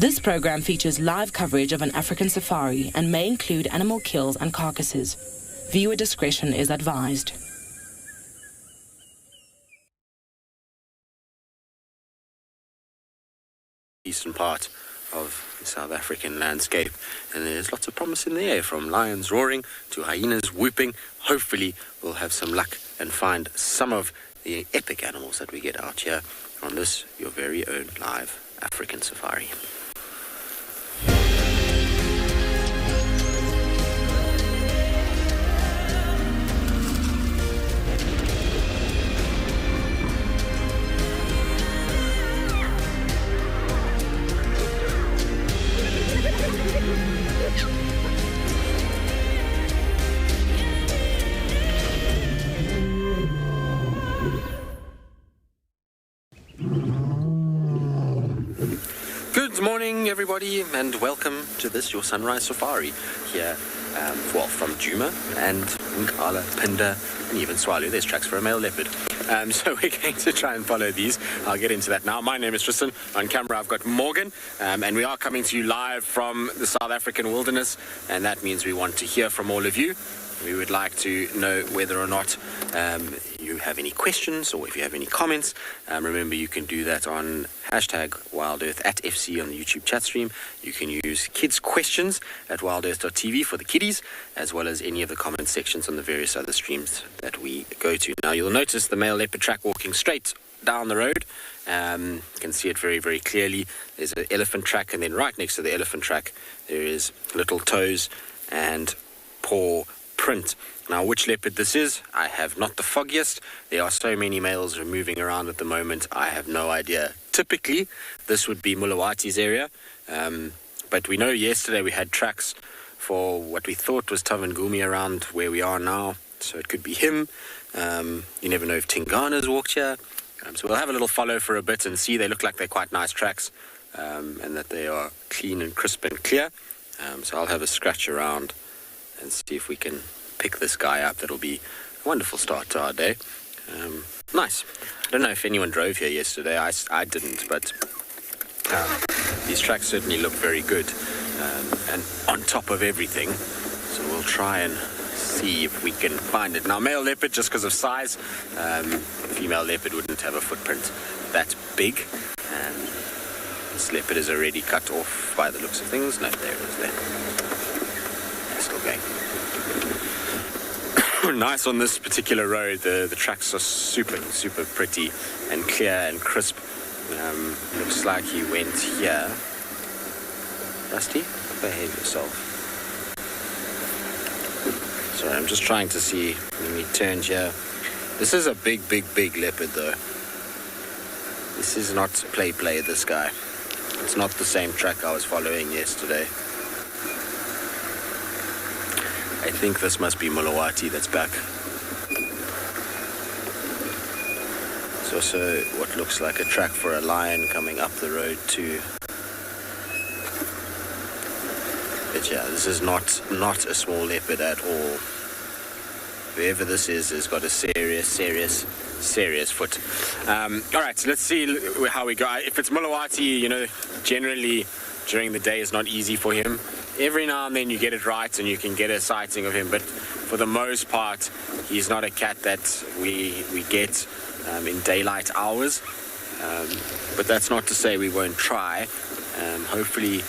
This program features live coverage of an African safari and may include animal kills and carcasses. Viewer discretion is advised. Eastern part of the South African landscape, and there's lots of promise in the air, from lions roaring to hyenas whooping. Hopefully we'll have some luck and find some of the epic animals that we get out here on this, your very own live African safari. Good morning, everybody, and welcome to this, your sunrise safari here, from Djuma and Nkala, Phinda, and even Swallow. There's tracks for a male leopard. So we're going to try and follow these. I'll get into that now. My name is Tristan. On camera, I've got Morgan, and we are coming to you live from the South African wilderness, and that means we want to hear from all of you. We would like to know whether or not you have any questions or if you have any comments. Remember, you can do that on hashtag WildEarth at FC on the YouTube chat stream. You can use kids' questions at wildearth.tv for the kiddies, as well as any of the comment sections on the various other streams that we go to. Now, you'll notice the male leopard track walking straight down the road. You can see it very, very clearly. There's an elephant track, and then right next to the elephant track, there is little toes and paw print. Now, which leopard this is, I have not the foggiest. There are so many males moving around at the moment, I have no idea. Typically, this would be Mulawati's area, but we know yesterday we had tracks for what we thought was Tavangumi around where we are now, so it could be him. You never know if Tingana's walked here, so we'll have a little follow for a bit and see. They look like they're quite nice tracks, and that they are clean and crisp and clear. So I'll have a scratch around and see if we can pick this guy up. That'll be a wonderful start to our day. Nice. I don't know if anyone drove here yesterday. I didn't, but these tracks certainly look very good, and on top of everything. So we'll try and see if we can find it. Now, male leopard, just because of size, female leopard wouldn't have a footprint that big. This leopard is already cut off by the looks of things. No, there it is there. Still going. Nice on this particular road. The tracks are super, super pretty and clear and crisp. Looks like he went here. Rusty, behave yourself. Sorry, I'm just trying to see when we turned here. This is a big, big, big leopard, though. This is not play, this guy. It's not the same track I was following yesterday. I think this must be Mulawati that's back. It's also what looks like a track for a lion coming up the road too. But yeah, this is not a small leopard at all. Whoever this is has got a serious foot. Alright, so let's see how we go. If it's Mulawati, generally during the day is not easy for him. Every now and then you get it right and you can get a sighting of him, but for the most part, he's not a cat that we get in daylight hours. But that's not to say we won't try. Hopefully,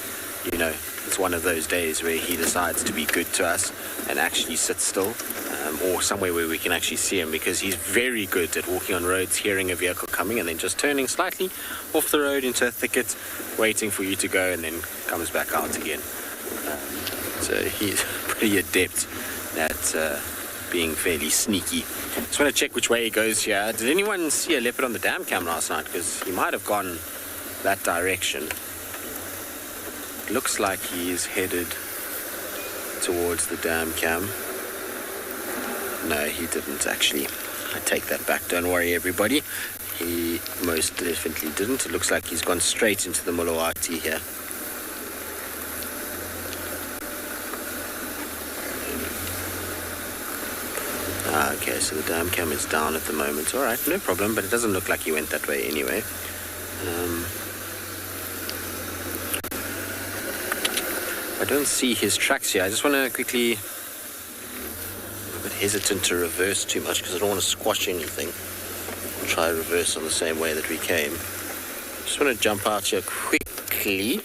it's one of those days where he decides to be good to us and actually sit still, or somewhere where we can actually see him, because he's very good at walking on roads, hearing a vehicle coming, and then just turning slightly off the road into a thicket, waiting for you to go, and then comes back out again. So he's pretty adept at being fairly sneaky. Just want to check which way he goes here. Did anyone see a leopard on the dam cam last night? Because he might have gone that direction. It looks like he's headed towards the dam cam. No, he didn't actually. I take that back. Don't worry, everybody. He most definitely didn't. It looks like he's gone straight into the Mulawati here. Okay, so the dam cam is down at the moment. All right, no problem, but it doesn't look like he went that way anyway. I don't see his tracks here. I just want to quickly... I'm a bit hesitant to reverse too much because I don't want to squash anything. I'll try to reverse on the same way that we came. Just want to jump out here quickly.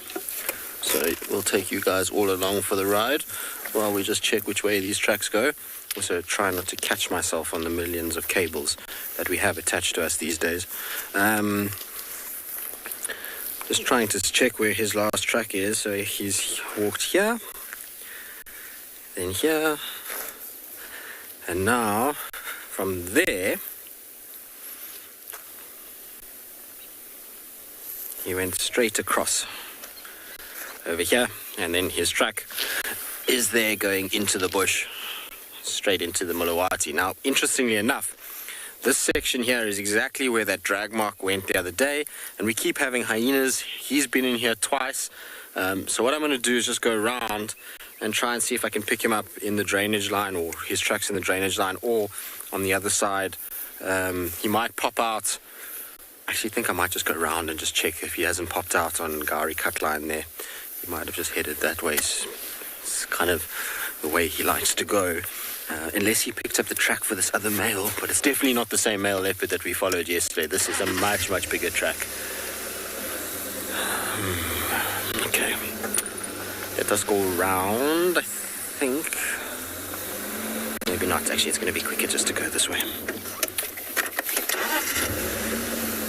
So we'll take you guys all along for the ride while we just check which way these tracks go. Also try not to catch myself on the millions of cables that we have attached to us these days. Just trying to check where his last track is. So he's walked here, then here, and now from there he went straight across over here, and then his track is there going into the bush, straight into the Mulawati. Now, interestingly enough, this section here is exactly where that drag mark went the other day, and we keep having hyenas. He's been in here twice, so what I'm going to do is just go around and try and see if I can pick him up in the drainage line, or his tracks in the drainage line, or on the other side. He might pop out. I actually think I might just go around and just check if he hasn't popped out on Gari cut line there. He might have just headed that way. It's kind of the way he likes to go. Unless he picked up the track for this other male, but it's definitely not the same male leopard that we followed yesterday. This is a much, much bigger track. Okay. Let us go round, I think. Maybe not. Actually, it's going to be quicker just to go this way.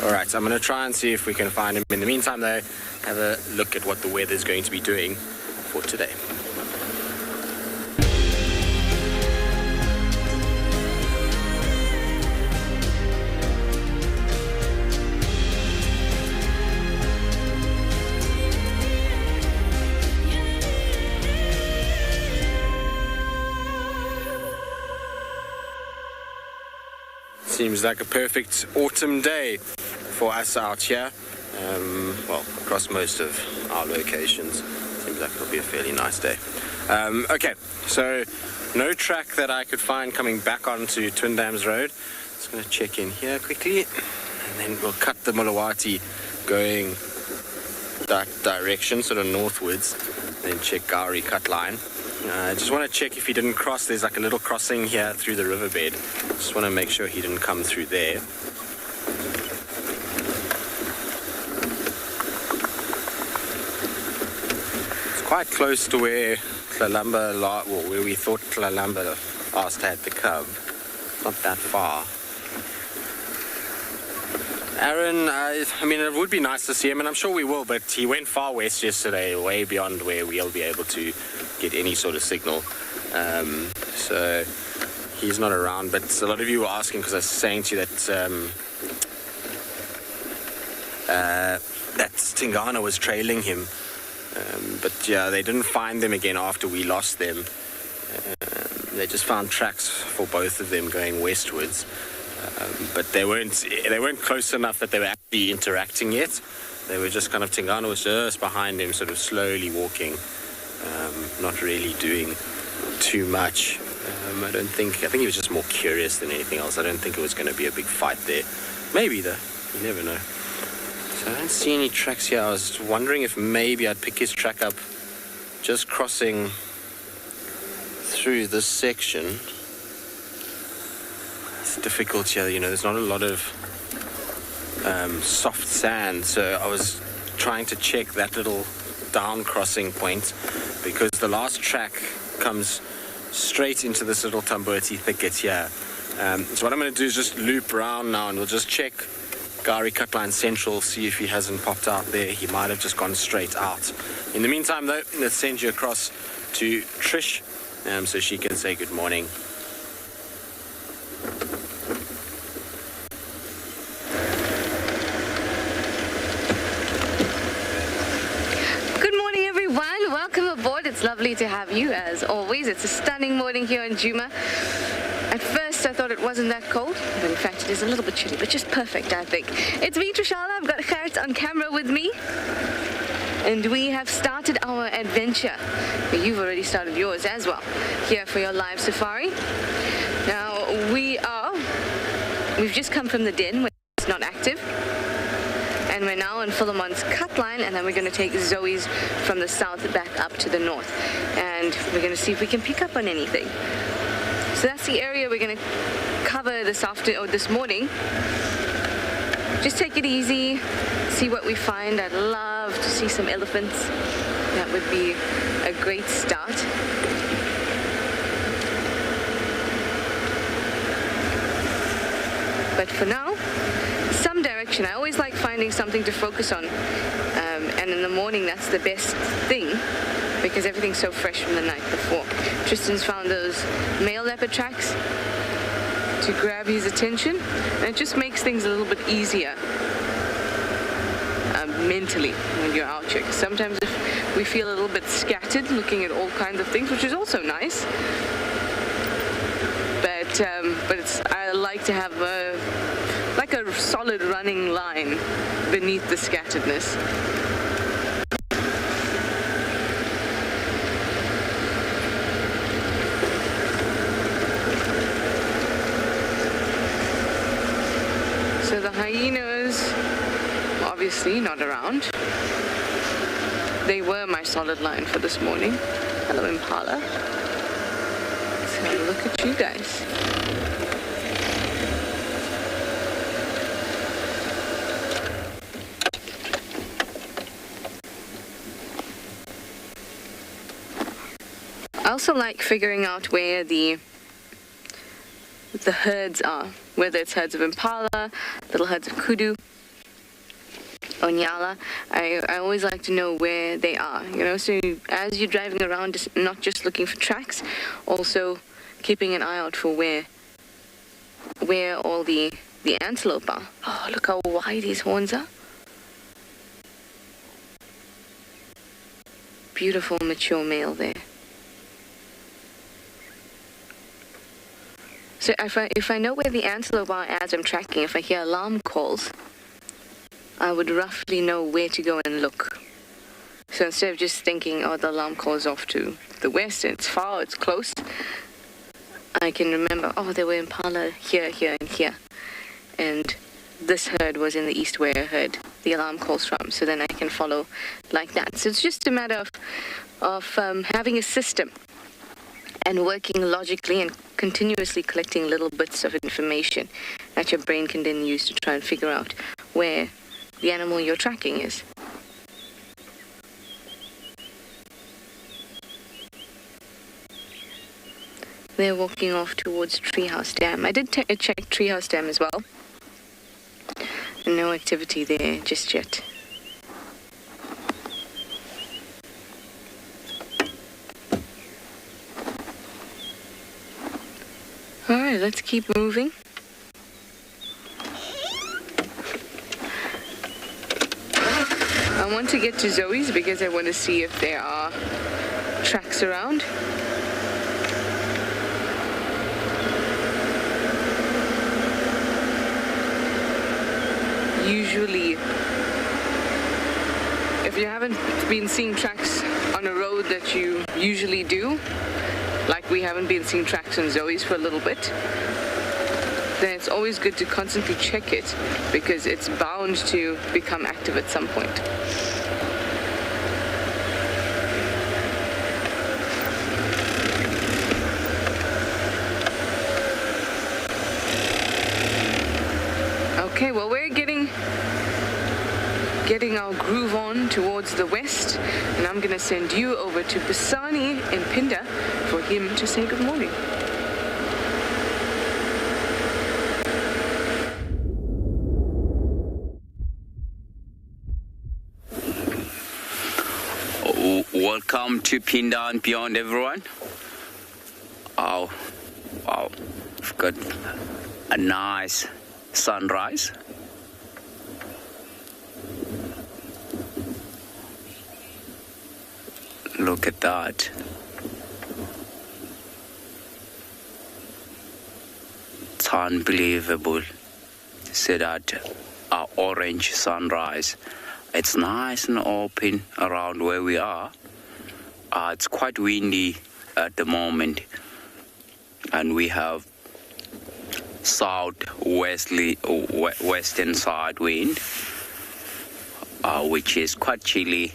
Alright, so I'm going to try and see if we can find him. In the meantime, though, have a look at what the weather's going to be doing for today. Seems like a perfect autumn day for us out here. Well, across most of our locations. Seems like it'll be a fairly nice day. Okay, so no track that I could find coming back onto Twin Dams Road. Just going to check in here quickly, and then we'll cut the Mulawati going that direction, sort of northwards, then check Gari cut line. I just want to check if he didn't cross. There's like a little crossing here through the riverbed. Just want to make sure he didn't come through there. It's quite close to where where we thought Tlalamba last had the cub. Not that far. Aaron, I mean, it would be nice to see him, and I'm sure we will, but he went far west yesterday, way beyond where we'll be able to get any sort of signal. So he's not around, but a lot of you were asking, because I was saying to you that that Tingana was trailing him. But yeah, they didn't find them again after we lost them. They just found tracks for both of them going westwards. But they weren't close enough that they were actually interacting yet. They were just kind of, Tingana was just behind him, sort of slowly walking, not really doing too much. I think he was just more curious than anything else. I don't think it was going to be a big fight there. Maybe though, you never know. So I don't see any tracks here. I was wondering if maybe I'd pick his track up just crossing through this section. It's difficult here, you know, there's not a lot of soft sand, so I was trying to check that little down crossing point, because the last track comes straight into this little Tambuti thicket here. So what I'm going to do is just loop around now, and we'll just check Gari Cutline Central, see if he hasn't popped out there. He might have just gone straight out. In the meantime, though, let's send you across to Trish, so she can say good morning. It's lovely to have you, as always. It's a stunning morning here in Djuma. At first, I thought it wasn't that cold, but in fact, it is a little bit chilly, but just perfect, I think. It's me, Trishala. I've got Gerrit on camera with me, and we have started our adventure. You've already started yours as well, here for your live safari. Now, we've just come from the den, where it's not active. and we're now on Philemon's cut line, and then we're going to take Zoe's from the south back up to the north, and we're going to see if we can pick up on anything. So that's the area we're going to cover this morning. Just take it easy, see what we find. I'd love to see some elephants. That would be a great start. But for now, some direction. I always like finding something to focus on. And in the morning, that's the best thing because everything's so fresh from the night before. Tristan's found those male leopard tracks to grab his attention. And it just makes things a little bit easier mentally when you're out here. 'Cause sometimes if we feel a little bit scattered looking at all kinds of things, which is also nice. But I like to have a solid running line beneath the scatteredness. So the hyenas, obviously not around. They were my solid line for this morning. Hello, impala. Let's have a look at you guys. I also like figuring out where the herds are, whether it's herds of impala, little herds of kudu, or nyala. I always like to know where they are, so as you're driving around, not just looking for tracks, also keeping an eye out for where all the antelope are. Oh, look how wide his horns are. Beautiful mature male there. So if I know where the antelope are as I'm tracking, if I hear alarm calls, I would roughly know where to go and look. So instead of just thinking, oh, the alarm call is off to the west, it's far, it's close, I can remember, oh, there were impala here, here, and here. And this herd was in the east where I heard the alarm calls from. So then I can follow like that. So it's just a matter of having a system and working logically and continuously collecting little bits of information that your brain can then use to try and figure out where the animal you're tracking is. They're walking off towards Treehouse Dam. I did check Treehouse Dam as well. And no activity there just yet. Alright, let's keep moving. I want to get to Zoe's because I want to see if there are tracks around. Usually, if you haven't been seeing tracks on a road that you usually do, like we haven't been seeing tracks on Zoe's for a little bit, then it's always good to constantly check it because it's bound to become active at some point. Okay, well, we're getting our groove on towards the west, and I'm going to send you over to Pisani in Phinda for him to say good morning. Welcome to Phinda and beyond, everyone. Oh, wow, we've got a nice sunrise. Look at that. It's unbelievable. See that orange sunrise. It's nice and open around where we are. It's quite windy at the moment, and we have western side wind. which is quite chilly.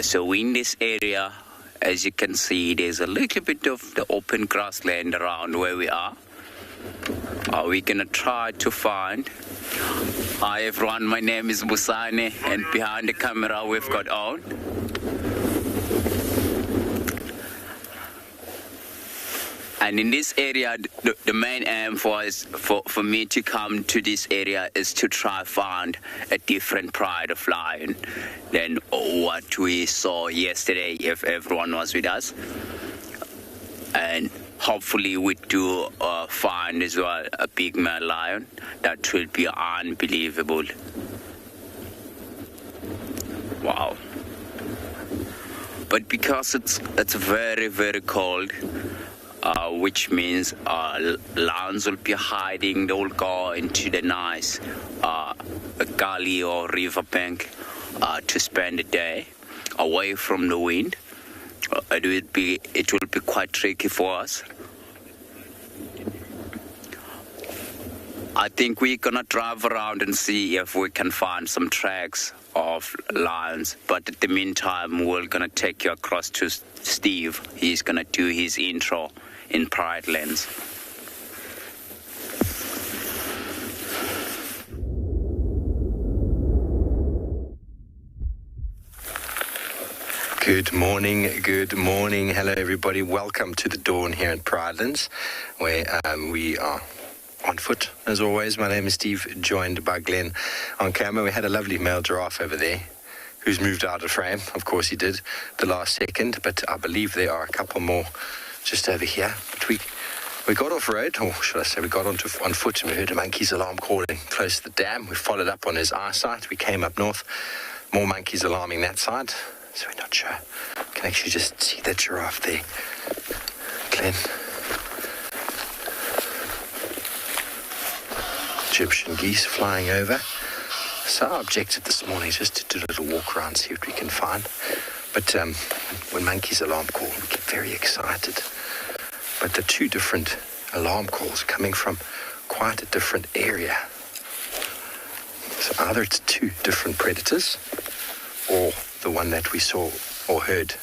So in this area, as you can see, there's a little bit of the open grassland around where we are. We're gonna try to find. Hi everyone, my name is Busane, and behind the camera we've got Owen. And in this area, the main aim for me to come to this area is to try find a different pride of lion than what we saw yesterday, if everyone was with us. And hopefully we do find as well a big male lion. That will be unbelievable. Wow. But because it's very, very cold, which means lions will be hiding. They will go into the nice gully or river bank to spend the day away from the wind. It will be quite tricky for us. I think we're gonna drive around and see if we can find some tracks of lions, but in the meantime we're gonna take you across to Steve. He's gonna do his intro in Pridelands. Good morning. Hello everybody. Welcome to the dawn here at Pridelands, where we are on foot as always. My name is Steve, joined by Glenn on camera. We had a lovely male giraffe over there who's moved out of frame. Of course he did, the last second, but I believe there are a couple more just over here. But we got off road, or should I say we got on foot, and we heard a monkey's alarm calling close to the dam. We followed up on his eyesight. We came up north, more monkeys alarming that side, so we're not sure. You can actually just see that giraffe there, Glenn. Egyptian geese flying over. So our objective this morning is just to do a little walk around, see what we can find. But when monkeys alarm call, we get very excited. But the two different alarm calls coming from quite a different area. So either it's two different predators, or the one that we saw or heard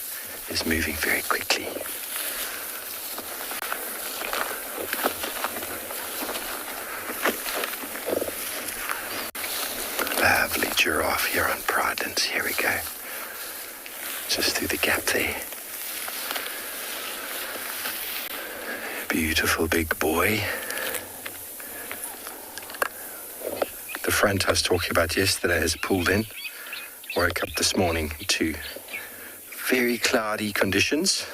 is moving very quickly. Lovely giraffe here on Pridelands. Here we go. Just through the gap there. Beautiful big boy. The front I was talking about yesterday has pulled in. Woke up this morning to very cloudy conditions.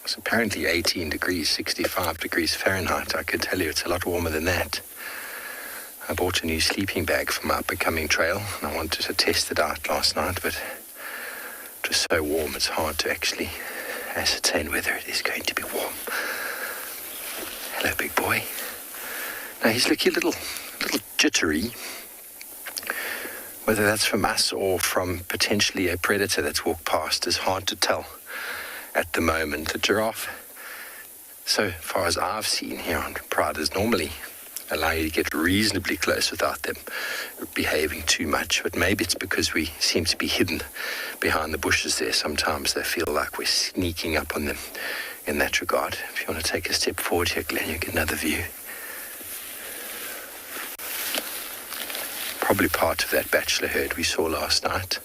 It's apparently 18 degrees, 65 degrees Fahrenheit. I can tell you it's a lot warmer than that. I bought a new sleeping bag for my up-and-coming trail, and I wanted to test it out last night, but it was so warm it's hard to actually ascertain whether it is going to be warm. Hello, big boy. Now he's looking a little jittery. Whether that's from us or from potentially a predator that's walked past is hard to tell at the moment. The giraffe, so far as I've seen here on Pridelands, normally allow you to get reasonably close without them behaving too much. But maybe it's because we seem to be hidden behind the bushes there. Sometimes they feel like we're sneaking up on them in that regard. If you want to take a step forward here, Glenn, you get another view. Probably part of that bachelor herd we saw last night.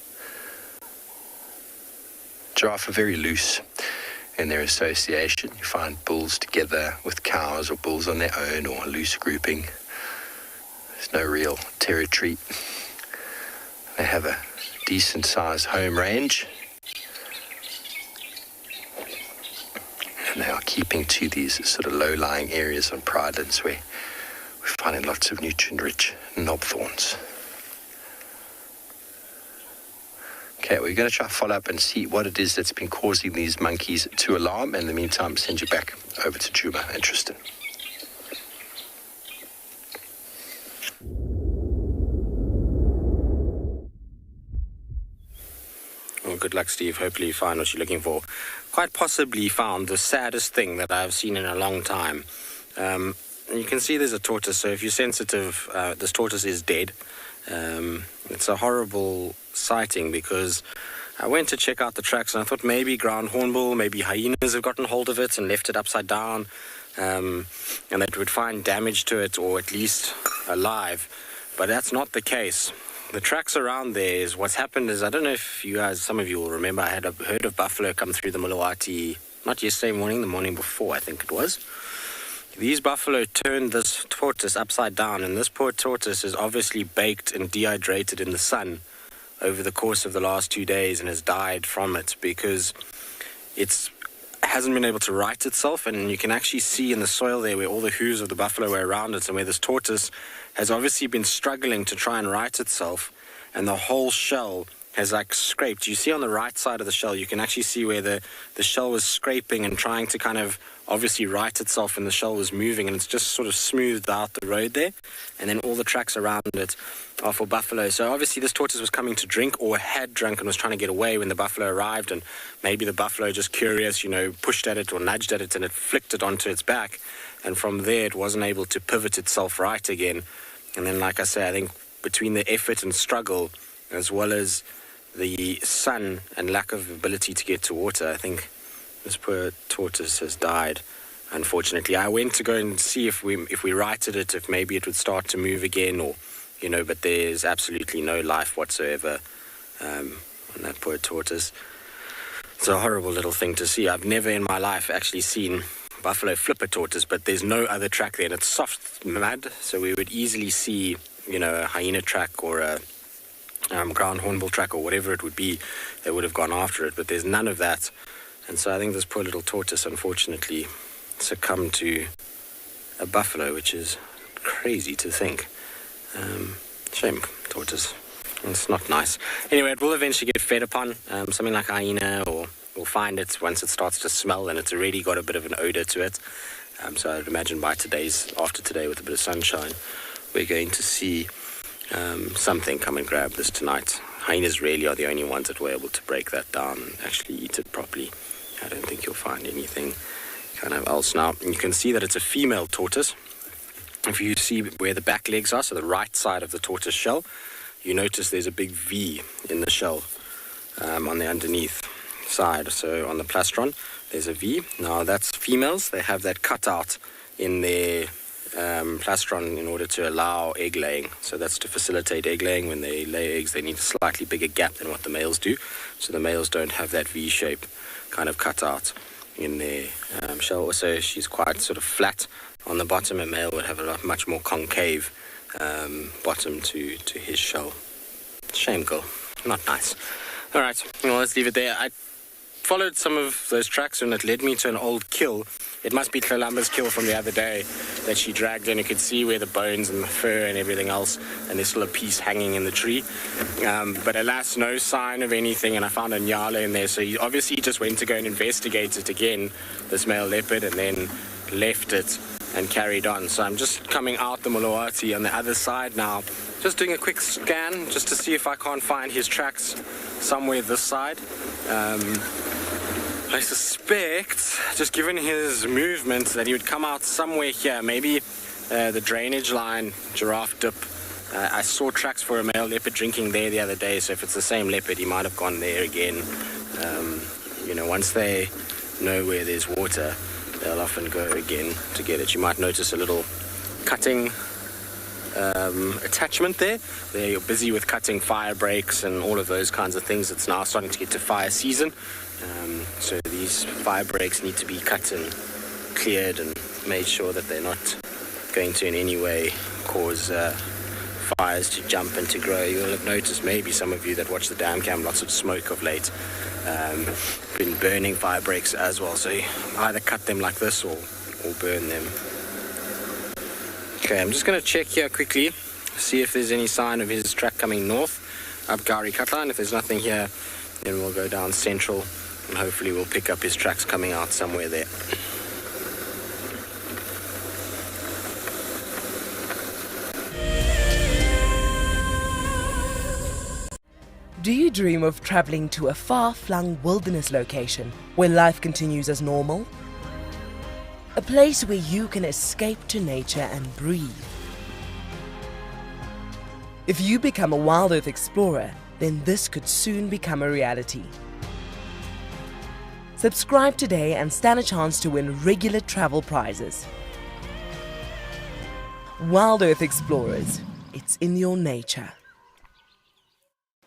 Giraffe are very loose in their association. You find bulls together with cows, or bulls on their own, or a loose grouping. There's no real territory. They have a decent sized home range, and they are keeping to these sort of low-lying areas on Pridelands where we're finding lots of nutrient-rich knob thorns. Okay, we're going to try to follow up and see what it is that's been causing these monkeys to alarm. In the meantime, send you back over to Djuma and Tristan. Well, good luck, Steve. Hopefully you find what you're looking for. Quite possibly found the saddest thing that I've seen in a long time. And you can see there's a tortoise, so if you're sensitive, this tortoise is dead. It's a horrible sighting because I went to check out the tracks and I thought maybe ground hornbill, maybe hyenas have gotten hold of it and left it upside down, and that would find damage to it or at least alive. But that's not the case. The tracks around there is what's happened is, I don't know if you guys, some of you will remember, I had a herd of buffalo come through the Mulawati, not yesterday morning, the morning before, I think it was. These buffalo turned this tortoise upside down, and this poor tortoise is obviously baked and dehydrated in the sun over the course of the last 2 days and has died from it because it hasn't been able to right itself, and you can actually see in the soil there where all the hooves of the buffalo were around it and where this tortoise has obviously been struggling to try and right itself, and the whole shell has like scraped. You see on the right side of the shell, you can actually see where the shell was scraping and trying to kind of obviously right itself, and the shell was moving, and it's just sort of smoothed out the road there, and then all the tracks around it are for buffalo. So obviously this tortoise was coming to drink or had drunk and was trying to get away when the buffalo arrived, and maybe the buffalo, just curious, pushed at it or nudged at it and it flicked it onto its back, and from there it wasn't able to pivot itself right again. And then, like I say, I think between the effort and struggle as well as the sun and lack of ability to get to water, I think this poor tortoise has died, unfortunately. I went to go and see if we righted it, if maybe it would start to move again, or but there's absolutely no life whatsoever on that poor tortoise. It's a horrible little thing to see. I've never in my life actually seen buffalo flip a tortoise, but there's no other track there, and it's soft mud, so we would easily see a hyena track or a ground hornbill track or whatever it would be. They would have gone after it, but there's none of that. And so I think this poor little tortoise unfortunately succumbed to a buffalo, which is crazy to think. Shame, tortoise. It's not nice. Anyway, it will eventually get fed upon. Something like a hyena, or we'll find it once it starts to smell and it's already got a bit of an odor to it. So I'd imagine by after today with a bit of sunshine, we're going to see something come and grab this tonight. Hyenas really are the only ones that were able to break that down and actually eat it properly. I don't think you'll find anything kind of else now. And you can see that it's a female tortoise. If you see where the back legs are, so the right side of the tortoise shell, you notice there's a big V in the shell on the underneath side. So on the plastron, there's a V. Now that's females. They have that cut out in their plastron in order to allow egg laying. So that's to facilitate egg laying. When they lay eggs, they need a slightly bigger gap than what the males do. So the males don't have that V shape kind of cut out in their shell. Also, she's quite sort of flat on the bottom. A male would have a much more concave bottom to his shell. Shame, girl. Not nice. All right, well, let's leave it there. I followed some of those tracks and it led me to an old kill. It must be Tlalamba's kill from the other day that she dragged in. You could see where the bones and the fur and everything else, and there's still a piece hanging in the tree. But alas, no sign of anything, and I found a nyala in there. So he obviously just went to go and investigate it again, this male leopard, and then left it and carried on. So I'm just coming out the Mulawati on the other side now, just doing a quick scan just to see if I can't find his tracks somewhere this side. I suspect, just given his movement, that he would come out somewhere here, maybe the drainage line, giraffe dip. I saw tracks for a male leopard drinking there the other day, so if it's the same leopard, he might have gone there again. Once they know where there's water, they'll often go again to get it. You might notice a little cutting attachment there. They're busy with cutting fire breaks and all of those kinds of things. It's now starting to get to fire season. So these fire breaks need to be cut and cleared and made sure that they're not going to in any way cause fires to jump and to grow. You'll have noticed, maybe some of you that watch the dam cam, lots of smoke of late. Been burning fire breaks as well, so you either cut them like this or burn them. Okay, I'm just going to check here quickly, see if there's any sign of his track coming north up Gowrie Cutline. If there's nothing here, then we'll go down central and hopefully we'll pick up his tracks coming out somewhere there. Do you dream of traveling to a far-flung wilderness location where life continues as normal? A place where you can escape to nature and breathe. If you become a WildEarth explorer, then this could soon become a reality. Subscribe today and stand a chance to win regular travel prizes. WildEarth Explorers, it's in your nature.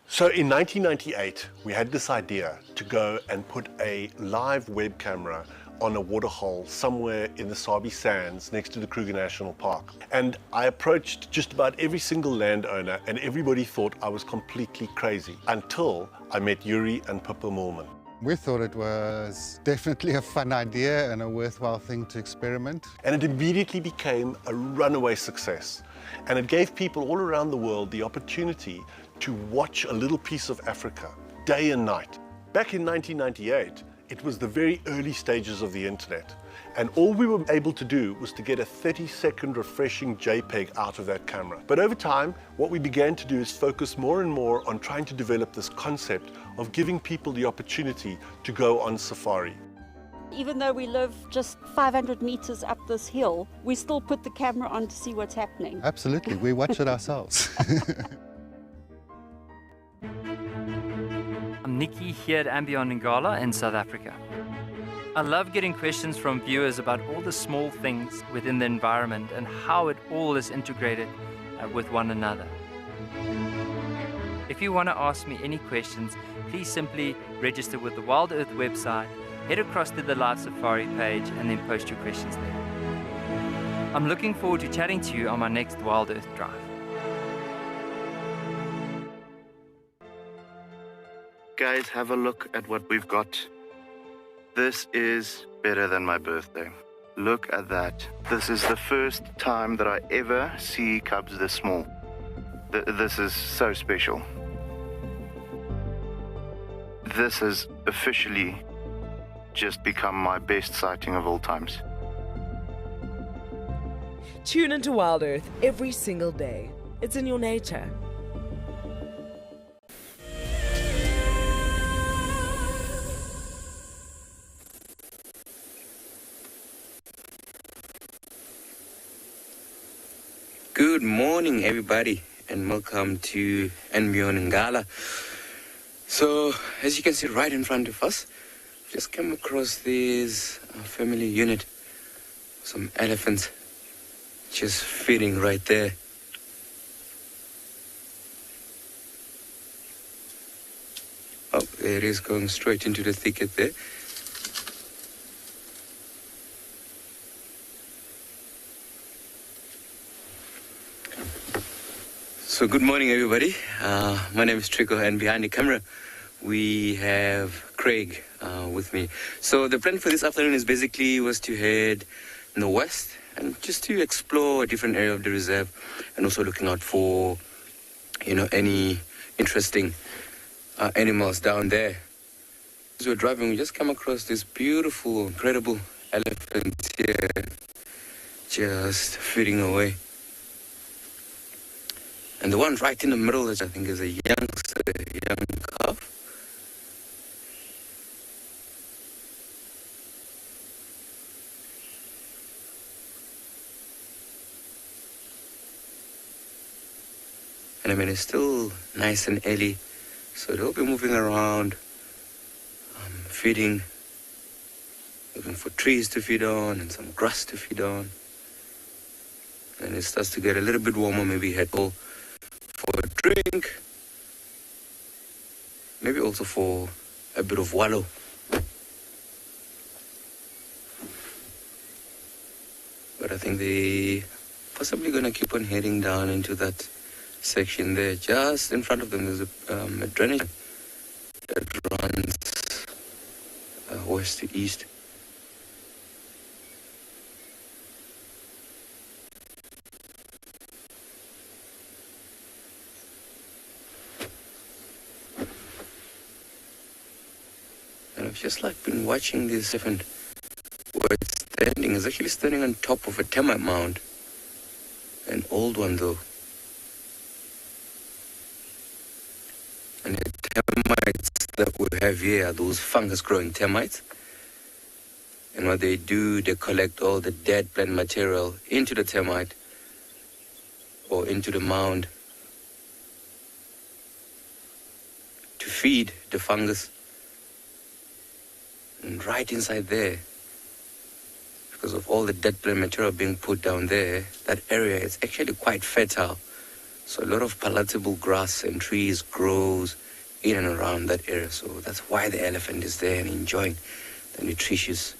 So in 1998, we had this idea to go and put a live web camera on a waterhole somewhere in the Sabi Sands next to the Kruger National Park. And I approached just about every single landowner and everybody thought I was completely crazy until I met Yuri and Pippa Moorman. We thought it was definitely a fun idea and a worthwhile thing to experiment. And it immediately became a runaway success. And it gave people all around the world the opportunity to watch a little piece of Africa day and night. Back in 1998, it was the very early stages of the internet. And all we were able to do was to get a 30-second refreshing JPEG out of that camera. But over time, what we began to do is focus more and more on trying to develop this concept of giving people the opportunity to go on safari. Even though we live just 500 meters up this hill, we still put the camera on to see what's happening. Absolutely, we watch it ourselves. I'm Nikki here at Ambion Ngala in South Africa. I love getting questions from viewers about all the small things within the environment and how it all is integrated with one another. If you want to ask me any questions, please simply register with the WildEarth website, head across to the Live Safari page and then post your questions there. I'm looking forward to chatting to you on my next WildEarth drive. Guys, have a look at what we've got. This is better than my birthday. Look at that. This is the first time that I ever see cubs this small. This is so special. This has officially just become my best sighting of all times. Tune into WildEarth every single day. It's in your nature. Good morning, everybody, and welcome to Ambion Ngala. So, as you can see right in front of us, we just came across this family unit. Some elephants just feeding right there. Oh, there it is, going straight into the thicket there. So good morning, everybody. My name is Trico, and behind the camera we have Craig with me. So the plan for this afternoon is basically was to head in the west and just to explore a different area of the reserve, and also looking out for, any interesting animals down there. As we're driving, we just come across this beautiful, incredible elephant here, just feeding away. And the one right in the middle, I think, is a young calf. And I mean, it's still nice and early, so they'll be moving around, feeding, looking for trees to feed on and some grass to feed on. And it starts to get a little bit warmer, maybe head for a drink, maybe also for a bit of wallow. But I think they possibly gonna keep on heading down into that section there. Just in front of them there's a drainage that runs west to east. I've just been watching this elephant where it's standing. It's actually standing on top of a termite mound. An old one though. And the termites that we have here are those fungus growing termites. And what they do, they collect all the dead plant material into the termite or into the mound. feed the fungus. And right inside there, because of all the dead plant material being put down there, that area is actually quite fertile. So a lot of palatable grass and trees grows in and around that area. So that's why the elephant is there and enjoying the nutritious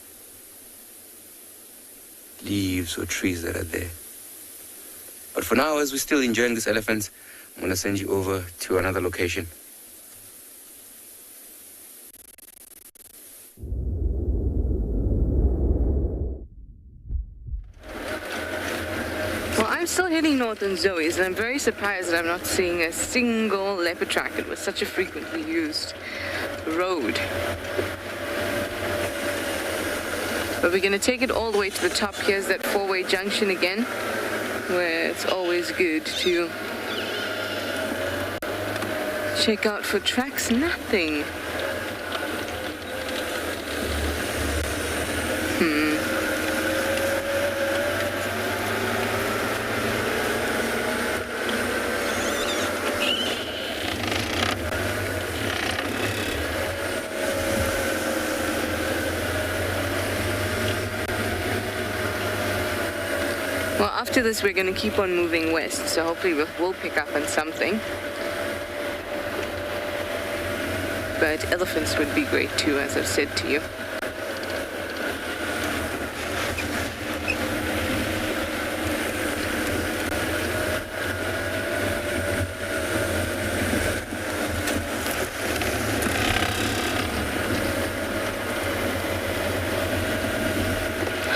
leaves or trees that are there. But for now, as we're still enjoying these elephants, I'm going to send you over to another location. Well, I'm still heading north in Zoe's, and I'm very surprised that I'm not seeing a single leopard track. It was such a frequently used road. But we're going to take it all the way to the top. Here's that four-way junction again, where it's always good to check out for tracks. Nothing. Well, after this, we're going to keep on moving west, so hopefully we'll pick up on something. But elephants would be great too, as I've said to you.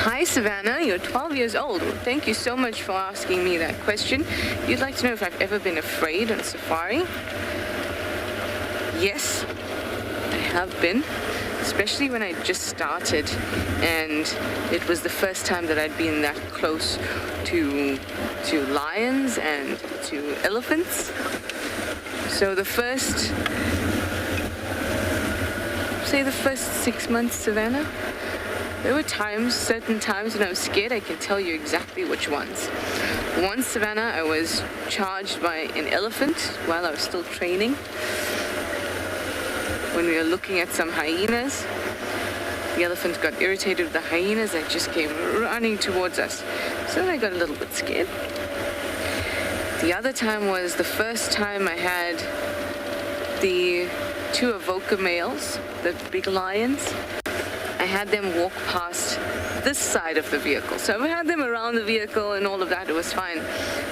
Hi Savannah, you're 12 years old. Well, thank you so much for asking me that question. You'd like to know if I've ever been afraid on safari? Yes, I have been, especially when I just started and it was the first time that I'd been that close to lions and to elephants. So the first 6 months, Savannah, there were certain times when I was scared. I can tell you exactly which ones. Once, Savannah, I was charged by an elephant while I was still training. When we were looking at some hyenas, the elephant got irritated with the hyenas and just came running towards us. So I got a little bit scared. The other time was the first time I had the two avoca males, the big lions. I had them walk past this side of the vehicle. So I had them around the vehicle and all of that, it was fine.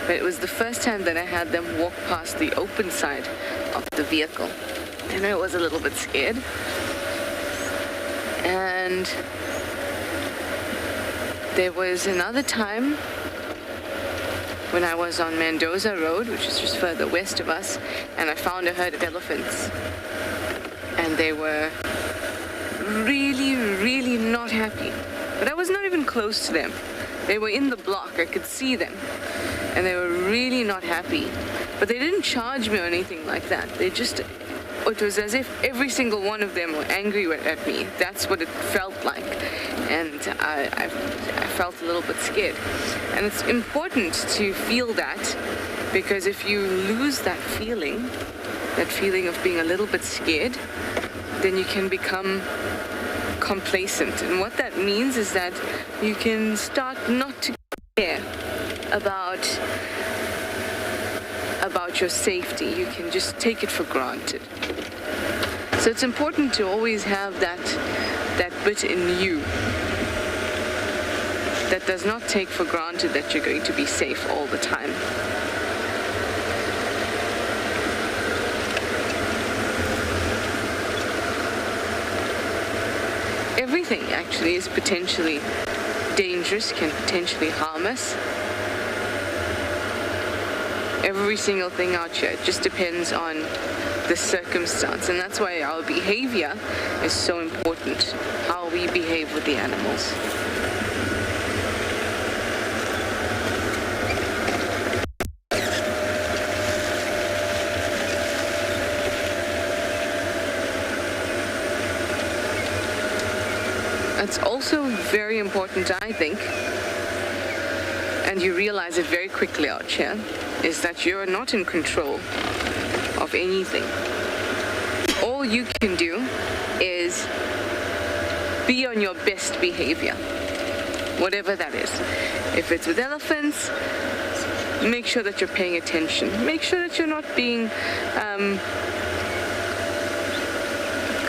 But it was the first time that I had them walk past the open side of the vehicle. And I was a little bit scared. And there was another time when I was on Mendoza Road, which is just further west of us, and I found a herd of elephants. And they were really, really not happy. But I was not even close to them. They were in the block, I could see them. And they were really not happy. But they didn't charge me or anything like that. It was as if every single one of them were angry at me. That's what it felt like. And I felt a little bit scared. And it's important to feel that, because if you lose that feeling of being a little bit scared, then you can become complacent. And what that means is that you can start not to care about your safety. You can just take it for granted. So it's important to always have that bit in you that does not take for granted that you're going to be safe all the time. Everything actually is potentially dangerous, can potentially harm us. Every single thing out here, it just depends on the circumstance, and that's why our behavior is so important, how we behave with the animals. It's also very important, I think, and you realize it very quickly out here, is that you're not in control of anything. all you can do is be on your best behavior, whatever that is. If it's with elephants, make sure that you're paying attention. Make sure that you're not being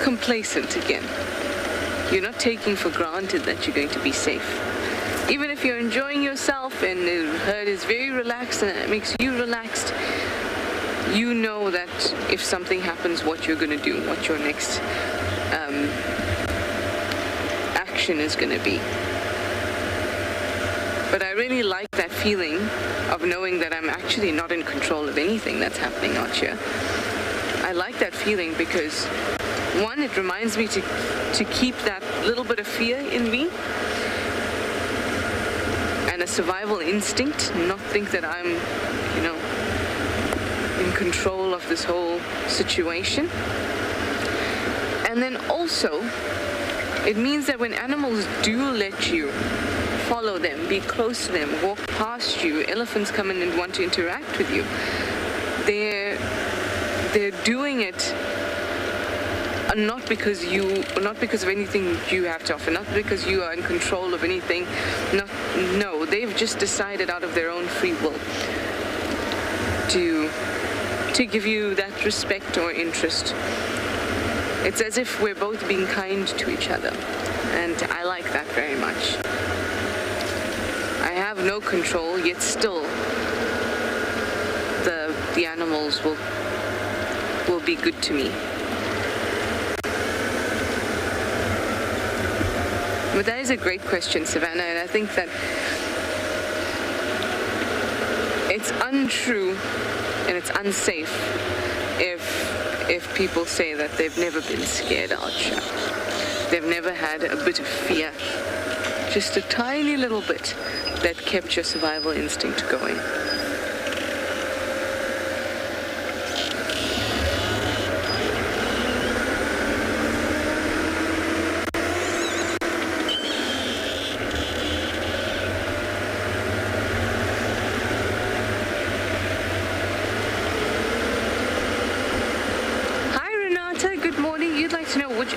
complacent again. You're not taking for granted that you're going to be safe. Even if you're enjoying yourself and the herd is very relaxed and it makes you relaxed, you know that if something happens, what you're going to do, what your next action is going to be. But I really like that feeling of knowing that I'm actually not in control of anything that's happening out here. I like that feeling because, one, it reminds me to keep that little bit of fear in me and a survival instinct, not think that I'm, in control of this whole situation. And then also, it means that when animals do let you follow them, be close to them, walk past you, elephants come in and want to interact with you, they're doing it not because of anything you have to offer, not because you are in control of anything. No, they've just decided out of their own free will to give you that respect or interest. It's as if we're both being kind to each other, and I like that very much. I have no control, yet still the animals will be good to me. But that is a great question, Savannah, and I think that it's untrue and it's unsafe if people say that they've never been scared out here. They've never had a bit of fear, just a tiny little bit that kept your survival instinct going.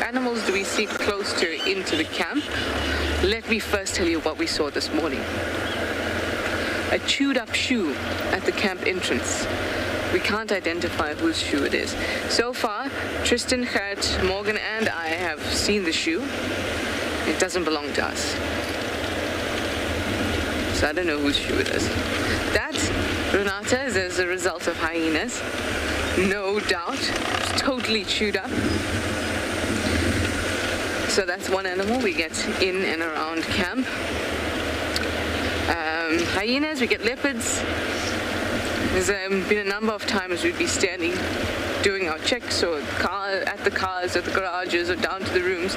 Animals do we see close to into the camp? Let me first tell you what we saw this morning. A chewed up shoe at the camp entrance. We can't identify whose shoe it is. So far, Tristan, Gert, Morgan and I have seen the shoe. It doesn't belong to us. So I don't know whose shoe it is. That, Renata, is as a result of hyenas. No doubt. It's totally chewed up. So that's one animal we get in and around camp. Hyenas, we get leopards. There's been a number of times we'd be standing doing our checks or at the cars, at the garages, or down to the rooms,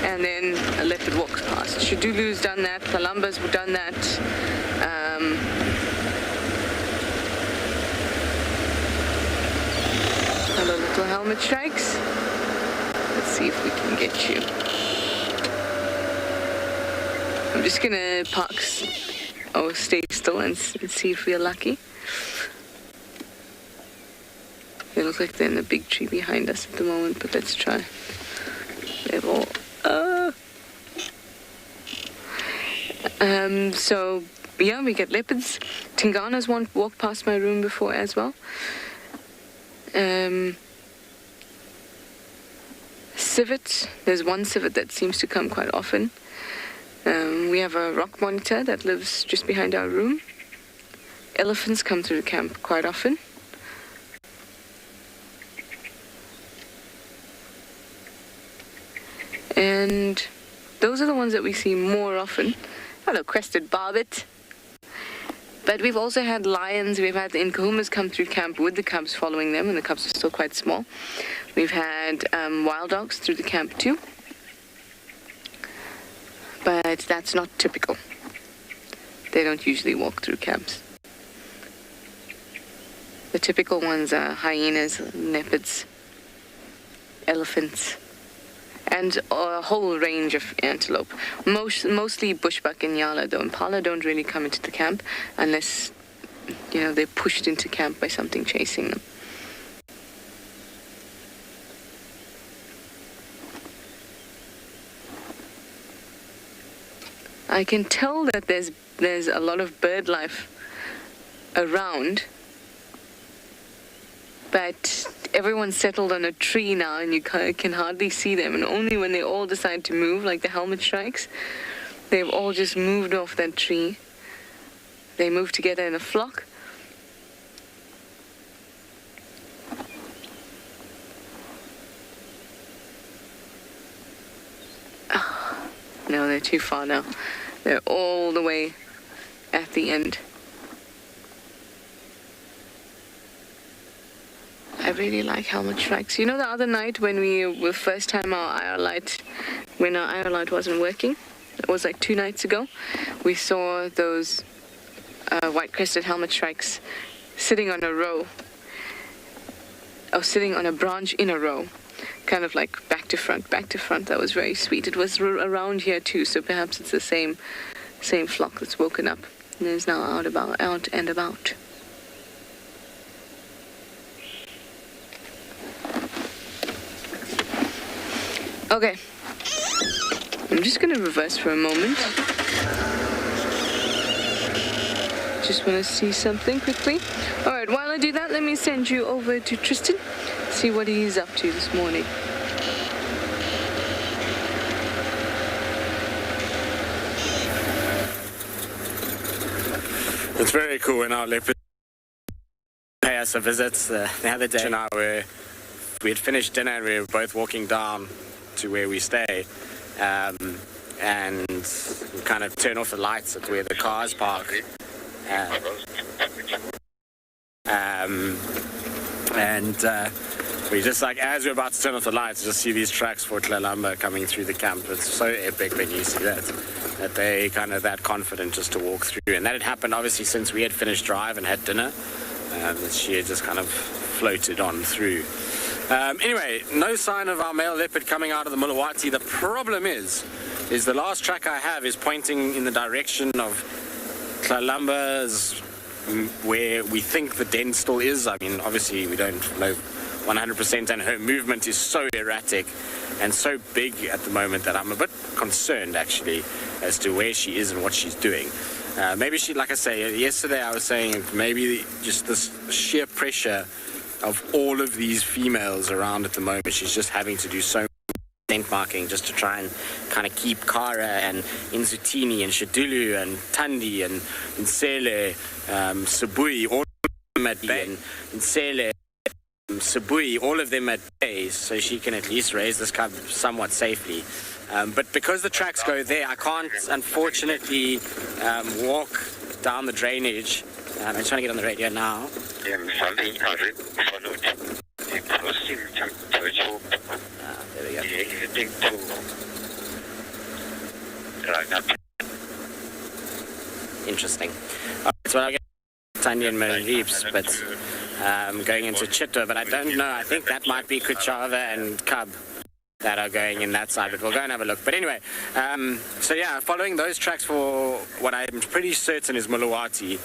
and then a leopard walks past. Shadulu's done that, Palambas have done that. Hello, little helmet strikes. Let's see if we can get you. I'm just gonna stay still and see if we're lucky. They look like they're in the big tree behind us at the moment, but let's try. Level. So yeah, we get leopards. Tinganas walked past my room before as well. Civet. There's one civet that seems to come quite often. We have a rock monitor that lives just behind our room. Elephants come through the camp quite often. And those are the ones that we see more often. Hello, crested barbet. But we've also had lions. We've had the Nkuhumas come through camp with the cubs following them, and the cubs are still quite small. We've had wild dogs through the camp too. But that's not typical. They don't usually walk through camps. The typical ones are hyenas, leopards, elephants, and a whole range of antelope. Mostly bushbuck and yala, though. Impala don't really come into the camp unless, they're pushed into camp by something chasing them. I can tell that there's a lot of bird life around, but everyone's settled on a tree now and you can hardly see them, and only when they all decide to move, like the helmet shrikes, they've all just moved off that tree. They move together in a flock. Oh, no, they're too far now. They're all the way at the end. I really like helmet shrikes. You know, the other night when we were first time our IR light wasn't working, it was like 2 nights ago, we saw those white-crested helmet shrikes sitting on a row, or sitting on a branch in a row, kind of like back to front. That was very sweet. It was around here too, so perhaps it's the same flock that's woken up and is now out and about. Okay, I'm just going to reverse for a moment. Just want to see something quickly. All right, while I do that, let me send you over to Tristan, see what he's up to this morning. It's very cool when our leopards pay us a visit. The other day, we had finished dinner and we were both walking down to where we stay, and we kind of turn off the lights at where the cars park, we just, like, as we're about to turn off the lights, just see these tracks for Tlalamba coming through the camp. It's so epic when you see that they kind of that confident just to walk through, and that had happened obviously since we had finished drive and had dinner, that she had just kind of floated on through. Anyway, no sign of our male leopard coming out of the Mulawati. The problem is the last track I have is pointing in the direction of Tlalamba's, where we think the den still is. I mean, obviously we don't know 100%, and her movement is so erratic and so big at the moment that I'm a bit concerned actually as to where she is and what she's doing. Maybe she, like I say, yesterday I was saying maybe just this sheer pressure of all of these females around at the moment. She's just having to do so much scent marking just to try and kind of keep Kara and Inzutini and Shadulu and Tandy and Nsele, Sabui, all of them at bay, and Nsele, Sabui, all of them at bay, so she can at least raise this cub somewhat safely. But because the tracks go there, I can't, unfortunately, walk down the drainage. I'm trying to get on the radio now. There we go. Interesting. So I'll get Tandy and Marips, but going into Chitwa, but I don't know. I think that might be Kuchava and Cub that are going in that side, but we'll go and have a look. But anyway, so yeah, following those tracks for what I'm pretty certain is Mulawati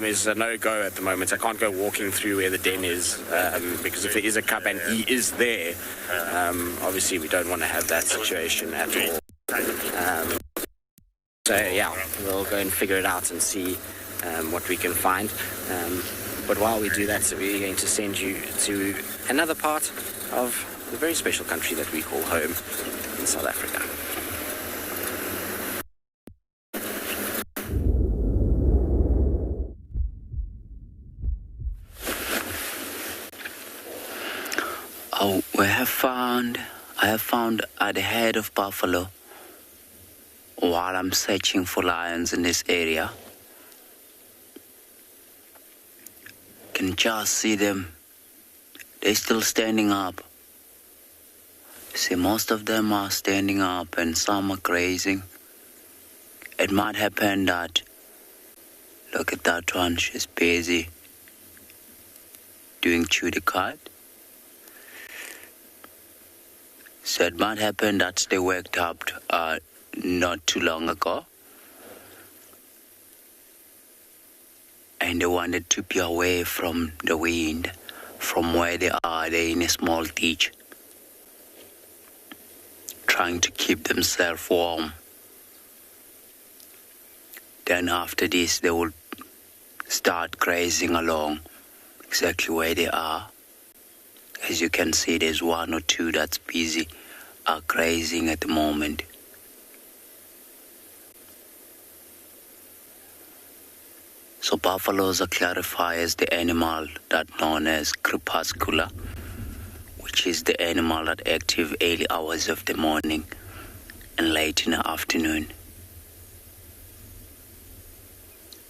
is a no-go at the moment. I can't go walking through where the den is, because if there is a cub and he is there, obviously we don't want to have that situation at all. So yeah, we'll go and figure it out and see what we can find. But while we do that, so we're going to send you to another part of the very special country that we call home in South Africa. Oh, I have found at the head of buffalo, while I'm searching for lions in this area, can just see them. They're still standing up. See, most of them are standing up and some are grazing. It might happen that, look at that one, she's busy doing chew the cud. So it might happen that they waked up not too long ago and they wanted to be away from the wind, from where they are. They're in a small ditch, trying to keep themselves warm. Then after this, they will start grazing along exactly where they are. As you can see, there's one or two that's busy grazing at the moment. So buffaloes are classified as the animal that's known as crepuscular, which is the animal that active early hours of the morning and late in the afternoon.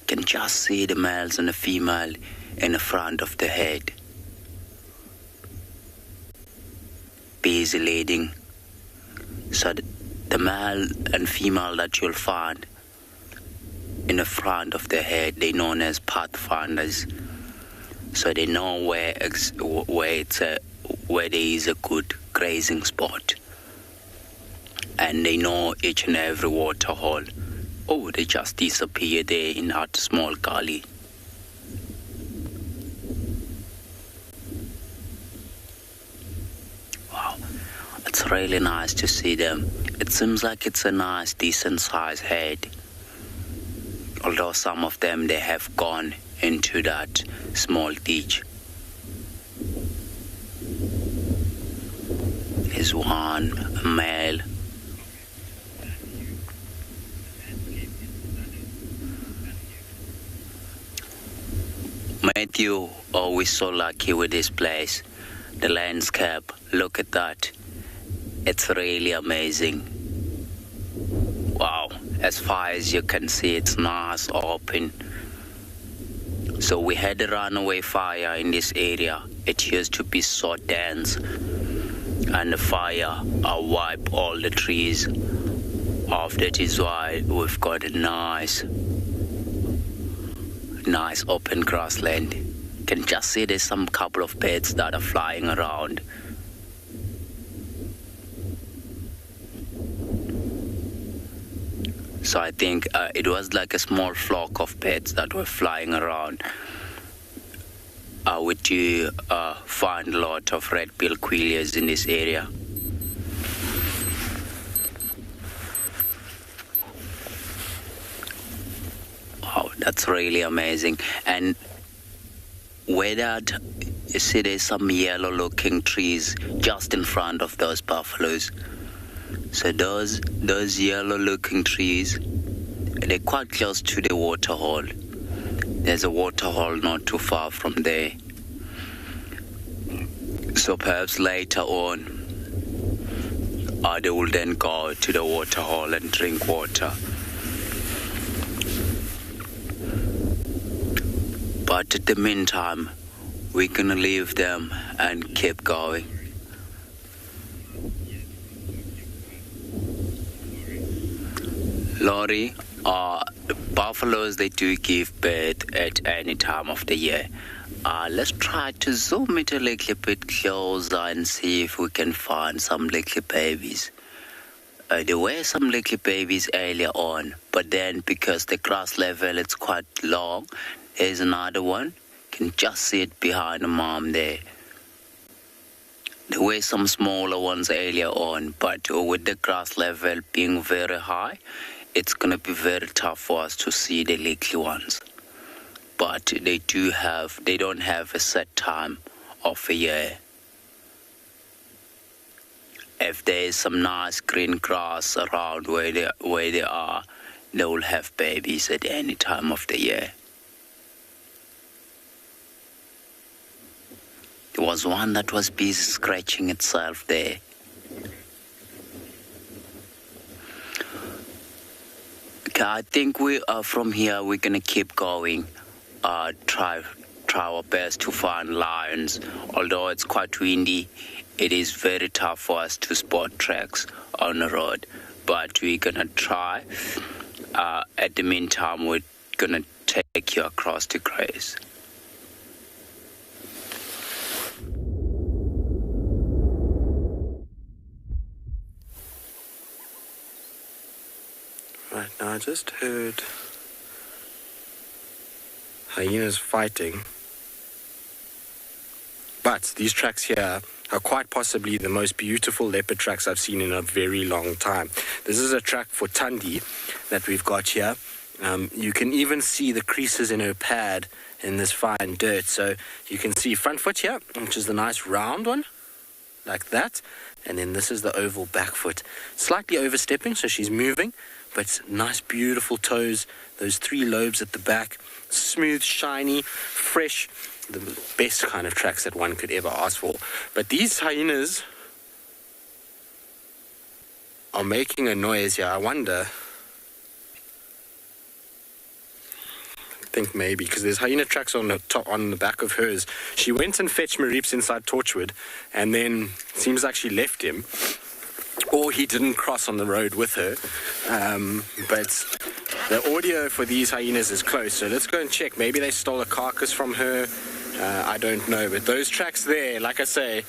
You can just see the males and the female in the front of the head, busy leading. So the male and female that you'll find in the front of the head, they're known as pathfinders. So they know where there is a good grazing spot, and they know each and every waterhole. Oh, they just disappear there in that small gully. Wow, it's really nice to see them. It seems like it's a nice, decent sized head. Although some of them, they have gone into that small ditch. There's one male. Matthew, always so lucky with this place. The landscape, look at that. It's really amazing. Wow, as far as you can see, it's nice open. So we had a runaway fire in this area. It used to be so dense, and the fire wiped all the trees off. That is why we've got a nice open grassland. You can just see there's some couple of birds that are flying around. So I think it was like a small flock of birds that were flying around. We do find a lot of red-billed quilliers in this area. Wow, that's really amazing. And where that, you see there's some yellow-looking trees just in front of those buffaloes. So those yellow-looking trees, they're quite close to the waterhole. There's a waterhole not too far from there. So perhaps later on, they will then go to the waterhole and drink water. But at the meantime, we're gonna leave them and keep going. Laurie, buffaloes, they do give birth at any time of the year. Let's try to zoom it a little bit closer and see if we can find some little babies. There were some little babies earlier on, but then because the grass level is quite long, there's another one. You can just see it behind the mom there. There were some smaller ones earlier on, but with the grass level being very high, it's going to be very tough for us to see the little ones. But they don't have a set time of a year. If there is some nice green grass around where they are, they will have babies at any time of the year. There was one that was busy scratching itself there. Okay, I think from here we're gonna keep going. Try our best to find lions. Although it's quite windy, it is very tough for us to spot tracks on the road. But we're gonna try. At the meantime, we're gonna take you across to graze. Right, now I just heard hyenas fighting. But these tracks here are quite possibly the most beautiful leopard tracks I've seen in a very long time. This is a track for Tandy that we've got here. You can even see the creases in her pad in this fine dirt. So you can see front foot here, which is the nice round one, like that. And then this is the oval back foot. Slightly overstepping, so she's moving, but nice, beautiful toes. Those 3 lobes at the back, smooth, shiny, fresh. The best kind of tracks that one could ever ask for. But these hyenas are making a noise here. I wonder... I think maybe because there's hyena tracks on the top, on the back of hers. She went and fetched Mariep's inside Torchwood, and then seems like she left him, or he didn't cross on the road with her. But the audio for these hyenas is close, so let's go and check. Maybe they stole a carcass from her. I don't know, but those tracks there, like I say,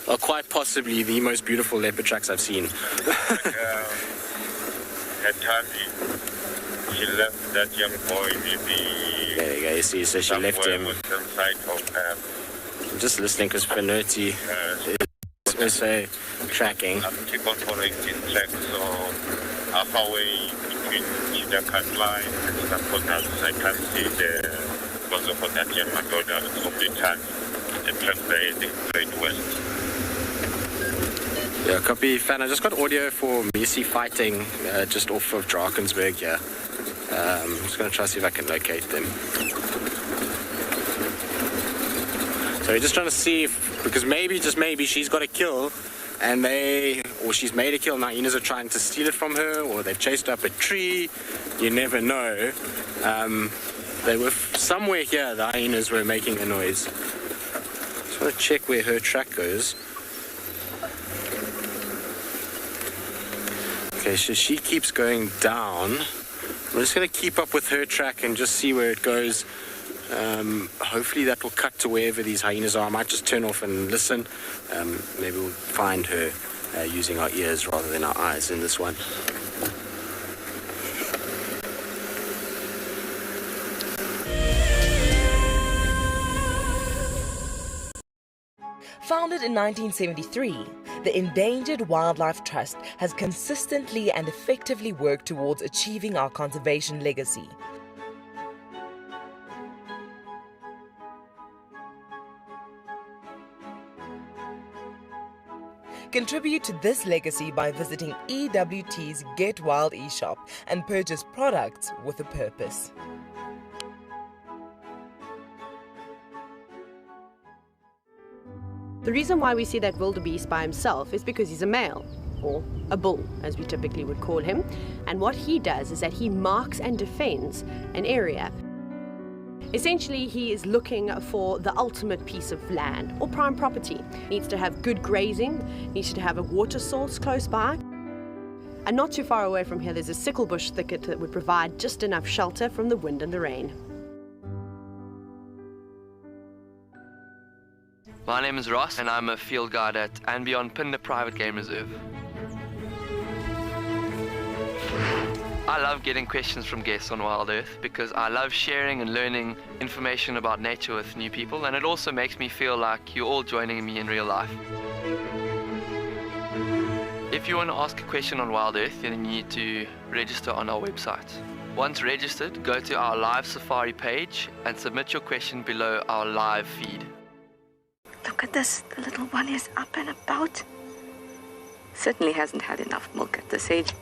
are quite possibly the most beautiful leopard tracks I've seen. At Tandy, she left that young boy maybe... There you go, you see, so she left him. I'm just listening because Finerty is also tracking. People for 18 tracks, so halfway between Chidakat line and Staponas, I can see the... Because of that young McDonald of the time, the track there heading straight west. Yeah, copy, fan. I just got audio for Messi fighting just off of Drakensberg here. I'm just going to try to see if I can locate them. So we're just trying to see if, because maybe, just maybe, she's got a kill and or she's made a kill and hyenas are trying to steal it from her, or they've chased up a tree. You never know. They were somewhere here, the hyenas were making a noise. Just want to check where her track goes. Okay, so she keeps going down. I'm just going to keep up with her track and just see where it goes. Hopefully that will cut to wherever these hyenas are. I might just turn off and listen. Maybe we'll find her using our ears rather than our eyes in this one. Founded in 1973, the Endangered Wildlife Trust has consistently and effectively worked towards achieving our conservation legacy. Contribute to this legacy by visiting EWT's Get Wild eShop and purchase products with a purpose. The reason why we see that wildebeest by himself is because he's a male, or a bull, as we typically would call him. And what he does is that he marks and defends an area. Essentially, he is looking for the ultimate piece of land or prime property. Needs to have good grazing, needs to have a water source close by. And not too far away from here, there's a sickle bush thicket that would provide just enough shelter from the wind and the rain. My name is Ross, and I'm a field guide at and beyond Phinda Private Game Reserve. I love getting questions from guests on WildEarth because I love sharing and learning information about nature with new people, and it also makes me feel like you're all joining me in real life. If you want to ask a question on WildEarth, then you need to register on our website. Once registered, go to our live safari page and submit your question below our live feed. Look at this, the little one is up and about. Certainly hasn't had enough milk at this age.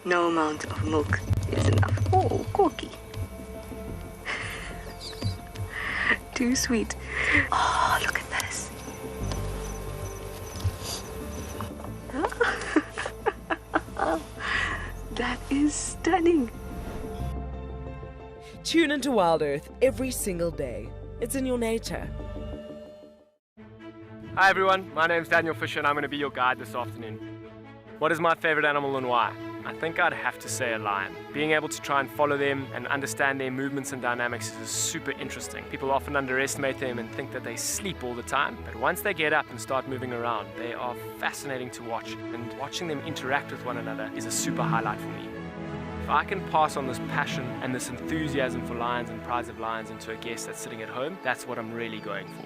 No amount of milk is enough. Oh, corky. Too sweet. Oh, look at this. That is stunning. Tune into WildEarth every single day. It's in your nature. Hi everyone, my name's Daniel Fisher and I'm going to be your guide this afternoon. What is my favorite animal and why? I think I'd have to say a lion. Being able to try and follow them and understand their movements and dynamics is super interesting. People often underestimate them and think that they sleep all the time, but once they get up and start moving around, they are fascinating to watch, and watching them interact with one another is a super highlight for me. If I can pass on this passion and this enthusiasm for lions and prides of lions into a guest that's sitting at home, that's what I'm really going for.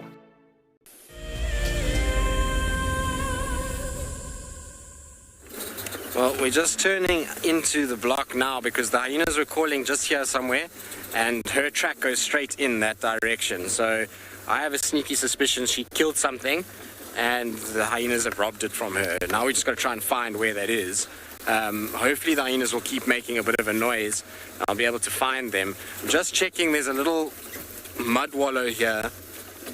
Well, we're just turning into the block now because the hyenas were calling just here somewhere, and her track goes straight in that direction. So I have a sneaky suspicion she killed something and the hyenas have robbed it from her. Now we just got to try and find where that is. Hopefully the hyenas will keep making a bit of a noise. I'll be able to find them. I'm just checking, there's a little mud wallow here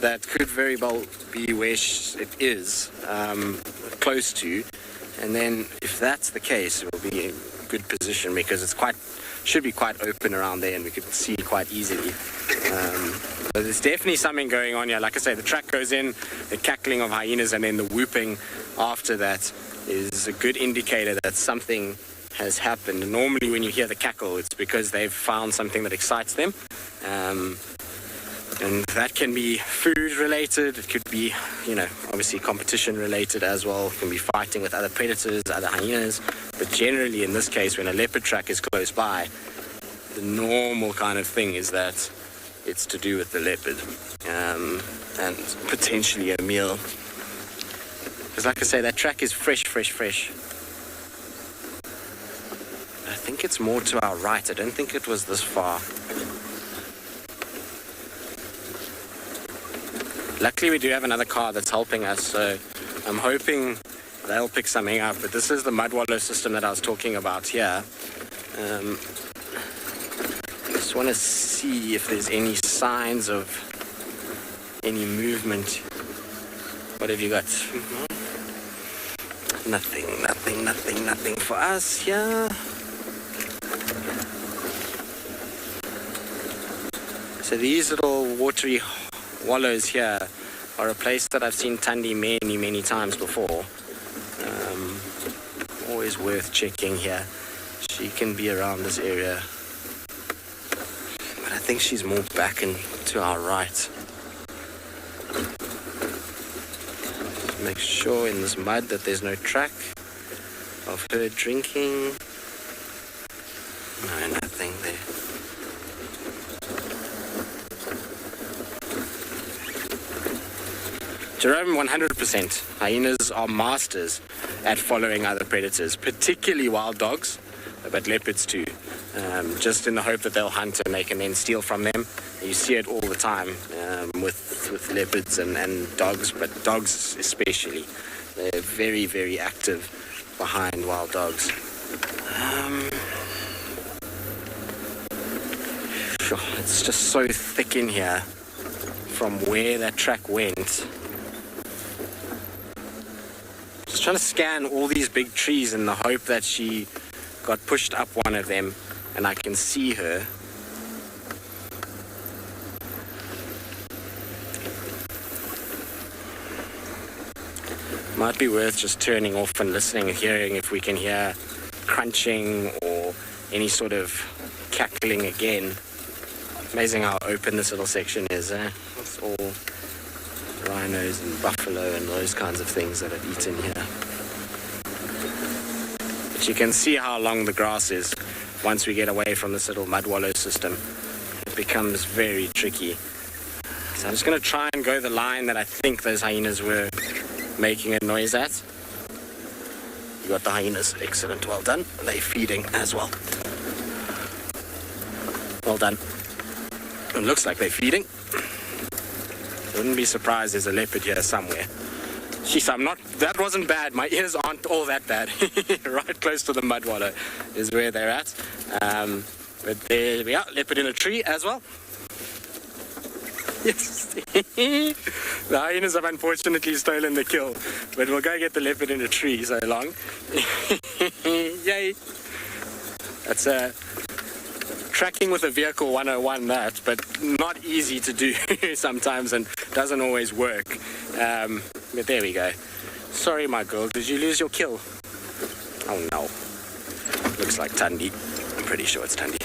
that could very well be where it is, close to. And then if that's the case, it will be in good position because it's should be quite open around there and we could see quite easily. But there's definitely something going on here. Like I say, the track goes in, the cackling of hyenas, and then the whooping after that is a good indicator that something has happened. And normally when you hear the cackle, it's because they've found something that excites them. And that can be food related, it could be, obviously competition related as well. It can be fighting with other predators, other hyenas. But generally in this case, when a leopard track is close by, the normal kind of thing is that it's to do with the leopard and potentially a meal. Because like I say, that track is fresh. I think it's more to our right. I don't think it was this far. Luckily we do have another car that's helping us, so I'm hoping they'll pick something up. But this is the mud wallow system that I was talking about here. Just want to see if there's any signs of any movement. What have you got? Nothing for us here. So these little watery wallows here are a place that I've seen Tandy many times before. Always worth checking here. She can be around this area, but I think she's more back and to our right. Make sure in this mud that there's no track of her drinking. No, nothing there. Jerome, 100%. Hyenas are masters at following other predators, particularly wild dogs, but leopards too. Just in the hope that they'll hunt and they can then steal from them. You see it all the time with leopards and dogs, but dogs especially. They're very active behind wild dogs. It's just so thick in here from where that track went. Just trying to scan all these big trees in the hope that she got pushed up one of them and I can see her. Might be worth just turning off and listening and hearing if we can hear crunching or any sort of cackling again. Amazing how open this little section is, eh? It's all rhinos and buffalo and those kinds of things that have eaten here. But you can see how long the grass is once we get away from this little mud wallow system. It becomes very tricky. So I'm just going to try and go the line that I think those hyenas were making a noise at. You got the hyenas. Excellent. Well done. They're feeding as well. Well done. It looks like they're feeding. Wouldn't be surprised there's a leopard here somewhere. Jeez, that wasn't bad. My ears aren't all that bad. Right close to the mud wallow is where they're at. But there we are, leopard in a tree as well. Yes. The hyenas have unfortunately stolen the kill, but we'll go get the leopard in a tree so long. Yay. That's tracking with a vehicle 101 that, but not easy to do sometimes and doesn't always work. But there we go. Sorry, my girl, did you lose your kill? Oh no. Looks like Tandy. I'm pretty sure it's Tandy.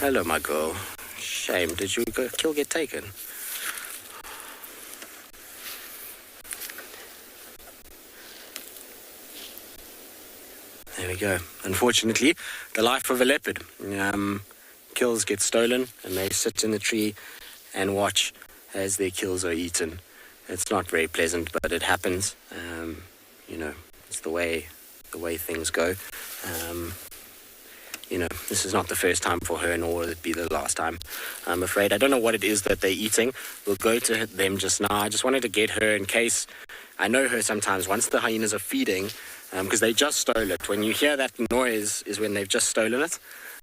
Hello, my girl. Shame. Did your kill get taken? There we go. Unfortunately, the life of a leopard. Kills get stolen and they sit in the tree and watch as their kills are eaten. It's not very pleasant, but it happens. It's the way things go. This is not the first time for her, nor will it be the last time, I'm afraid. I don't know what it is that they're eating. We'll go to them just now. I just wanted to get her in case. I know her sometimes once the hyenas are feeding, because they just stole it. When you hear that noise is when they've just stolen it.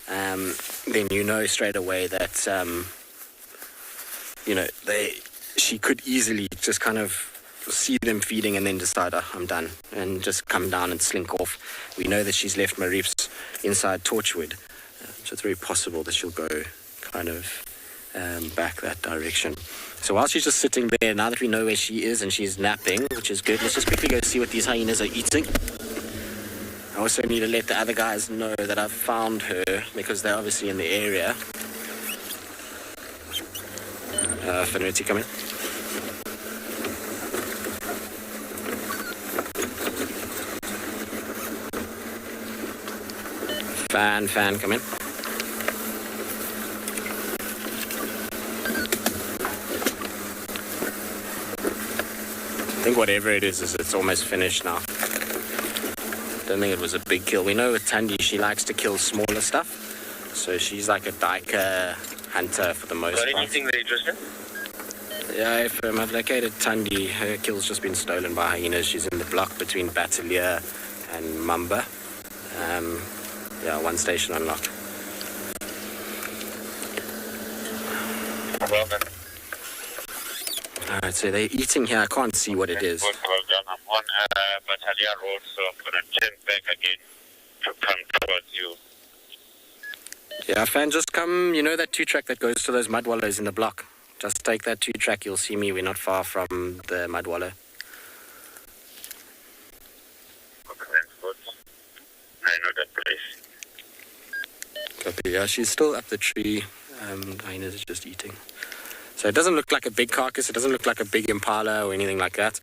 Then you know straight away that, she could easily just kind of see them feeding and then decide, I'm done, and just come down and slink off. We know that she's left Marief's inside Torchwood, so it's very possible that she'll go kind of back that direction. So while she's just sitting there, now that we know where she is and she's napping, which is good, let's just quickly go see what these hyenas are eating. I also need to let the other guys know that I've found her, because they're obviously in the area. Finnerty, come in. Fan, come in. I think whatever it is it's almost finished now. Don't think it was a big kill. We know with Tandy, she likes to kill smaller stuff. So she's like a diker hunter for the most part. Got anything there, Justin? Yeah, I've located Tandy. Her kill's just been stolen by hyenas. She's in the block between Battalier and Mamba. One station unlocked. Well done. Alright, so they're eating here. I can't see what it is. Well done. I'm on Battalier Road, so I'm going to turn back again to come towards you. Yeah, Fan, just come. You know that 2-track that goes to those mud wallows in the block? Just take that 2-track. You'll see me. We're not far from the mud wallow. Okay, good. I know that place. Copy. Yeah, she's still up the tree. Hyenas are just eating. So it doesn't look like a big carcass. It doesn't look like a big impala or anything like that.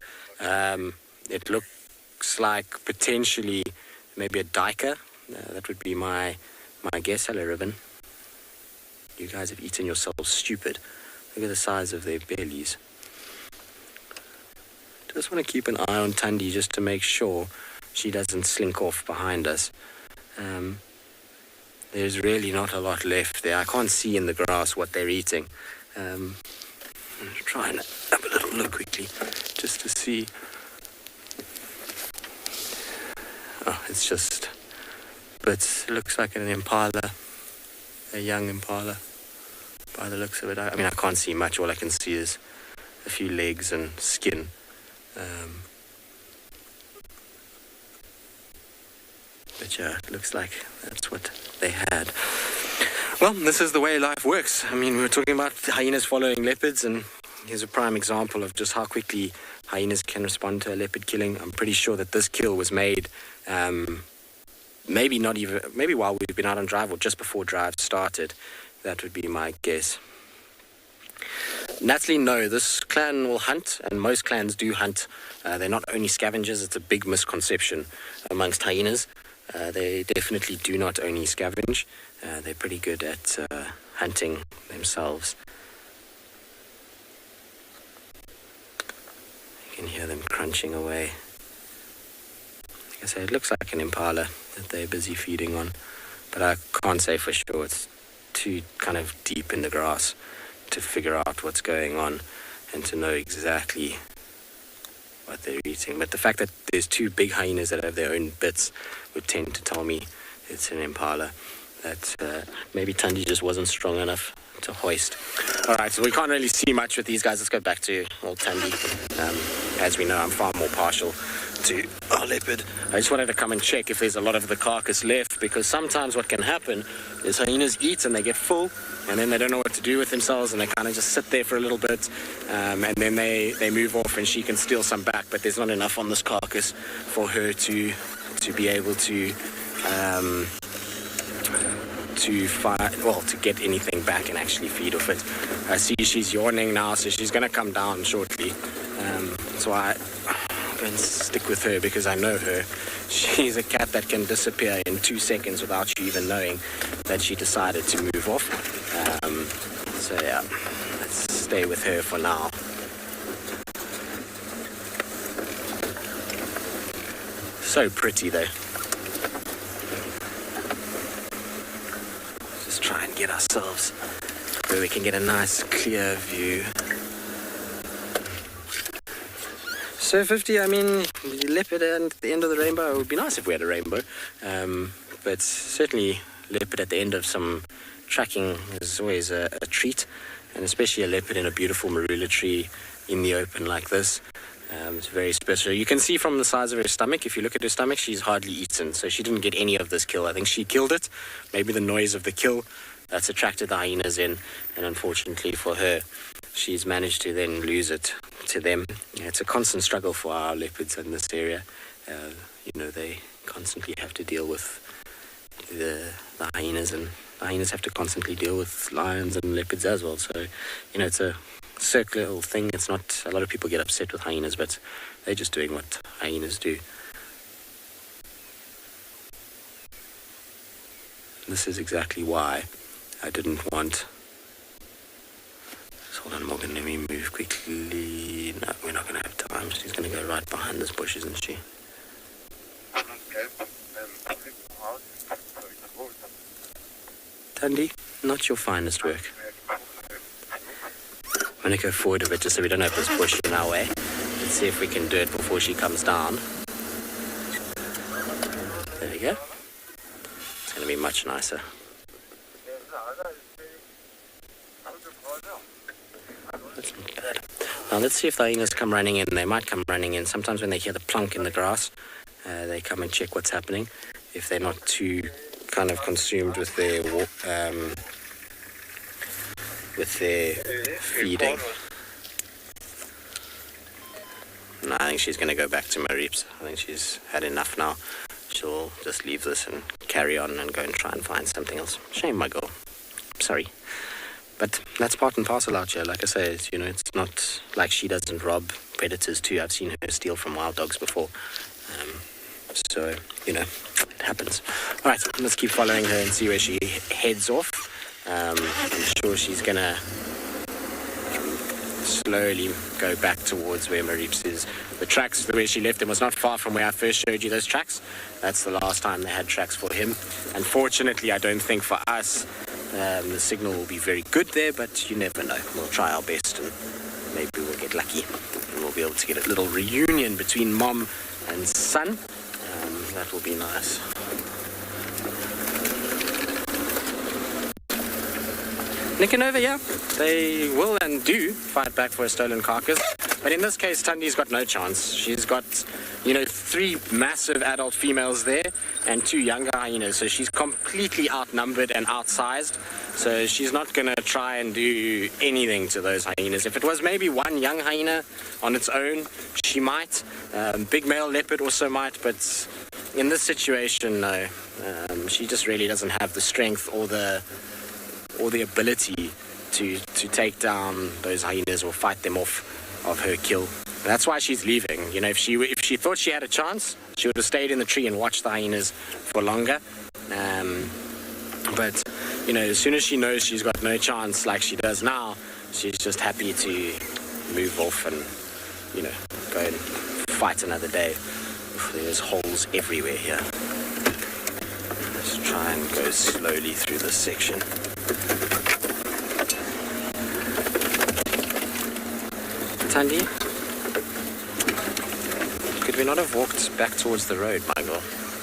It looks like potentially maybe a diker. That would be my guess. Hello, Ribbon. You guys have eaten yourselves stupid. Look at the size of their bellies. Just want to keep an eye on Tandy just to make sure she doesn't slink off behind us. There's really not a lot left there. I can't see in the grass what they're eating. I'm trying to have a little look quickly just to see. Oh, it's just, but it looks like an impala, a young impala by the looks of it. I mean, I can't see much. All I can see is a few legs and skin. But yeah, it looks like that's what they had. Well, this is the way life works. I mean, we were talking about hyenas following leopards, and here's a prime example of just how quickly hyenas can respond to a leopard killing. I'm pretty sure that this kill was made, maybe while we've been out on drive or just before drive started. That would be my guess. Natalie, no, this clan will hunt, and most clans do hunt. They're not only scavengers. It's a big misconception amongst hyenas. They definitely do not only scavenge. They're pretty good at hunting themselves. You can hear them crunching away. Like I say, it looks like an impala that they're busy feeding on, but I can't say for sure. It's too kind of deep in the grass to figure out what's going on and to know exactly what they're eating. But the fact that there's two big hyenas that have their own bits would tend to tell me it's an impala. That maybe Tandy just wasn't strong enough to hoist. Alright, so we can't really see much with these guys. Let's go back to old Tandy. As we know, I'm far more partial to our leopard. I just wanted to come and check if there's a lot of the carcass left, because sometimes what can happen is hyenas eat and they get full, and then they don't know what to do with themselves, and they kind of just sit there for a little bit, and then they move off, and she can steal some back, but there's not enough on this carcass for her to be able to get anything back and actually feed off it. I see she's yawning now, so she's going to come down shortly. So I'm going to stick with her because I know her. She's a cat that can disappear in 2 seconds without you even knowing that she decided to move off. So yeah, let's stay with her for now. So pretty though. Just try and get ourselves where we can get a nice clear view. So 50, I mean, leopard at the end of the rainbow, it would be nice if we had a rainbow. But certainly leopard at the end of some tracking is always a treat. And especially a leopard in a beautiful marula tree in the open like this. It's very special. You can see from the size of her stomach, if you look at her stomach, she's hardly eaten. So she didn't get any of this kill. I think she killed it. Maybe the noise of the kill that's attracted the hyenas in. And unfortunately for her, she's managed to then lose it to them. It's a constant struggle for our leopards in this area. They constantly have to deal with the hyenas, and the hyenas have to constantly deal with lions and leopards as well. So, it's a circular thing. It's not, a lot of people get upset with hyenas, but they're just doing what hyenas do. This is exactly why I didn't want... Just hold on, Morgan, let me move quickly. No, we're not going to have time. She's going to go right behind this bush, isn't she? Tandy, not your finest work. I'm going to go forward a bit just so we don't have this bush in our way. Let's see if we can do it before she comes down. There we go. It's going to be much nicer. That's not bad. Now let's see if the hyenas come running in. They might come running in. Sometimes when they hear the plunk in the grass, they come and check what's happening. If they're not too kind of consumed with their feeding. No, I think she's going to go back to Marips. I think she's had enough now. She'll just leave this and carry on and go and try and find something else. Shame, my girl. Sorry. But that's part and parcel out here. Like I say, it's not like she doesn't rob predators too. I've seen her steal from wild dogs before. So, it happens. All right, let's keep following her and see where she heads off. I'm sure she's going to slowly go back towards where Marips is. The tracks, the way she left them, was not far from where I first showed you those tracks. That's the last time they had tracks for him. Unfortunately, I don't think for us the signal will be very good there, but you never know. We'll try our best and maybe we'll get lucky and we'll be able to get a little reunion between mom and son. That will be nice. Nicanova, yeah, they will and do fight back for a stolen carcass. But in this case, Tandy's got no chance. She's got, 3 massive adult females there and 2 younger hyenas. So she's completely outnumbered and outsized. So she's not going to try and do anything to those hyenas. If it was maybe one young hyena on its own, she might. Big male leopard also might, but in this situation, no. She just really doesn't have the strength or the ability to take down those hyenas or fight them off of her kill. That's why she's leaving. If she thought she had a chance, she would have stayed in the tree and watched the hyenas for longer. But as soon as she knows she's got no chance like she does now, she's just happy to move off and go and fight another day. There's holes everywhere here. Let's try and go slowly through this section. Tandy, could we not have walked back towards the road, Michael,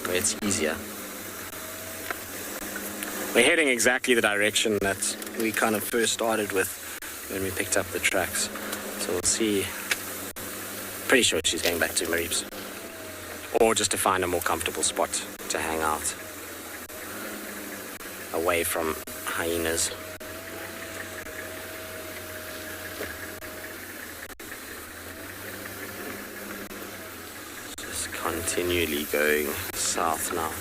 where it's easier? We're heading exactly the direction that we kind of first started with when we picked up the tracks. So we'll see. Pretty sure she's going back to Marips. Or just to find a more comfortable spot to hang out. Away from hyenas. Just continually going south now.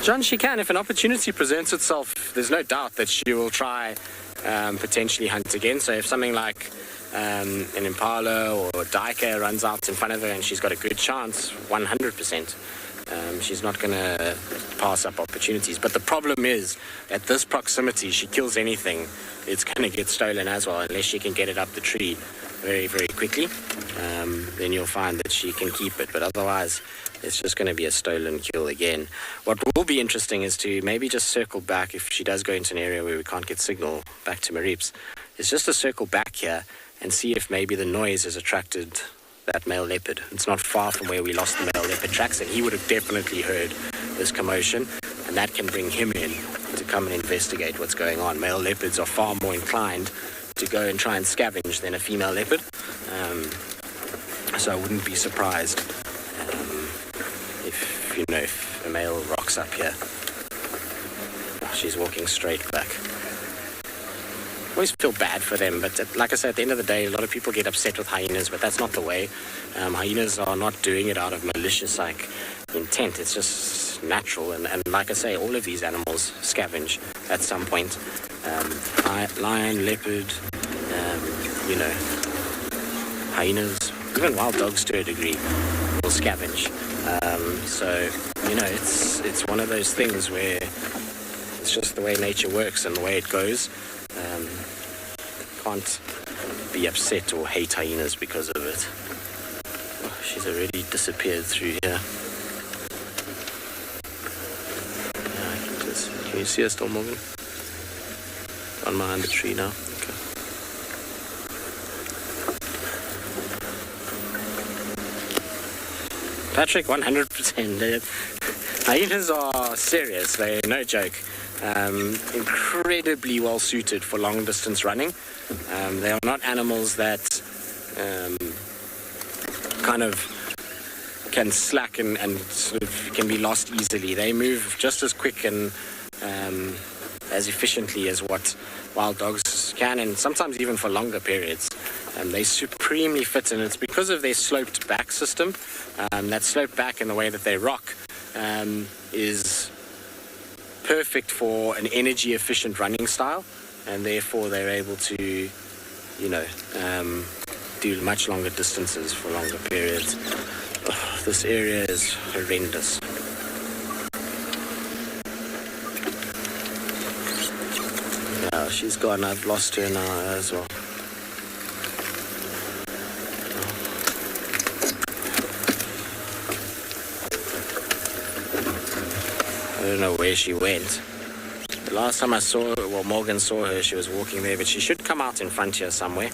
John, she can. If an opportunity presents itself, there's no doubt that she will try potentially hunt again. So if something like an impala or a duiker runs out in front of her and she's got a good chance, 100%. She's not going to pass up opportunities. But the problem is, at this proximity, she kills anything, it's going to get stolen as well, unless she can get it up the tree. very, very quickly, then you'll find that she can keep it. But otherwise, it's just going to be a stolen kill again. What will be interesting is to maybe just circle back, if she does go into an area where we can't get signal back to Mariep's, is just to circle back here and see if maybe the noise has attracted that male leopard. It's not far from where we lost the male leopard tracks, and he would have definitely heard this commotion, and that can bring him in to come and investigate what's going on. Male leopards are far more inclined to go and try and scavenge than a female leopard, so I wouldn't be surprised if a male rocks up here. She's walking straight back. I always feel bad for them, but like I said, at the end of the day, a lot of people get upset with hyenas, but that's not the way. Hyenas are not doing it out of malicious intent. It's just natural, and like I say, all of these animals scavenge at some point. Lion, leopard, hyenas, even wild dogs to a degree will scavenge. So it's one of those things where it's just the way nature works and the way it goes. Can't be upset or hate hyenas because of it. Oh, she's already disappeared through here. Can you see her still moving? On behind the tree now. Okay. Patrick, 100%. Hyenas are serious. They're no joke. Incredibly well suited for long distance running. They are not animals that kind of can slack and sort of can be lost easily. They move just as quick and as efficiently as what wild dogs can, and sometimes even for longer periods. They're supremely fit, and it's because of their sloped back system. That sloped back and the way that they rock is perfect for an energy efficient running style, and therefore they're able to do much longer distances for longer periods. Oh, this area is horrendous. Yeah, she's gone. I've lost her now as well. I don't know where she went. The last time I saw her, well, Morgan saw her, she was walking there, but she should come out in front here somewhere.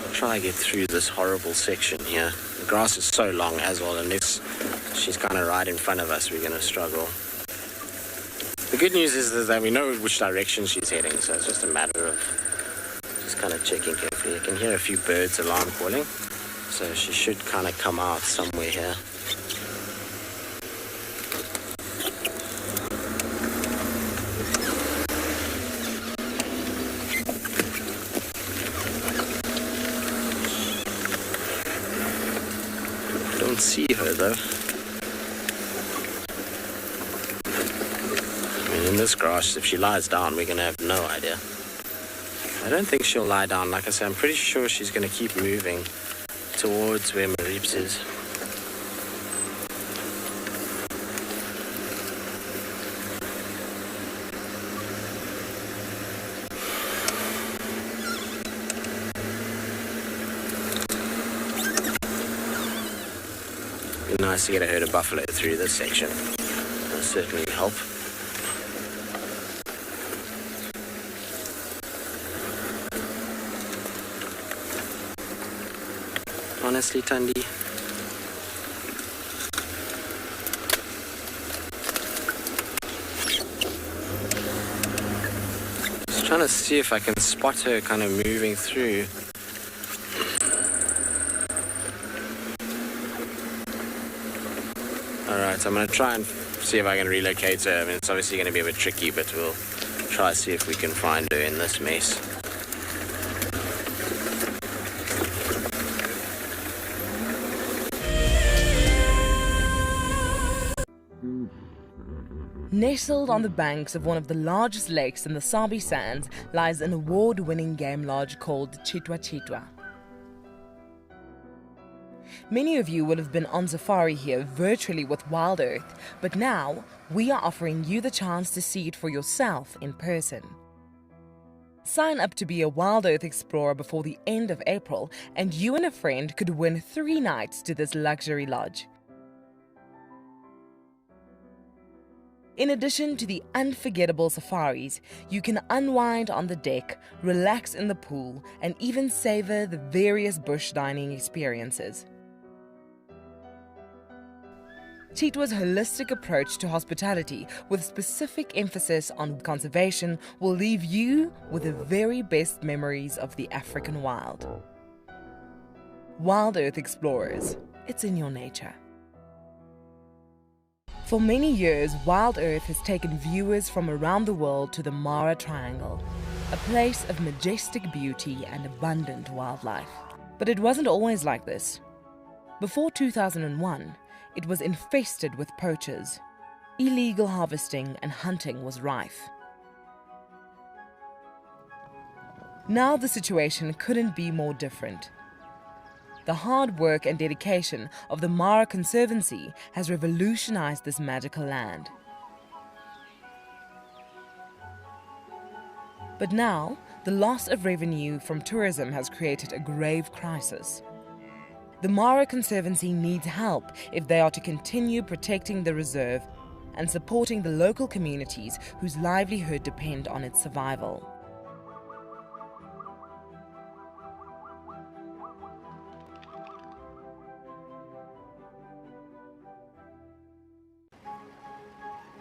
I'll try to get through this horrible section here. The grass is so long as well, and she's kind of right in front of us, we're going to struggle. The good news is that we know which direction she's heading, so it's just a matter of just kind of checking carefully. You can hear a few birds alarm calling, so she should kind of come out somewhere here. See her though. I mean, in this grass, if she lies down, we're gonna have no idea. I don't think she'll lie down. Like I said, I'm pretty sure she's gonna keep moving towards where Mariep's is. Nice to get a herd of buffalo through this section. That'll certainly help. Honestly, Tandy. Just trying to see if I can spot her kind of moving through. Alright, I'm going to try and see if I can relocate her. I mean, it's obviously going to be a bit tricky, but we'll try to see if we can find her in this mess. Nestled on the banks of one of the largest lakes in the Sabi Sand lies an award-winning game lodge called Djuma. Many of you will have been on safari here virtually with WildEarth, but now we are offering you the chance to see it for yourself in person. Sign up to be a WildEarth explorer before the end of April, and you and a friend could win 3 nights to this luxury lodge. In addition to the unforgettable safaris, you can unwind on the deck, relax in the pool, and even savor the various bush dining experiences. Chitwa's holistic approach to hospitality, with specific emphasis on conservation, will leave you with the very best memories of the African wild. WildEarth Explorers, it's in your nature. For many years, WildEarth has taken viewers from around the world to the Mara Triangle, a place of majestic beauty and abundant wildlife. But it wasn't always like this. Before 2001, it was infested with poachers. Illegal harvesting and hunting was rife. Now the situation couldn't be more different. The hard work and dedication of the Mara Conservancy has revolutionized this magical land. But now, the loss of revenue from tourism has created a grave crisis. The Mara Conservancy needs help if they are to continue protecting the reserve and supporting the local communities whose livelihood depend on its survival.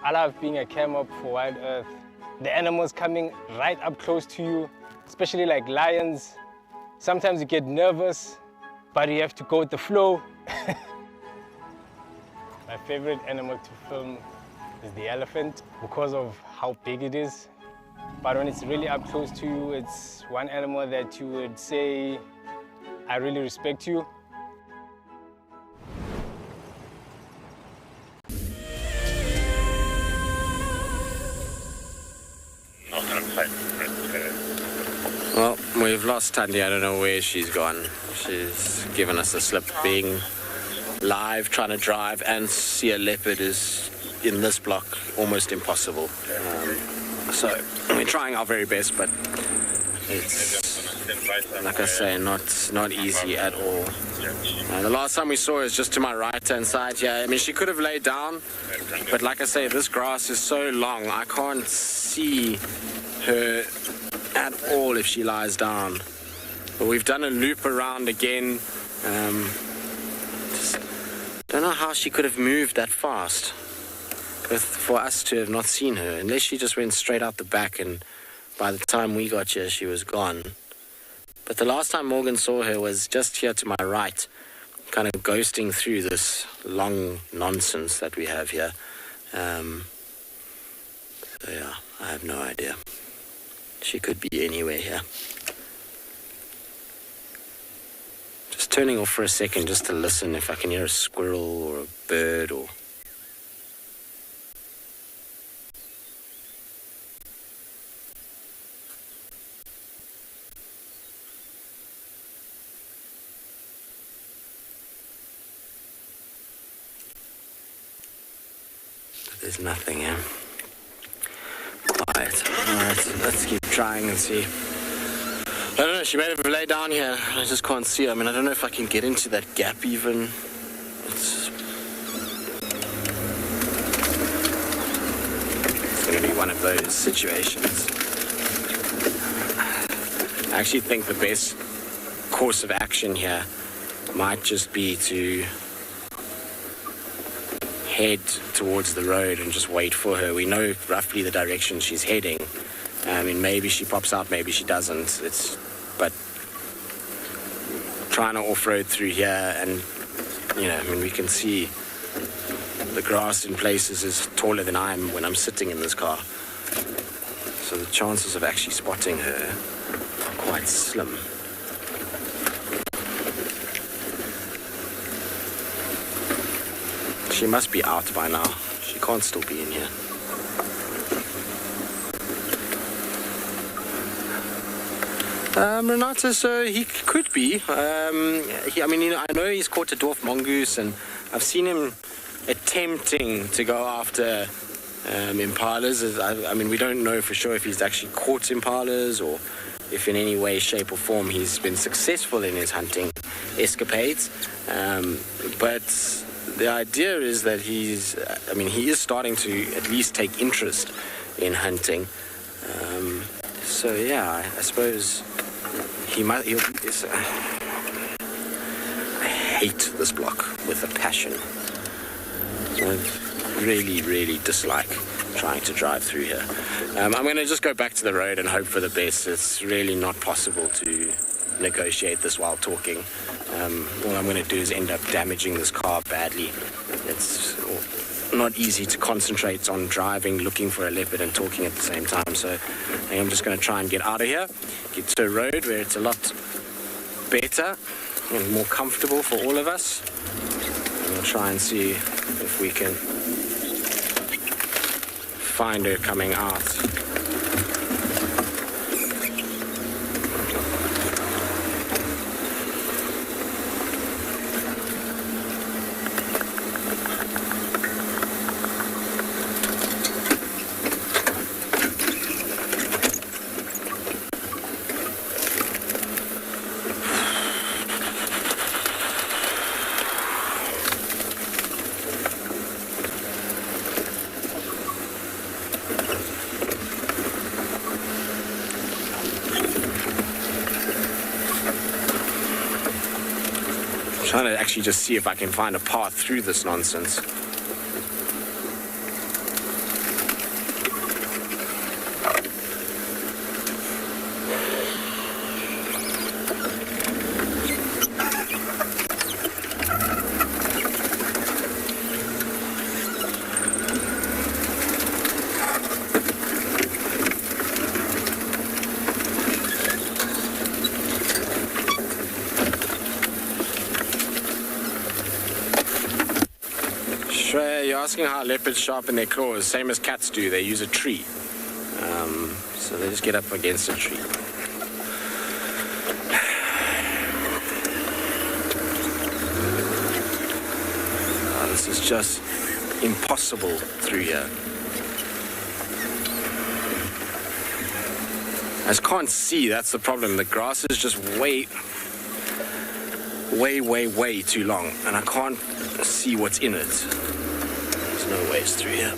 I love being a cam op for WildEarth. The animals coming right up close to you, especially like lions. Sometimes you get nervous, but you have to go with the flow. My favorite animal to film is the elephant because of how big it is. But when it's really up close to you, it's one animal that you would say, I really respect you. Well, we've lost Tandy. I don't know where she's gone. She's given us the slip. Being live, trying to drive and see a leopard is, in this block, almost impossible. So we're trying our very best, but it's, like I say, not easy at all. The last time we saw her is just to my right-hand side here. I mean, she could have laid down, but like I say, this grass is so long, I can't see her at all if she lies down. But we've done a loop around again. Just don't know how she could have moved that fast for us to have not seen her, unless she just went straight out the back and by the time we got here she was gone. But the last time Morgan saw her was just here to my right, kind of ghosting through this long nonsense that we have here. So yeah, I have no idea. She could be anywhere here. Just turning off for a second just to listen if I can hear a squirrel or a bird or... But there's nothing here. Quiet. Alright, let's keep trying and see. I don't know, she may have laid down here. I just can't see her. I mean, I don't know if I can get into that gap even. It's going to be one of those situations. I actually think the best course of action here might just be to head towards the road and just wait for her. We know roughly the direction she's heading. I mean, maybe she pops out, maybe she doesn't. But trying to off-road through here and, you know, I mean, we can see the grass in places is taller than I am when I'm sitting in this car. So the chances of actually spotting her are quite slim. She must be out by now. She can't still be in here. Renata, so he could be. I mean, you know, I know he's caught a dwarf mongoose, and I've seen him attempting to go after impalas. I mean, we don't know for sure if he's actually caught impalas or if in any way, shape or form he's been successful in his hunting escapades. But the idea is that he is starting to at least take interest in hunting. So yeah, I suppose I hate this block with a passion. I really, really dislike trying to drive through here. I'm going to just go back to the road and hope for the best. It's really not possible to negotiate this while talking. All I'm going to do is end up damaging this car badly. It's not easy to concentrate on driving, looking for a leopard and talking at the same time. So I think I'm just going to try and get out of here, get to a road where it's a lot better and more comfortable for all of us. And we'll try and see if we can find her coming out. Trying to actually just see if I can find a path through this nonsense. You're asking how leopards sharpen their claws. Same as cats do. They use a tree. So they just get up against a tree. This is just impossible through here. I just can't see. That's the problem. The grass is just way too long, and I can't see what's in it. No ways through here.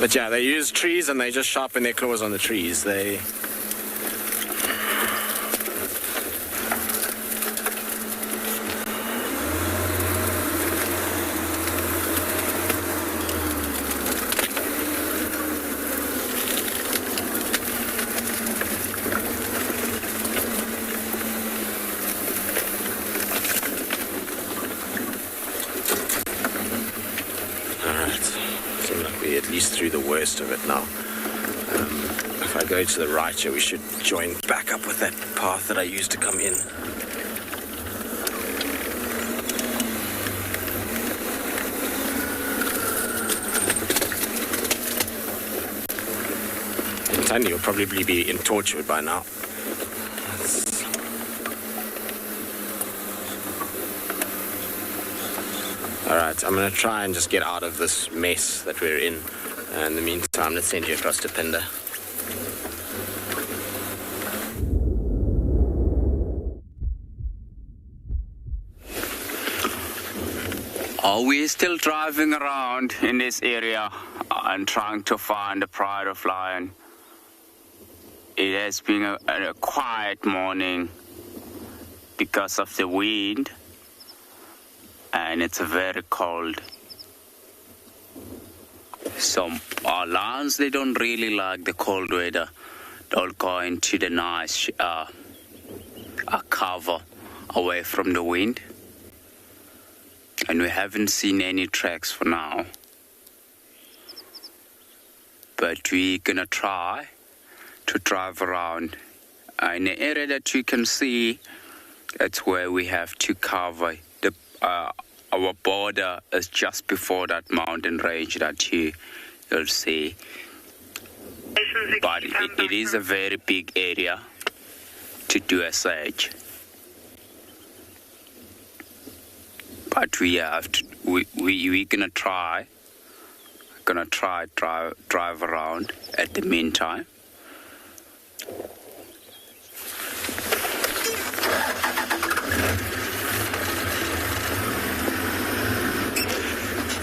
But yeah, they use trees and they just sharpen their claws on the trees. Through the worst of it now. If I go to the right here, we should join back up with that path that I used to come in. Tandy will probably be in Torchwood by now. Alright, I'm going to try and just get out of this mess that we're in. In the meantime, let's send you across to Phinda. We're still driving around in this area and trying to find the pride of lion. It has been a quiet morning because of the wind, and it's very cold. Some lions, they don't really like the cold weather. They'll go into the nice cover away from the wind. And we haven't seen any tracks for now. But we're gonna try to drive around. In the area that you can see, that's where we have to cover. Our border is just before that mountain range that you'll see. But it is a very big area to do a search. but we're gonna try drive around at the meantime.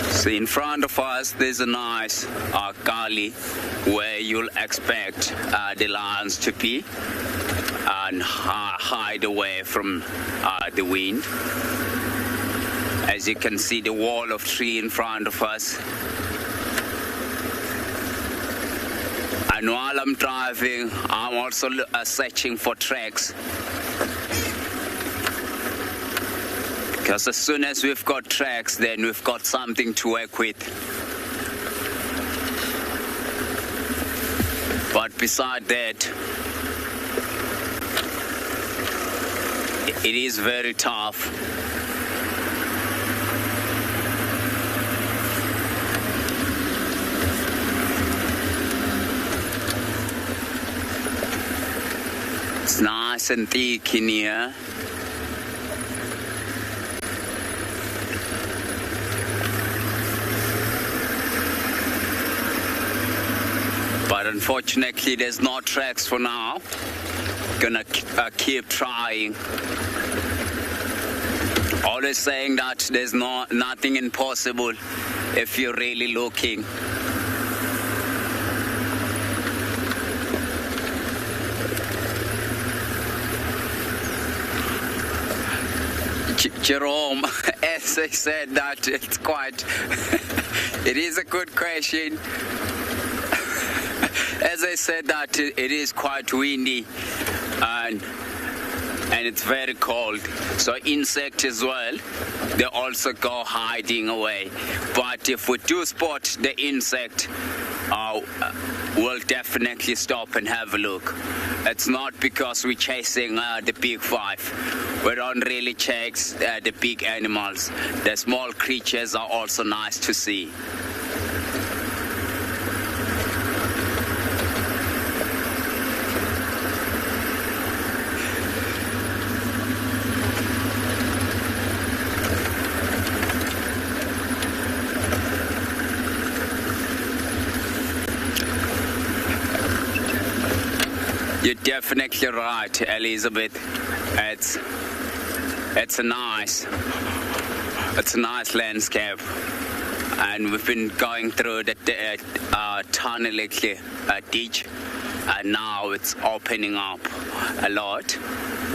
So in front of us, there's a nice gully where you'll expect the lions to be and hide away from the wind. As you can see, the wall of tree in front of us. And while I'm driving, I'm also searching for tracks. Because as soon as we've got tracks, then we've got something to work with. But beside that, it is very tough. It's nice and thick in here. But unfortunately, there's no tracks for now. Gonna keep trying. Always saying that there's nothing impossible if you're really looking. Jerome, as I said, that it's quite, it is a good question. As I said, that it is quite windy and it's very cold. So insects as well, they also go hiding away. But if we do spot the insect, we'll definitely stop and have a look. It's not because we're chasing the big five. We don't really chase the big animals. The small creatures are also nice to see. You're definitely right, Elizabeth. It's a nice landscape, and we've been going through the tunnel ditch, and now it's opening up a lot,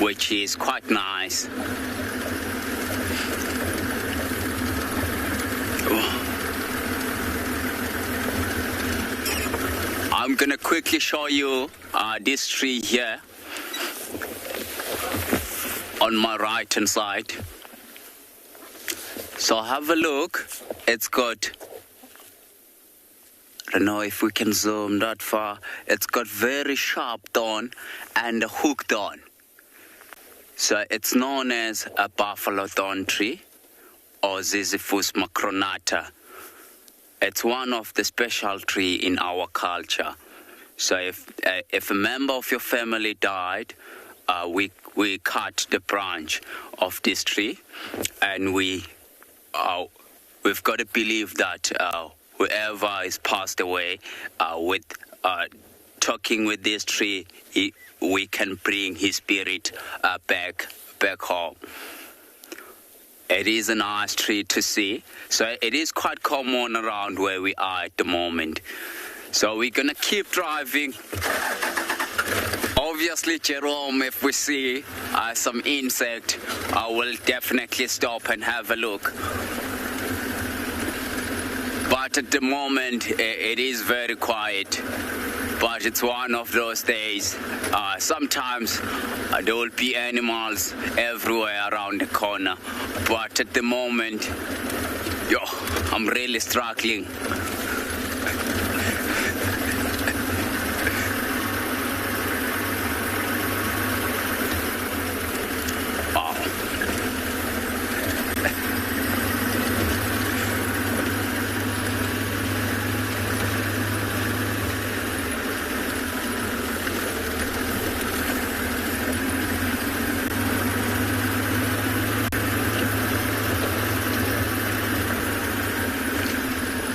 which is quite nice. I'm gonna quickly show you this tree here on my right hand side. So have a look. It's got, I don't know if we can zoom that far. It's got very sharp thorn and a hooked thorn. So it's known as a buffalo thorn tree or Ziziphus macronata. It's one of the special tree in our culture. So if a member of your family died, we cut the branch of this tree, and we've got to believe that whoever is passed away, with talking with this tree, we can bring his spirit back home. It is a nice tree to see. So it is quite common around where we are at the moment. So we're gonna keep driving. Obviously, Jerome, if we see some insect, I will definitely stop and have a look. But at the moment, it is very quiet. But it's one of those days. Sometimes there will be animals everywhere around the corner. But at the moment, I'm really struggling.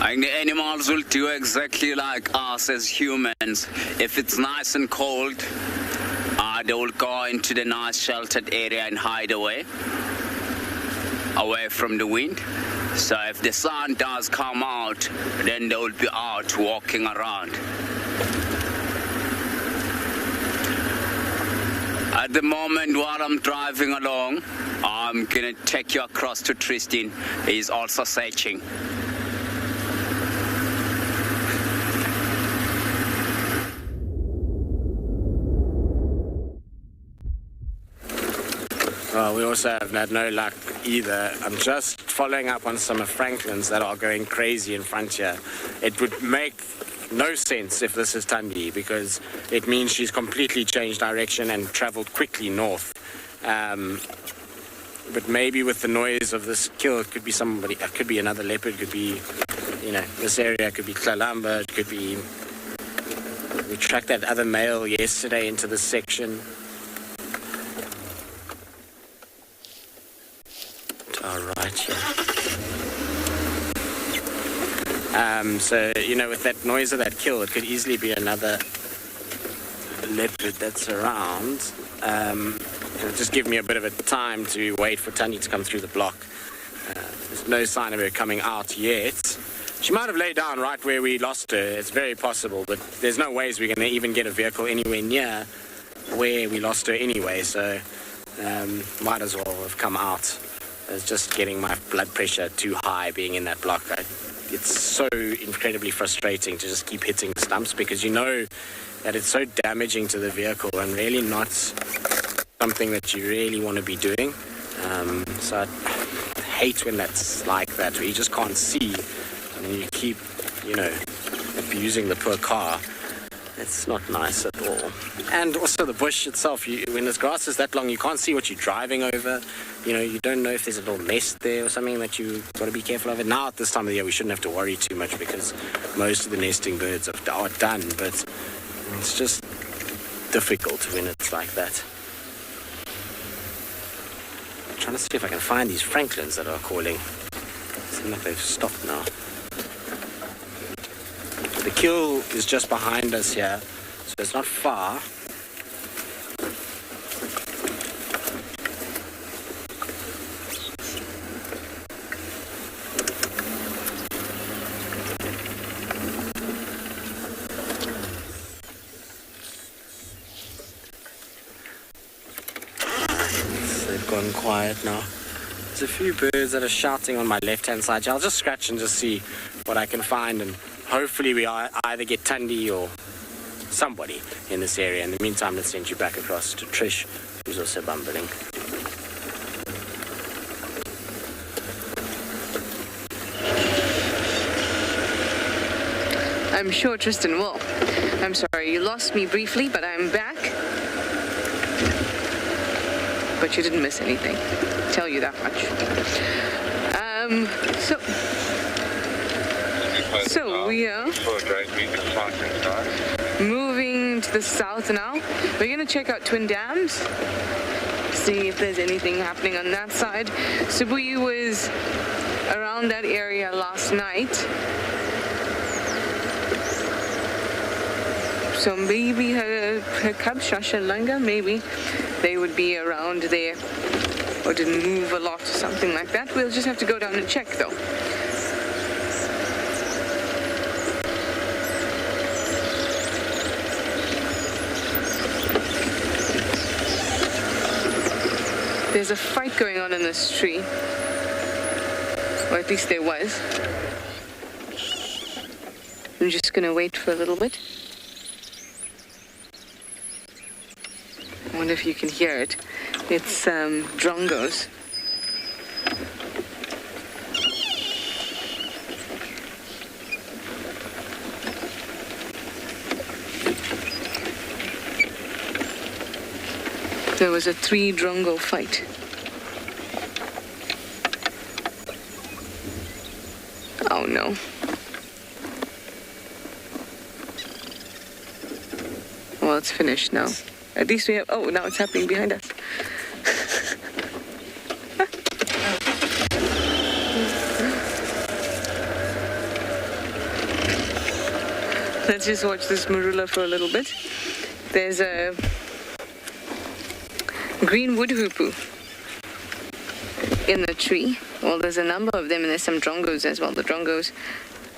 And the animals will do exactly like us as humans. If it's nice and cold, they will go into the nice sheltered area and hide away from the wind. So if the sun does come out, then they will be out walking around. At the moment while I'm driving along, I'm gonna take you across to Tristan. He's also searching. Well, we also have had no luck either. I'm just following up on some of Franklin's that are going crazy in front here. It would make no sense if this is Tandy, because it means she's completely changed direction and traveled quickly north. But maybe with the noise of this kill, it could be somebody, it could be another leopard, it could be, this area could be Tlalamba, it could be, we tracked that other male yesterday into this section. All right, yeah. So, with that noise of that kill, it could easily be another leopard that's around. It'll just give me a bit of a time to wait for Tandy to come through the block. There's no sign of her coming out yet. She might have laid down right where we lost her. It's very possible, but there's no ways we're going to even get a vehicle anywhere near where we lost her anyway, so might as well have come out. It's just getting my blood pressure too high being in that block. It's so incredibly frustrating to just keep hitting stumps, because you know that it's so damaging to the vehicle and really not something that you really want to be doing. So I hate when that's like that, where you just can't see and you keep, abusing the poor car. It's not nice at all. And also the bush itself, when this grass is that long, you can't see what you're driving over. You don't know if there's a little nest there or something that you've got to be careful of. And now at this time of the year, we shouldn't have to worry too much, because most of the nesting birds are done, but it's just difficult when it's like that. I'm trying to see if I can find these Franklins that are calling. It seems like they've stopped now. The kill is just behind us here, so it's not far. They've gone quiet now. There's a few birds that are shouting on my left-hand side. I'll just scratch and just see what I can find, and hopefully we either get Tandy or somebody in this area. In the meantime, let's send you back across to Trish, who's also bumbling. I'm sure Tristan will. I'm sorry, you lost me briefly, but I'm back. But you didn't miss anything. I'll tell you that much. So we are moving to the south now. We're going to check out Twin Dams, see if there's anything happening on that side. Sibuyi was around that area last night. So maybe her cub, Shasha Langa, maybe they would be around there, or didn't move a lot, something like that. We'll just have to go down and check though. There's a fight going on in this tree, or at least there was. I'm just gonna wait for a little bit. I wonder if you can hear it. It's drongos. There was a 3 drongo fight. Oh no. Well, it's finished now. At least we have, oh, now it's happening behind us. Let's just watch this marula for a little bit. There's a green wood hoopoe in the tree. Well, there's a number of them, and there's some drongos as well. The drongos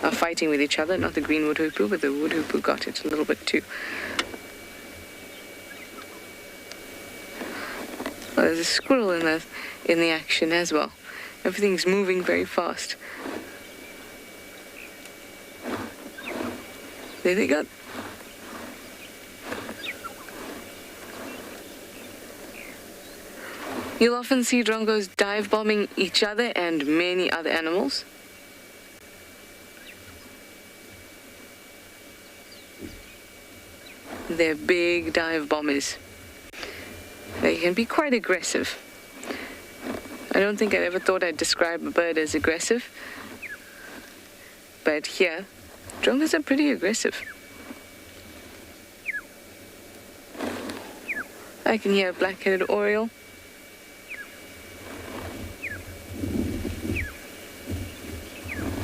are fighting with each other, not the green wood hoopoe, but the wood hoopoe got it a little bit too. Well, there's a squirrel in the action as well. Everything's moving very fast. There they go. You'll often see drongos dive bombing each other and many other animals. They're big dive bombers. They can be quite aggressive. I don't think I ever thought I'd describe a bird as aggressive. But here, drongos are pretty aggressive. I can hear a black-headed oriole.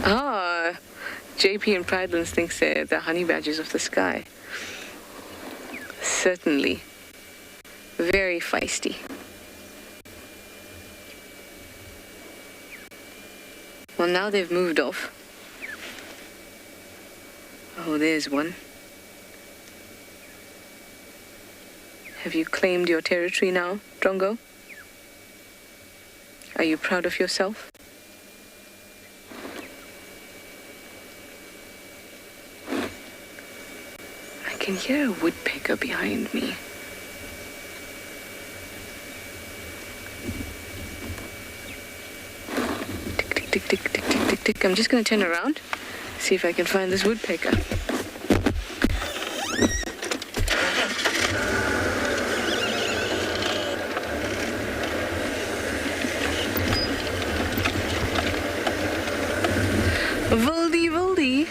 Ah, JP in Pridelands thinks they're the honey badgers of the sky. Certainly. Very feisty. Well, now they've moved off. Oh, there's one. Have you claimed your territory now, drongo? Are you proud of yourself? I can hear a woodpecker behind me. Tick, tick, tick, tick, tick, tick, tick, tick. I'm just going to turn around, see if I can find this woodpecker. Voldy.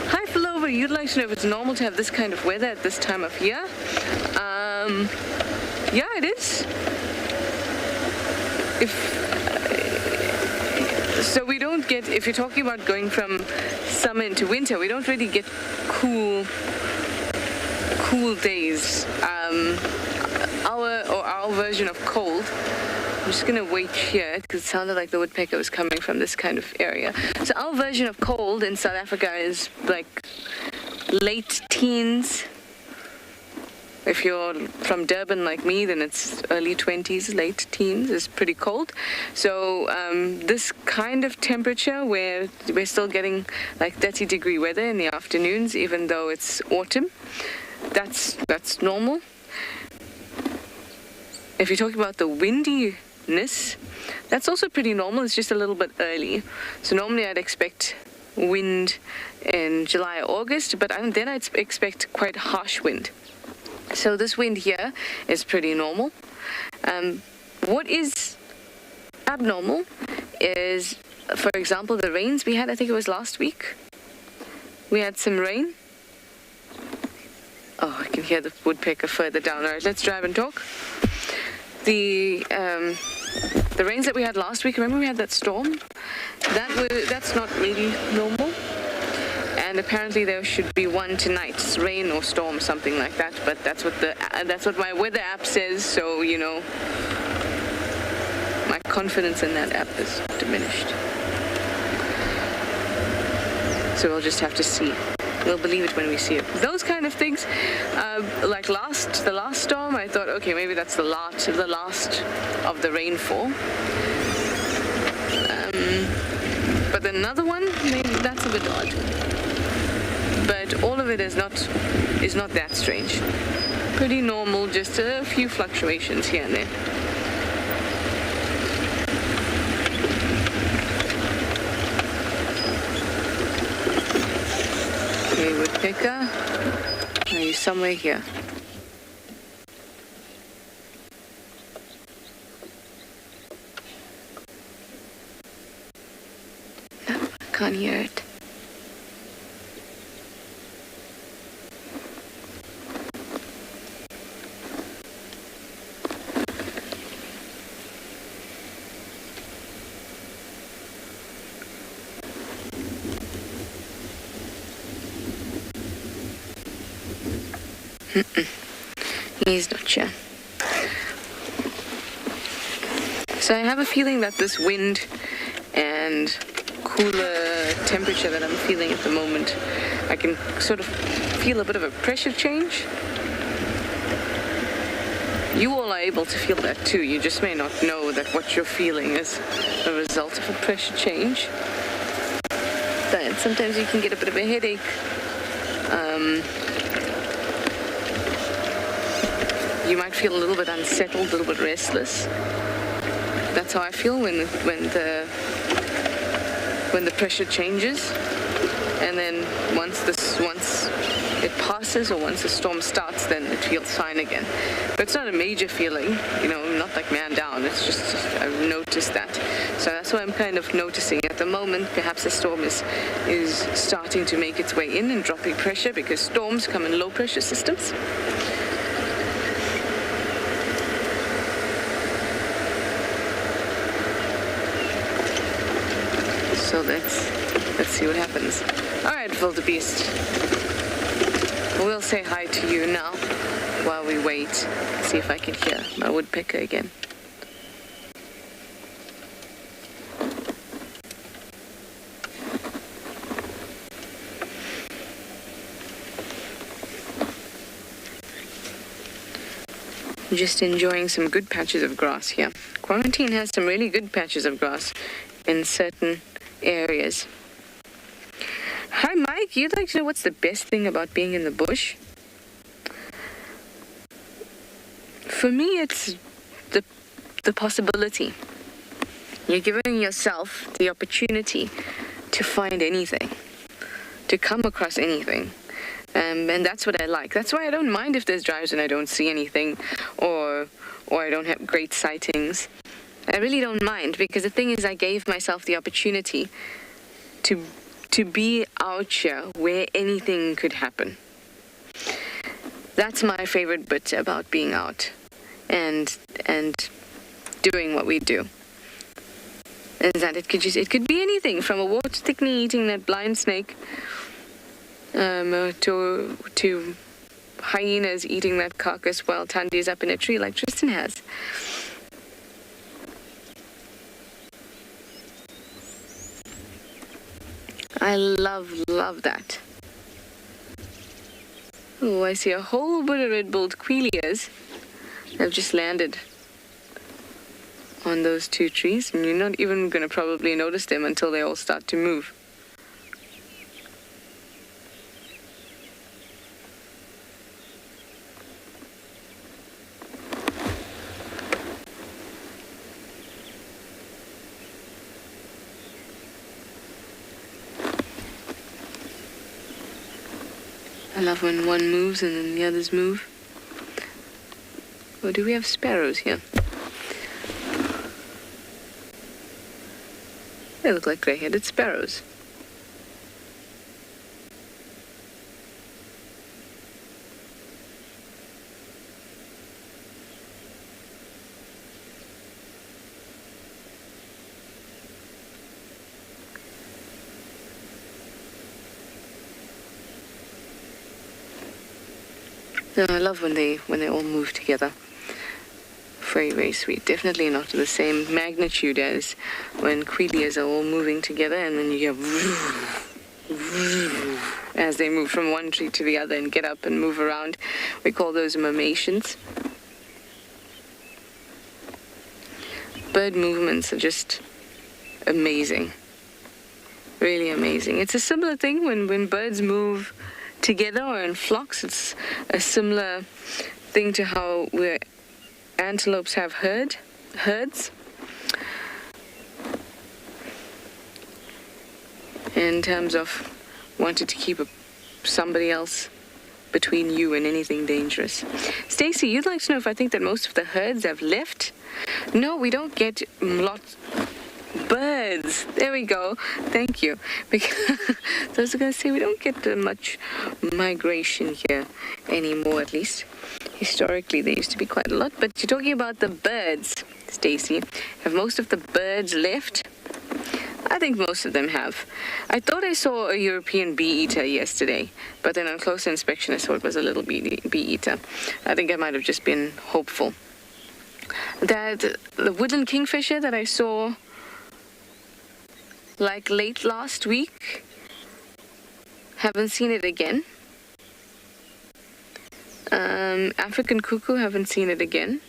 Hi, Flover. You'd like to know if it's normal to have this kind of weather at this time of year? Yeah, it is. So we don't get, if you're talking about going from summer into winter, we don't really get cool days. Our version of cold. I'm just going to wait here because it sounded like the woodpecker was coming from this kind of area. So our version of cold in South Africa is like late teens. If you're from Durban like me, then it's early 20s, late teens is pretty cold. So this kind of temperature where we're still getting like 30-degree weather in the afternoons, even though it's autumn, that's normal. If you're talking about the windiness, that's also pretty normal. It's just a little bit early. So normally I'd expect wind in July or August, but then I'd expect quite harsh wind. So this wind here is pretty normal. What is abnormal is, for example, the rains we had, I think it was last week. We had some rain. Oh, I can hear the woodpecker further down. All right, let's drive and talk. The rains that we had last week, remember we had that storm? That's not really normal. And apparently there should be one tonight, rain or storm, something like that. But that's what my weather app says. So you know, my confidence in that app is diminished. So we'll just have to see. We'll believe it when we see it. Those kind of things, like the last storm, I thought, okay, maybe that's the last of the rainfall. But then another one, maybe that's a bit odd. But all of it is not that strange. Pretty normal, just a few fluctuations here and there. Okay, woodpecker, are you somewhere here? No, I can't hear it. He's not here. So I have a feeling that this wind and cooler temperature that I'm feeling at the moment, I can sort of feel a bit of a pressure change. You all are able to feel that too. You just may not know that what you're feeling is a result of a pressure change. But sometimes you can get a bit of a headache. You might feel a little bit unsettled, a little bit restless. That's how I feel when the pressure changes, and then once it passes or once the storm starts, then it feels fine again. But it's not a major feeling, not like man down. It's just I've noticed that. So that's what I'm kind of noticing at the moment. Perhaps the storm is starting to make its way in and dropping pressure, because storms come in low pressure systems. So let's see what happens. All right, wildebeest. We'll say hi to you now while we wait. See if I can hear my woodpecker again. Just enjoying some good patches of grass here. Quarantine has some really good patches of grass in certain areas. Hi, Mike. You'd like to know what's the best thing about being in the bush? For me, it's the possibility. You're giving yourself the opportunity to find anything, to come across anything. And that's what I like. That's why I don't mind if there's drives and I don't see anything, or I don't have great sightings. I really don't mind, because the thing is, I gave myself the opportunity to be out here where anything could happen. That's my favorite bit about being out and doing what we do. Is that it could be anything from a water stickney eating that blind snake, to hyenas eating that carcass while Tandy is up in a tree like Tristan has. I love that. Oh, I see a whole bunch of red-billed quailias have just landed on those two trees, and you're not even going to probably notice them until they all start to move. I love when one moves and then the others move. Or do we have sparrows here? They look like grey-headed sparrows. No, I love when they all move together. Very, very sweet. Definitely not the same magnitude as when quailias are all moving together, and then you hear as they move from one tree to the other and get up and move around. We call those mimmations. Bird movements are just amazing. Really amazing. It's a similar thing when birds move together or in flocks. It's a similar thing to how antelopes have herds. In terms of wanting to keep somebody else between you and anything dangerous. Stacy, you'd like to know if I think that most of the herds have left? No, we don't get lots. Birds. There we go. Thank you. Because I was going to say we don't get much migration here anymore, at least. Historically, there used to be quite a lot. But you're talking about the birds, Stacy. Have most of the birds left? I think most of them have. I thought I saw a European bee-eater yesterday, but then on closer inspection I saw it was a little bee-eater. I think I might have just been hopeful. The woodland kingfisher that I saw like late last week, haven't seen it again. African cuckoo, haven't seen it again.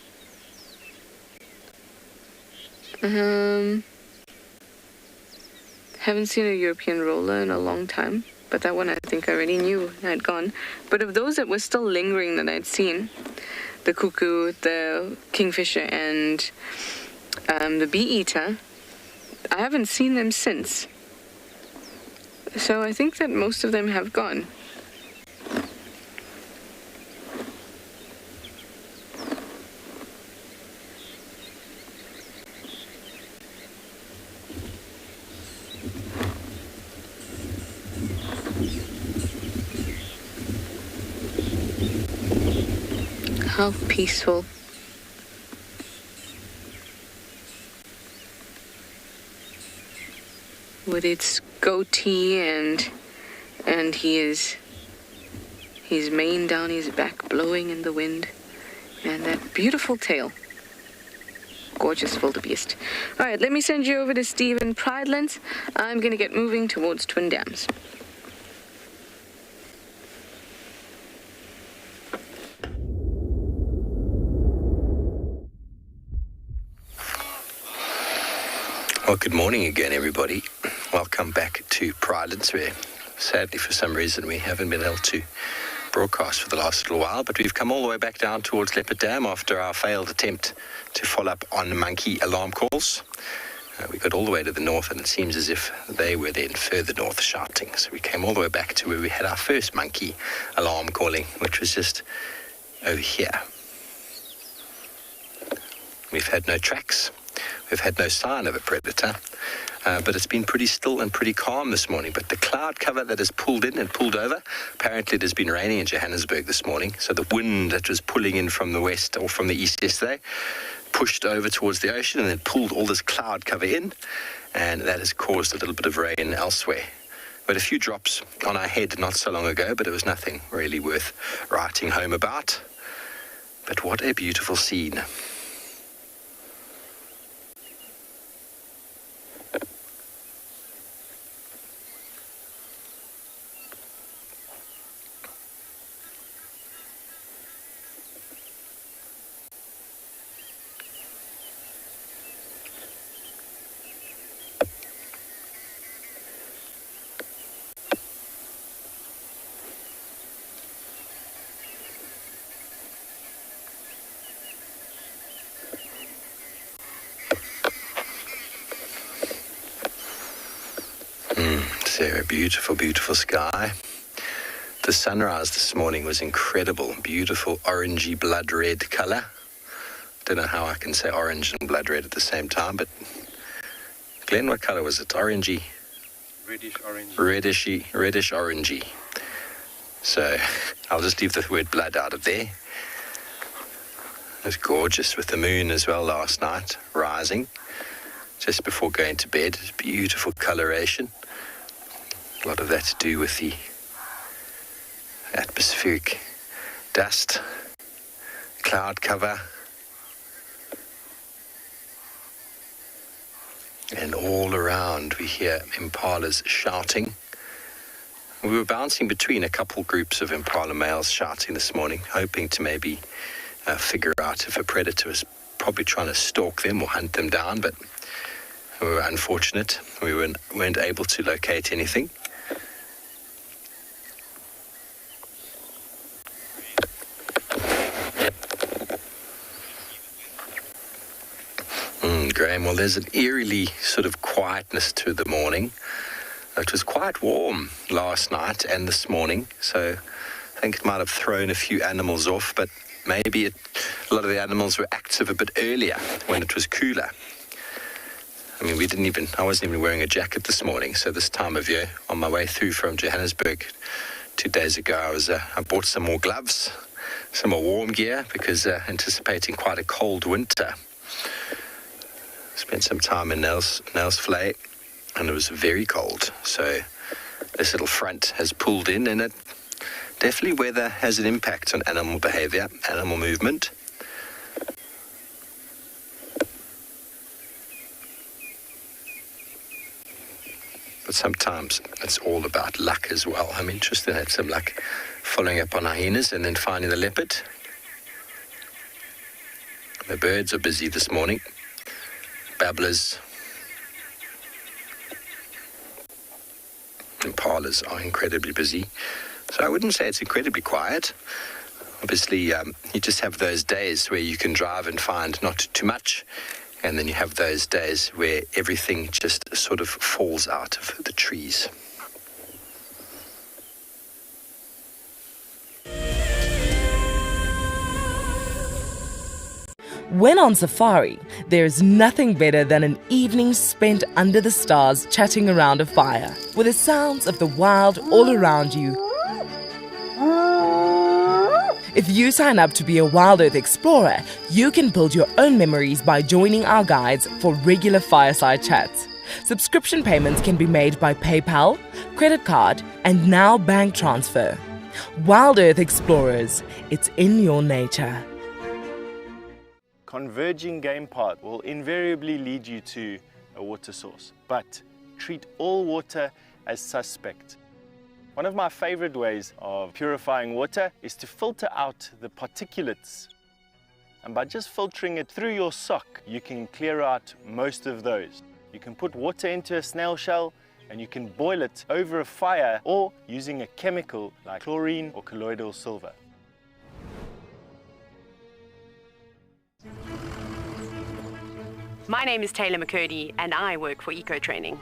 Haven't seen a European roller in a long time, but that one I think I already knew had gone. But of those that were still lingering that I'd seen, the cuckoo, the kingfisher, and the bee-eater, I haven't seen them since. So I think that most of them have gone. How peaceful. With its goatee and his mane down his back blowing in the wind, and that beautiful tail. Gorgeous wildebeest. All right, let me send you over to Steve in Pridelands. I'm going to get moving towards Twin Dams. Well, good morning again, everybody. Welcome back to Pridelands, where sadly for some reason we haven't been able to broadcast for the last little while, but we've come all the way back down towards Leopard Dam after our failed attempt to follow up on monkey alarm calls. We got all the way to the north, and it seems as if they were then further north shouting. So we came all the way back to where we had our first monkey alarm calling, which was just over here. We've had no tracks. We've had no sign of a predator, but it's been pretty still and pretty calm this morning. But the cloud cover that has pulled in and pulled over, apparently it has been raining in Johannesburg this morning, so the wind that was pulling in from the west or from the east yesterday pushed over towards the ocean and then pulled all this cloud cover in, and that has caused a little bit of rain elsewhere. But a few drops on our head not so long ago, but it was nothing really worth writing home about. But what a beautiful scene. A beautiful, beautiful sky. The sunrise this morning was incredible. Beautiful orangey blood red colour. Don't know how I can say orange and blood red at the same time, but Glenn, what colour was it? Orangey? Reddish orangey. Reddish orangey. So I'll just leave the word blood out of there. It was gorgeous with the moon as well last night, rising just before going to bed. Beautiful coloration. A lot of that to do with the atmospheric dust, cloud cover, and all around we hear impalas shouting. We were bouncing between a couple groups of impala males shouting this morning, hoping to maybe figure out if a predator was probably trying to stalk them or hunt them down, but we were unfortunate. We weren't able to locate anything. Graham, well, there's an eerily sort of quietness to the morning. It was quite warm last night and this morning, so I think it might have thrown a few animals off, but maybe a lot of the animals were active a bit earlier when it was cooler. I mean, I wasn't even wearing a jacket this morning, so this time of year, on my way through from Johannesburg 2 days ago, I bought some more gloves, some more warm gear, because anticipating quite a cold winter. Spent some time in Nelsvlei and it was very cold. So this little front has pulled in, and it definitely weather has an impact on animal behavior, animal movement. But sometimes it's all about luck as well. I'm interested in had some luck following up on hyenas and then finding the leopard. The birds are busy this morning. Babblers, impalas are incredibly busy. So I wouldn't say it's incredibly quiet. Obviously, you just have those days where you can drive and find not too much, and then you have those days where everything just sort of falls out of the trees. When on safari, there's nothing better than an evening spent under the stars chatting around a fire, with the sounds of the wild all around you. If you sign up to be a WildEarth Explorer, you can build your own memories by joining our guides for regular fireside chats. Subscription payments can be made by PayPal, credit card, and now bank transfer. WildEarth Explorers, it's in your nature. Converging game path will invariably lead you to a water source, but treat all water as suspect. One of my favorite ways of purifying water is to filter out the particulates. And by just filtering it through your sock, you can clear out most of those. You can put water into a snail shell and you can boil it over a fire or using a chemical like chlorine or colloidal silver. My name is Taylor McCurdy and I work for Eco Training.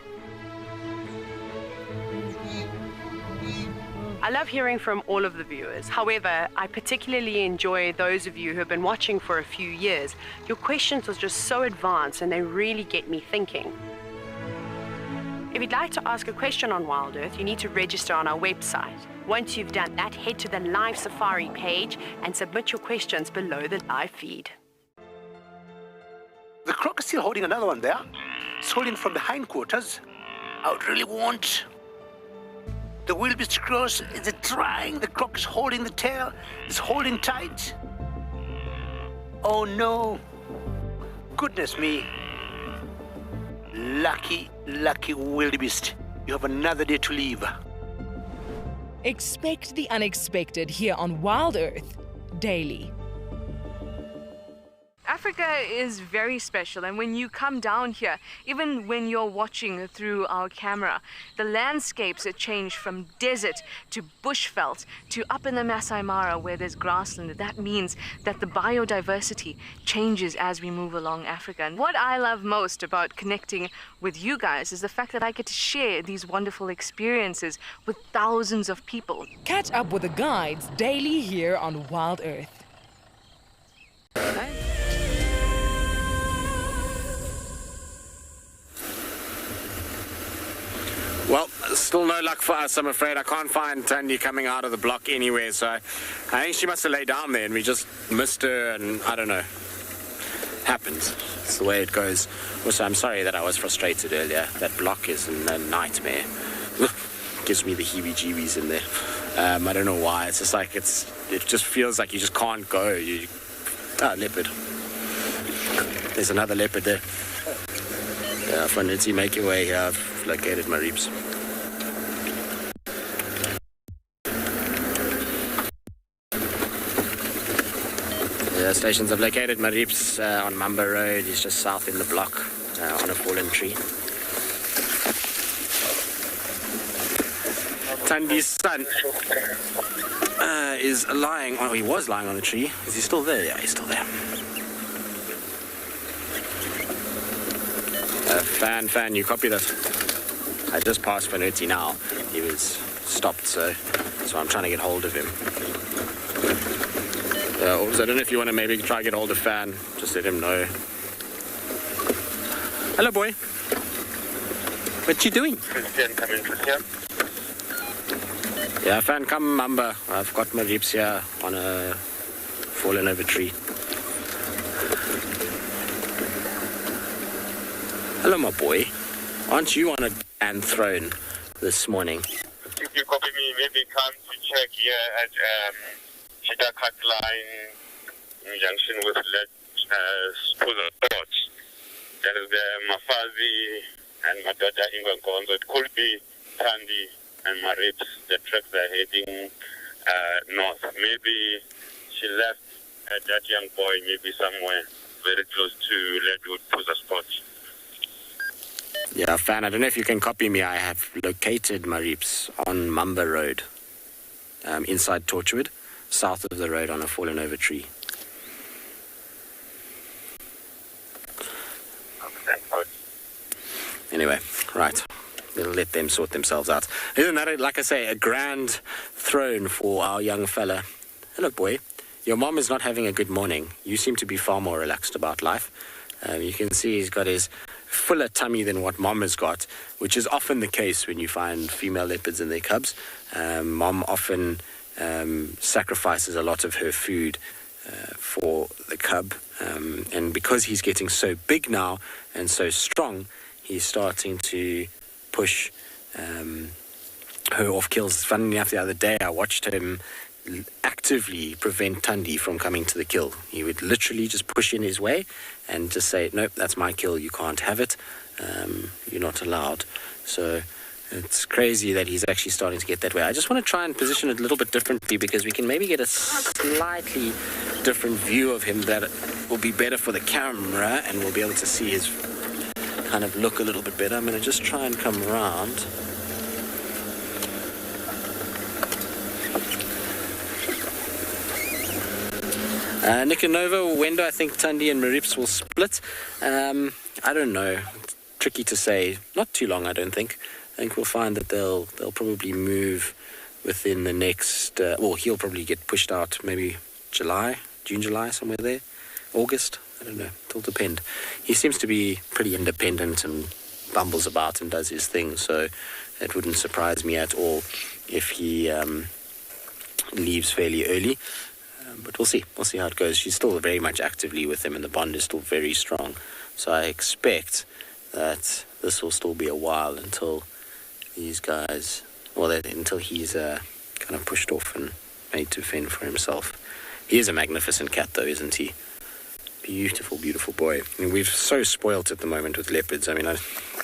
I love hearing from all of the viewers. However, I particularly enjoy those of you who have been watching for a few years. Your questions are just so advanced and they really get me thinking. If you'd like to ask a question on WildEarth, you need to register on our website. Once you've done that, head to the live safari page and submit your questions below the live feed. The croc is still holding another one there. It's holding from the hindquarters. I would really want. The wildebeest cross is trying. The croc is holding the tail. It's holding tight. Oh no. Goodness me. Lucky wildebeest. You have another day to live. Expect the unexpected here on WildEarth daily. Africa is very special, and when you come down here, even when you're watching through our camera, the landscapes have changed from desert to bushveld to up in the Masai Mara where there's grassland. That means that the biodiversity changes as we move along Africa. And what I love most about connecting with you guys is the fact that I get to share these wonderful experiences with thousands of people. Catch up with the guides daily here on WildEarth. Well, still no luck for us, I'm afraid. I can't find Tandy coming out of the block anywhere, so I think she must have laid down there and we just missed her, and I don't know. Happens. It's the way it goes. Also, I'm sorry that I was frustrated earlier. That block is a nightmare. Gives me the heebie-jeebies in there. I don't know why. It's just like it just feels like you just can't go. Leopard. There's another leopard there. Yeah, Phinda, make your way here. I've located my reaps. The stations have located my reaps on Mamba Road. He's just south in the block on a fallen tree. Tandy's son is lying, oh, he was lying on a tree. Is he still there? Yeah, he's still there. Fan, you copy that? I just passed Phinda now. He was stopped, so I'm trying to get hold of him. Also, I don't know if you want to maybe try to get hold of Fan. Just let him know. Hello, boy. What you doing? Yeah, Fan, come, Mamba. I've got my reaps here on a fallen over tree. Hello, my boy. Aren't you on a and throne this morning? If you copy me, maybe come to check here at Cheetah Cut Line in junction with Puzzle Sport. There is the Mafazi and my daughter Ingwe. So it could be Tandy and Marip's. The trucks are heading north. Maybe she left that young boy maybe somewhere very close to Leopard Puzzle Sport. Yeah, Fan, I don't know if you can copy me. I have located Marip's on Mumba Road, inside Torchwood, south of the road on a fallen over tree. Anyway, right. We'll let them sort themselves out. Isn't that, like I say, a grand throne for our young fella? Hello, boy. Your mom is not having a good morning. You seem to be far more relaxed about life. You can see he's got his fuller tummy than what mom has got, which is often the case when you find female leopards and their cubs. Mom often sacrifices a lot of her food for the cub. And because he's getting so big now and so strong, he's starting to push her off kills. Funnily enough, the other day I watched him actively prevent Tandy from coming to the kill. He would literally just push in his way and just say, nope, that's my kill, you can't have it, you're not allowed. So it's crazy that he's actually starting to get that way. I just want to try and position it a little bit differently because we can maybe get a slightly different view of him that will be better for the camera and we'll be able to see his kind of look a little bit better. I'm going to just try and come around. Nikonova, when do I think Tandy and Marips will split? I don't know. It's tricky to say. Not too long, I don't think. I think we'll find that they'll probably move within the next... well, he'll probably get pushed out maybe June, July, somewhere there. August, I don't know. It'll depend. He seems to be pretty independent and bumbles about and does his thing, so it wouldn't surprise me at all if he leaves fairly early. But we'll see. We'll see how it goes. She's still very much actively with him, and the bond is still very strong. So I expect that this will still be a while until these guys, well, until he's kind of pushed off and made to fend for himself. He is a magnificent cat, though, isn't he? Beautiful, beautiful boy. I mean, we've so spoilt at the moment with leopards. I mean, I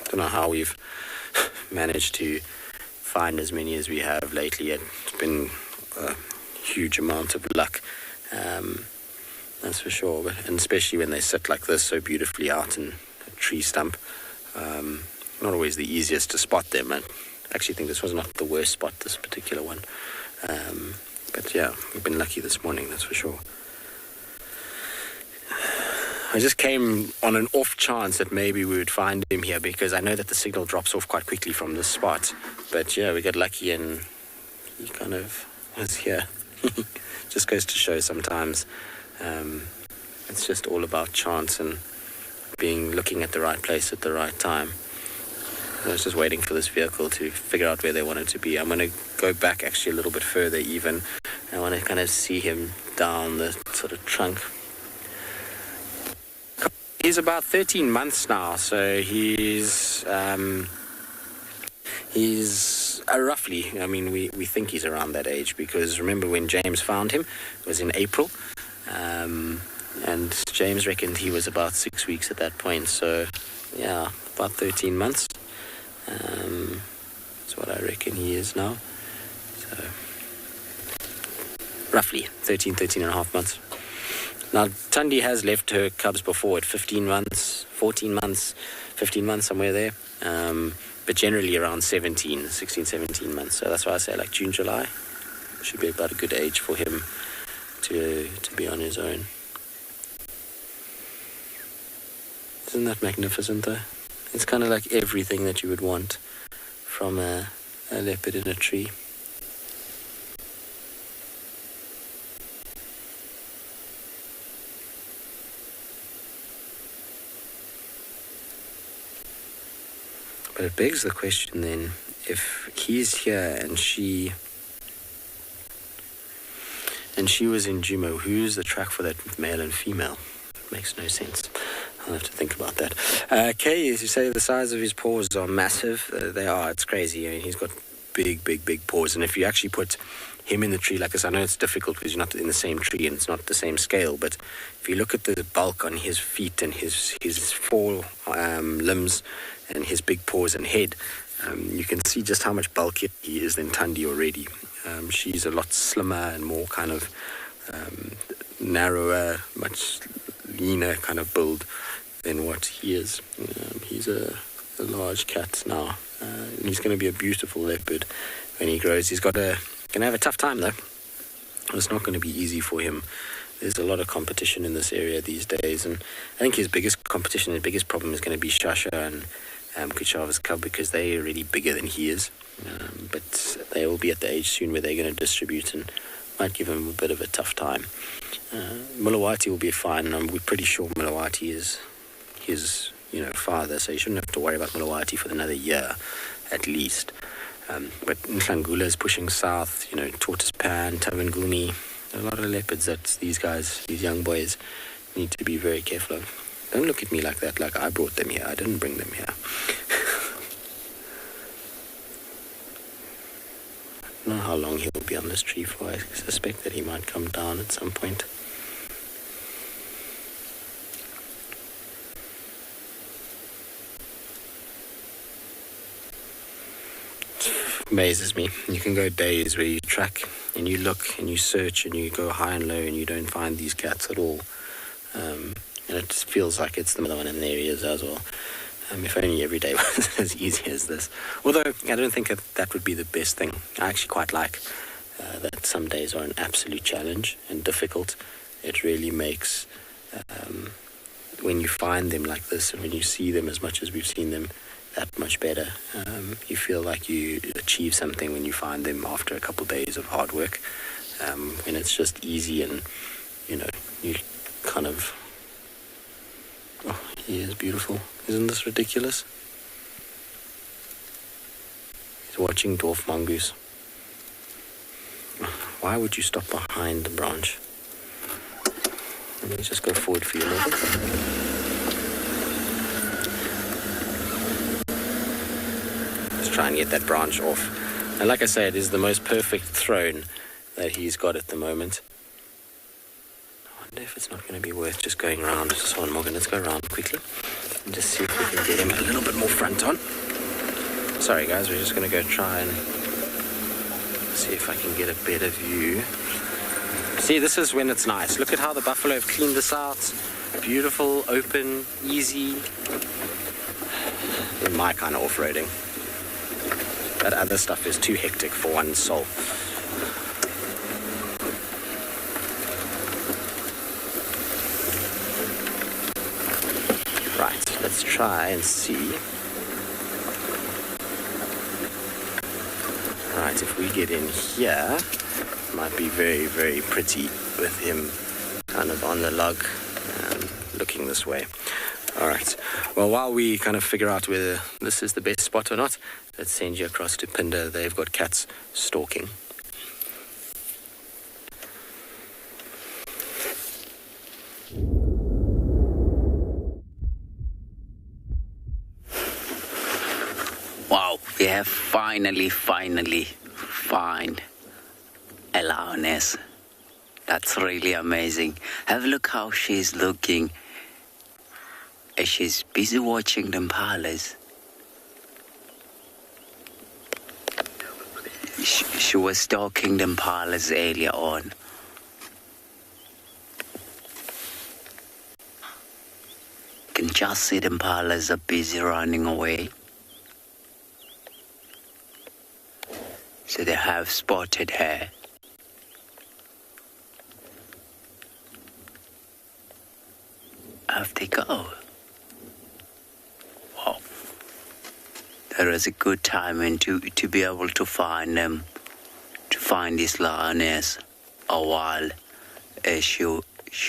don't know how we've managed to find as many as we have lately. It's been a huge amount of luck. That's for sure, and especially when they sit like this so beautifully out in a tree stump. Not always the easiest to spot them. I actually think this was not the worst spot, this particular one. But yeah, we've been lucky this morning, that's for sure. I just came on an off chance that maybe we would find him here because I know that the signal drops off quite quickly from this spot. But yeah, we got lucky and he kind of was here. Just goes to show sometimes it's just all about chance and looking at the right place at the right time. I was just waiting for this vehicle to figure out where they wanted to be. I'm going to go back actually a little bit further even. I want to kind of see him down the sort of trunk. He's about 13 months now, so he's roughly, I mean, we think he's around that age because remember when James found him, it was in April, and James reckoned he was about 6 weeks at that point, so yeah, about 13 months. That's what I reckon he is now. So roughly 13 and a half months. Now, Tandy has left her cubs before at 15 months, 14 months, 15 months, somewhere there. But generally around 16, 17 months. So that's why I say like June, July. Should be about a good age for him to be on his own. Isn't that magnificent though? It's kind of like everything that you would want from a leopard in a tree. But it begs the question then, if he's here and she was in Djuma, who's the track for that male and female? It makes no sense. I'll have to think about that. Kay, as you say, the size of his paws are massive. They are. It's crazy. I mean, he's got big paws. And if you actually put him in the tree like this, I know it's difficult because you're not in the same tree and it's not the same scale, but if you look at the bulk on his feet and his four limbs and his big paws and head, you can see just how much bulkier he is than Tandy already. She's a lot slimmer and more kind of narrower, much leaner kind of build than what he is. He's a large cat now. And he's going to be a beautiful leopard when he grows. He's going to have a tough time though. It's not going to be easy for him. There's a lot of competition in this area these days, and I think his biggest competition, his biggest problem is going to be Shasha and Kuchava's cub, because they're really bigger than he is. But they will be at the age soon where they're going to distribute and might give him a bit of a tough time. Mulawati will be fine, and we're pretty sure Mulawati is his father, so you shouldn't have to worry about Mulawati for another year at least. But Nhlangula is pushing south, Tortoise Pan, Tavanguni, a lot of leopards that these young boys need to be very careful of. Don't look at me like that, like I brought them here. I didn't bring them here. I don't know how long he'll be on this tree for. I suspect that he might come down at some point. Amazes me. You can go days where you track and you look and you search and you go high and low and you don't find these cats at all. And it just feels like it's the other one in the areas as well. If only every day was as easy as this. Although I don't think that would be the best thing. I actually quite like that some days are an absolute challenge and difficult. It really makes, when you find them like this and when you see them as much as we've seen them, that much better. You feel like you achieve something when you find them after a couple of days of hard work. When it's just easy and, you kind of... Oh, he is beautiful. Isn't this ridiculous? He's watching dwarf mongoose. Why would you stop behind the branch? Let me just go forward for you a little bit. Try and get that branch off. And like I say, it is the most perfect throne that he's got at the moment. I wonder if it's not going to be worth just going around. Just one more. Let's go around quickly and just see if we can get him a little bit more front on. Sorry guys, we're just going to go try and see if I can get a better view. See, this is when it's nice. Look at how the buffalo have cleaned this out. Beautiful, open, easy. In my kind of off-roading. That other stuff is too hectic for one soul. Right, let's try and see. Right, if we get in here, it might be very, very pretty with him kind of on the log, looking this way. All right. Well, while we kind of figure out whether this is the best spot or not, let's send you across to Phinda. They've got cats stalking. Wow, we have finally found a lioness. That's really amazing. Have a look how she's looking. She's busy watching the impalas. She was stalking the impalas earlier on. You can just see the impalas are busy running away. So they have spotted her. Off they go. That was a good timing to be able to find them, to find this lioness a while she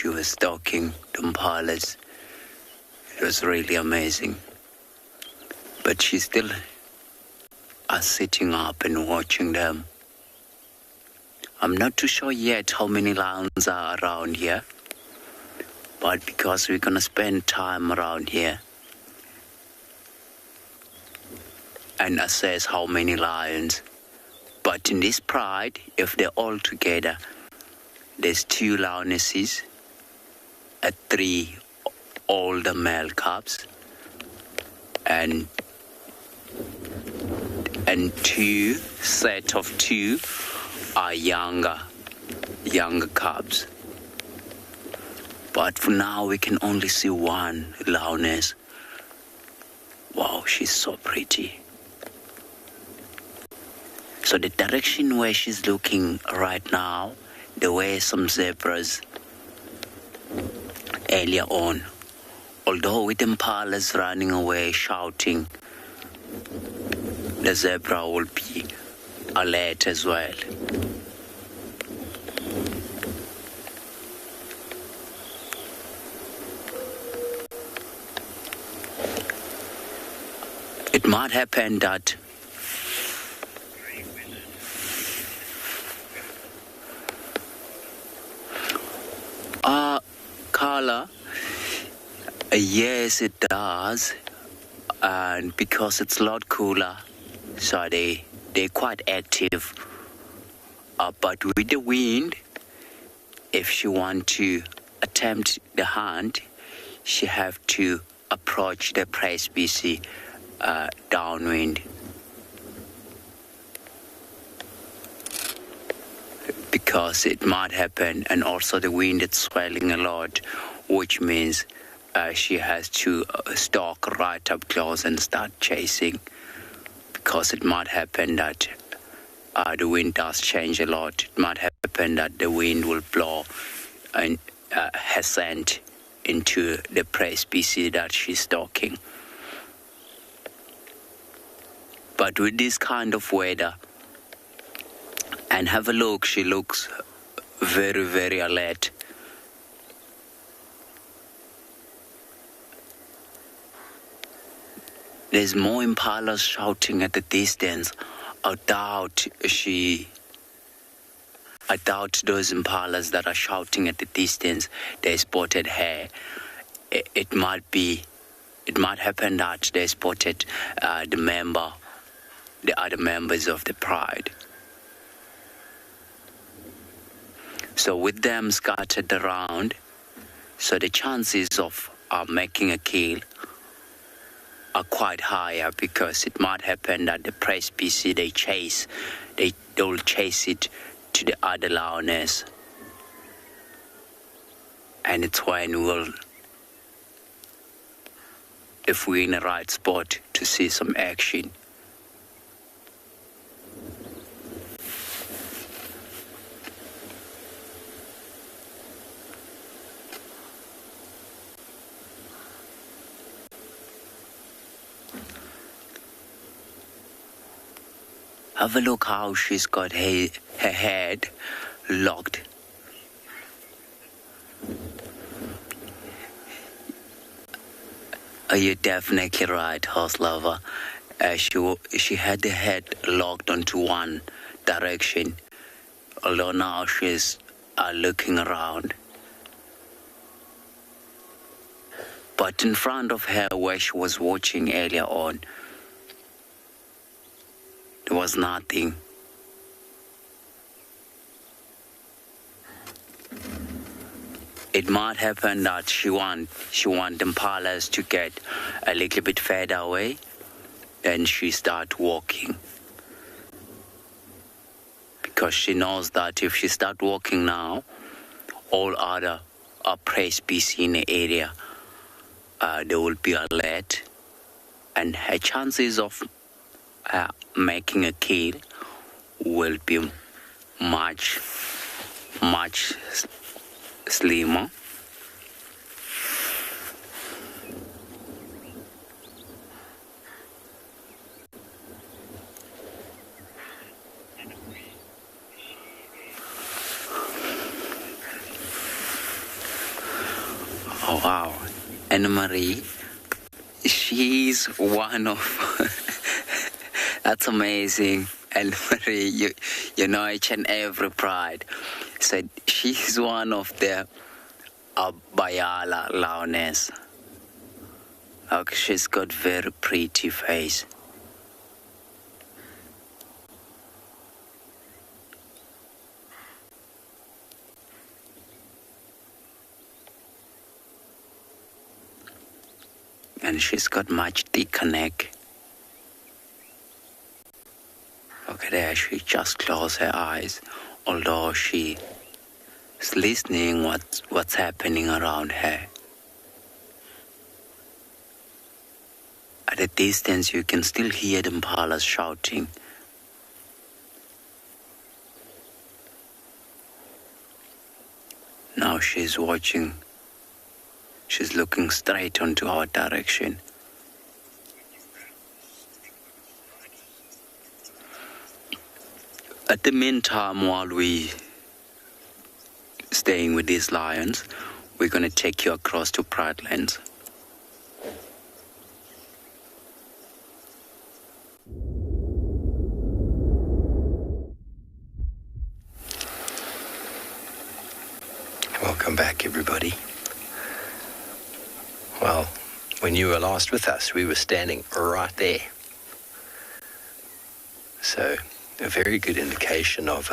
was stalking the impalas. It was really amazing. But she still are sitting up and watching them. I'm not too sure yet how many lions are around here, But because we're gonna spend time around here and assess how many lions. But in this pride, if they're all together, there's 2 lionesses, 3 older male cubs, and 2 set of 2 are younger cubs. But for now, we can only see 1 lioness. Wow, she's so pretty. So the direction where she's looking right now, there were some zebras earlier on. Although with impalas running away shouting, the zebra will be alert as well. It might happen that Carla, yes it does, and because it's a lot cooler, so they're quite active. But with the wind, if she want to attempt the hunt, she have to approach the prey species downwind. Because it might happen, and also the wind is swelling a lot, which means she has to stalk right up close and start chasing, because it might happen that the wind does change a lot. It might happen that the wind will blow and her scent into the prey species that she's stalking. But with this kind of weather, and have a look, she looks very, very alert. There's more impalas shouting at the distance. I doubt those impalas that are shouting at the distance, they spotted her. It might happen that they spotted the other members of the pride. So with them scattered around, so the chances of making a kill are quite higher, because it might happen that the prey species they'll chase it to the other lioness, and it's when if we're in the right spot to see some action. Have a look how she's got her head locked. You're definitely right, horse lover. She had the head locked onto one direction, although now she's looking around. But in front of her, where she was watching earlier on, there was nothing. It might happen that she want impalas to get a little bit further away, then she start walking. Because she knows that if she start walking now, all other prey species in the area, they will be alert, and her chances of making a kill will be much slimmer. Oh wow, Anna Marie, she's one of that's amazing. And Marie, you know each and every pride. So she's one of the a Bayala lioness. Like, she's got very pretty face. And she's got much thicker neck. Look at her, she just closed her eyes, although she is listening what's happening around her. At a distance, you can still hear the impalas shouting. Now she's watching. She's looking straight onto our direction. At the meantime, while we staying with these lions, we're going to take you across to Pridelands. Welcome back, everybody. Well, when you were last with us, we were standing right there. So, a very good indication of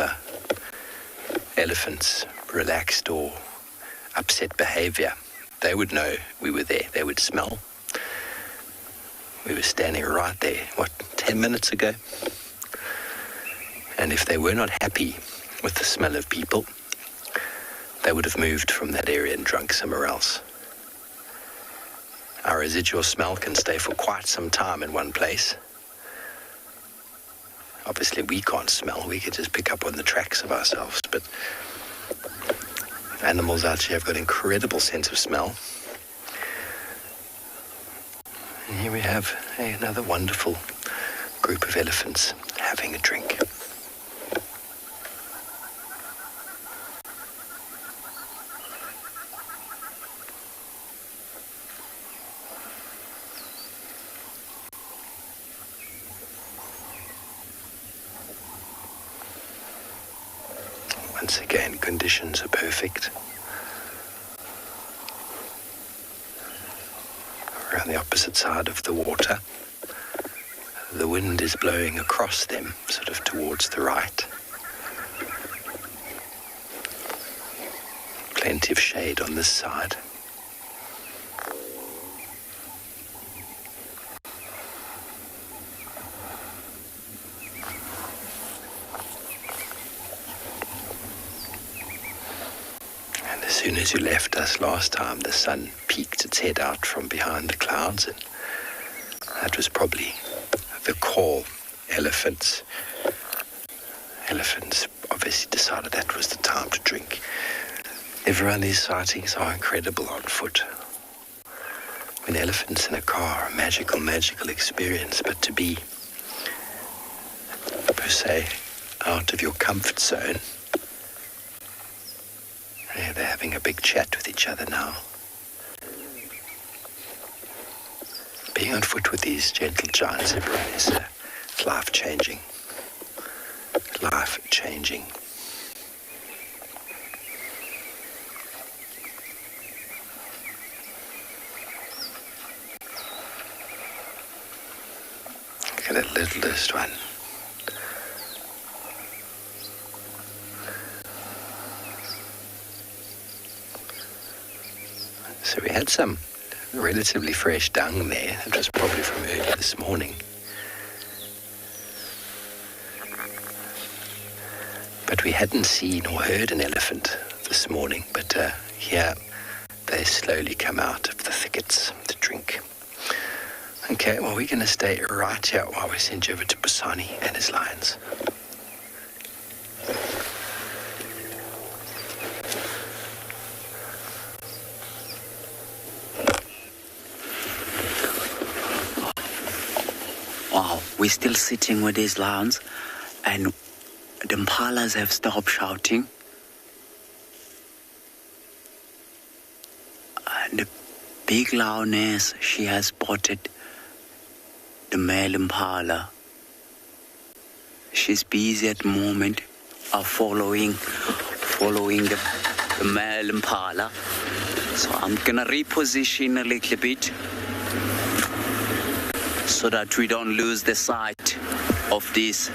elephants' relaxed or upset behavior. They would know we were there. They would smell. We were standing right there, 10 minutes ago? And if they were not happy with the smell of people, they would have moved from that area and drunk somewhere else. Our residual smell can stay for quite some time in one place. Obviously, we can't smell. We could just pick up on the tracks of ourselves. But animals out here have got an incredible sense of smell. And here we have another wonderful group of elephants having a drink. Once again, conditions are perfect. We're on the opposite side of the water. The wind is blowing across them, sort of towards the right. Plenty of shade on this side. As soon as you left us last time, the sun peeked its head out from behind the clouds, and that was probably the call. Elephants obviously decided that was the time to drink. Everyone, these sightings are incredible on foot. I mean, elephants in a car are a magical experience, but to be, per se, out of your comfort zone. Yeah, they're having a big chat with each other now. Being on foot with these gentle giants, everyone, is life-changing. Life-changing. Look at that littlest one. So we had some relatively fresh dung there. It was probably from early this morning. But we hadn't seen or heard an elephant this morning. But here they slowly come out of the thickets to drink. Okay, well, we're going to stay right here while we send you over to Busani and his lions. Wow, we're still sitting with these lions, and the impalas have stopped shouting. And the big lioness, she has spotted the male impala. She's busy at the moment of following the male impala. So I'm gonna reposition a little bit so that we don't lose the sight of this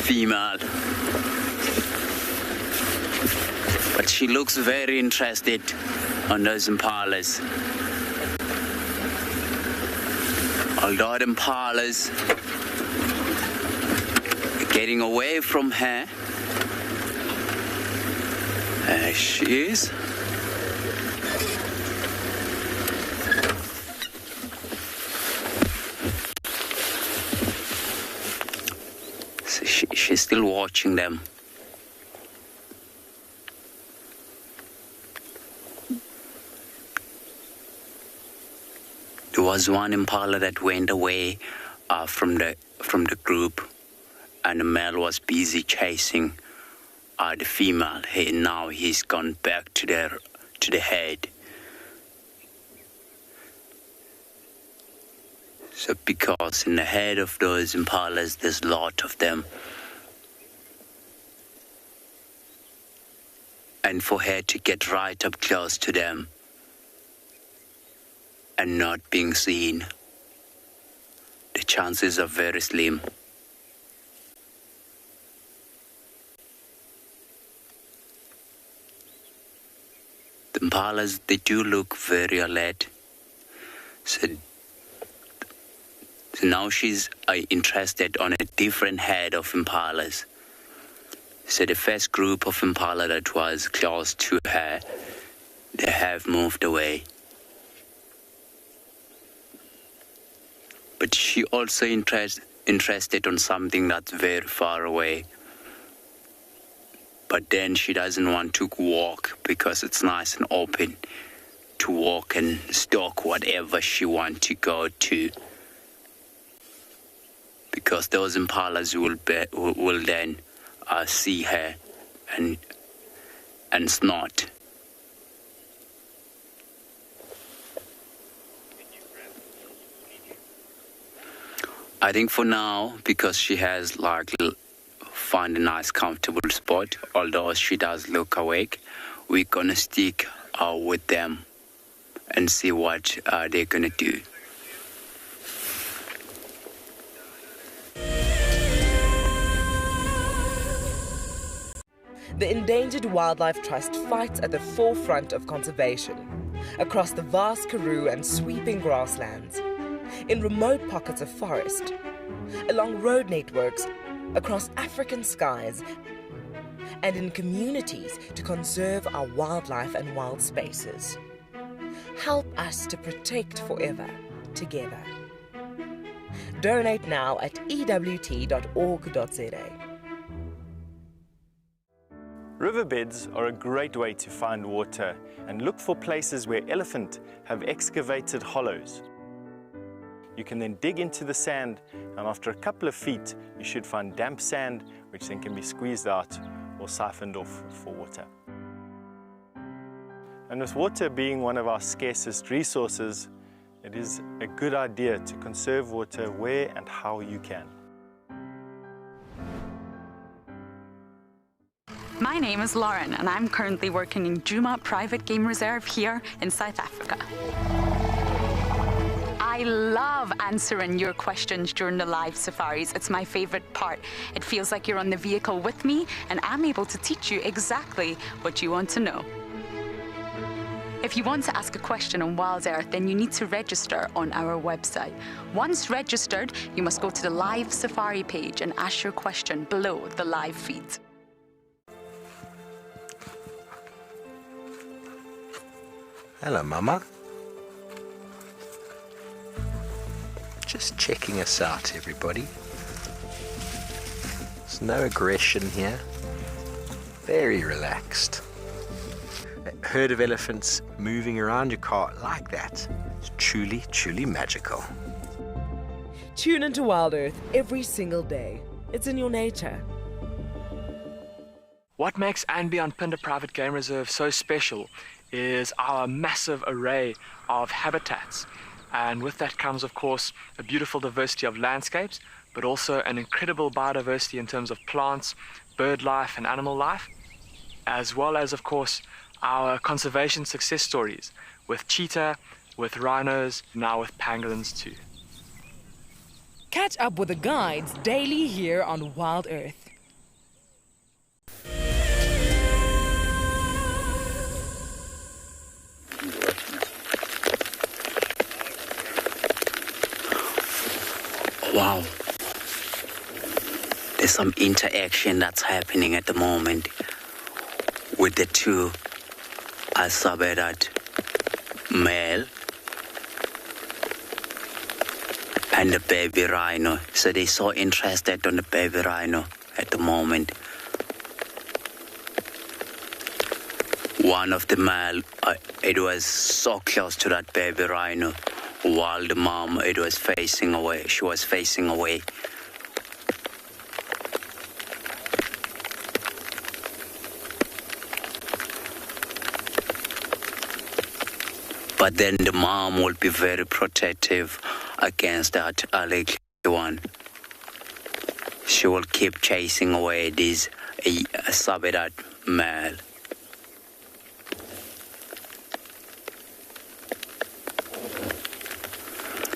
female. But she looks very interested on those impalas. Although the impalas are getting away from her, there she is. So she's still watching them. There was one impala that went away from the group, and the male was busy chasing the female. Now he's gone back to the head. So because in the head of those impalas there's a lot of them, and for her to get right up close to them and not being seen, the chances are very slim. The impalas, they do look very alert. So now she's interested on a different head of impalas. So the first group of impala that was close to her, they have moved away. But she also interested on something that's very far away. But then she doesn't want to walk because it's nice and open to walk and stalk whatever she wants to go to. Because those impalas will then see her and snort. I think for now, because she has found a nice comfortable spot, although she does look awake, we're gonna stick with them and see what they're gonna do. The Endangered Wildlife Trust fights at the forefront of conservation, across the vast karoo and sweeping grasslands, in remote pockets of forest, along road networks, across African skies, and in communities to conserve our wildlife and wild spaces. Help us to protect forever, together. Donate now at ewt.org.za. Riverbeds are a great way to find water and look for places where elephant have excavated hollows. You can then dig into the sand, and after a couple of feet you should find damp sand, which then can be squeezed out or siphoned off for water. And with water being one of our scarcest resources, it is a good idea to conserve water where and how you can. My name is Lauren, and I'm currently working in Djuma Private Game Reserve here in South Africa. I love answering your questions during the live safaris. It's my favorite part. It feels like you're on the vehicle with me, and I'm able to teach you exactly what you want to know. If you want to ask a question on WildEarth, then you need to register on our website. Once registered, you must go to the live safari page and ask your question below the live feed. Hello, Mama. Just checking us out, everybody. There's no aggression here. Very relaxed. A herd of elephants moving around your car like that is truly, truly magical. Tune into WildEarth every single day. It's in your nature. What makes Anby on Phinda Private Game Reserve so special is our massive array of habitats. And with that comes, of course, a beautiful diversity of landscapes, but also an incredible biodiversity in terms of plants, bird life and animal life, as well as, of course, our conservation success stories with cheetah, with rhinos, now with pangolins too. Catch up with the guides daily here on Wild Earth. Wow. There's some interaction that's happening at the moment with the two Sabi Sand male and the baby rhino. So they're so interested on the baby rhino at the moment. One of the male, it was so close to that baby rhino, while the mom, it was facing away. She was facing away. But then the mom will be very protective against that little one. She will keep chasing away this Sabi Sand male.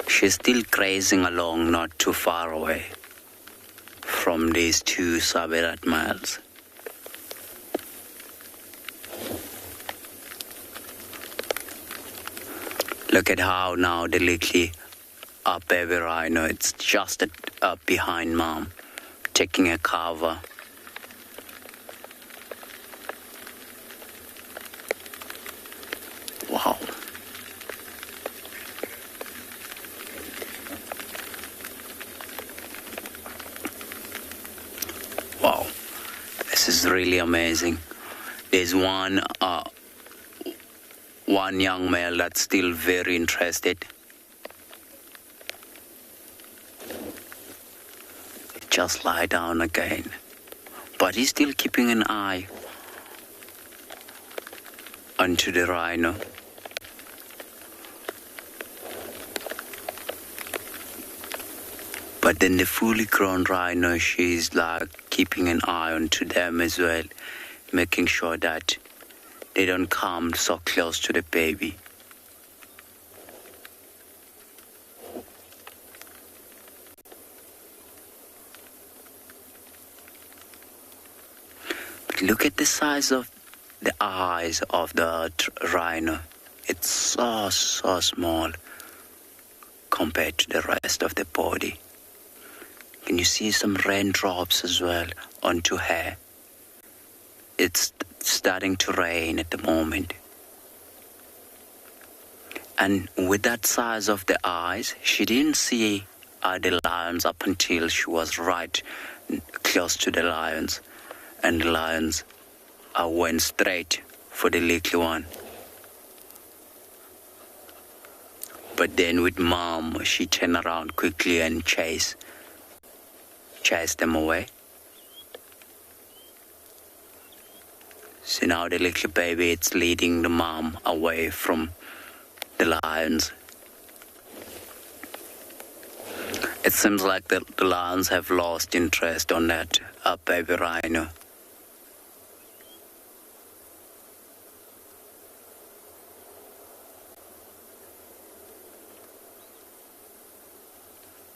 She's still grazing along, not too far away from these two Sabi Sand males. Look at how now the little baby rhino, it's just behind mom, taking a cover. Wow. Wow, this is really amazing. There's one young male that's still very interested. Just lie down again. But he's still keeping an eye onto the rhino. But then the fully grown rhino, she's like keeping an eye onto them as well, making sure that they don't come so close to the baby. But look at the size of the eyes of the rhino. It's so small compared to the rest of the body. Can you see some raindrops as well onto her? It's starting to rain at the moment. And with that size of the eyes, she didn't see the lions up until she was right close to the lions. And the lions went straight for the little one. But then with mom, she turned around quickly and chased them away. So now the little baby, it's leading the mom away from the lions. It seems like the lions have lost interest on that baby rhino.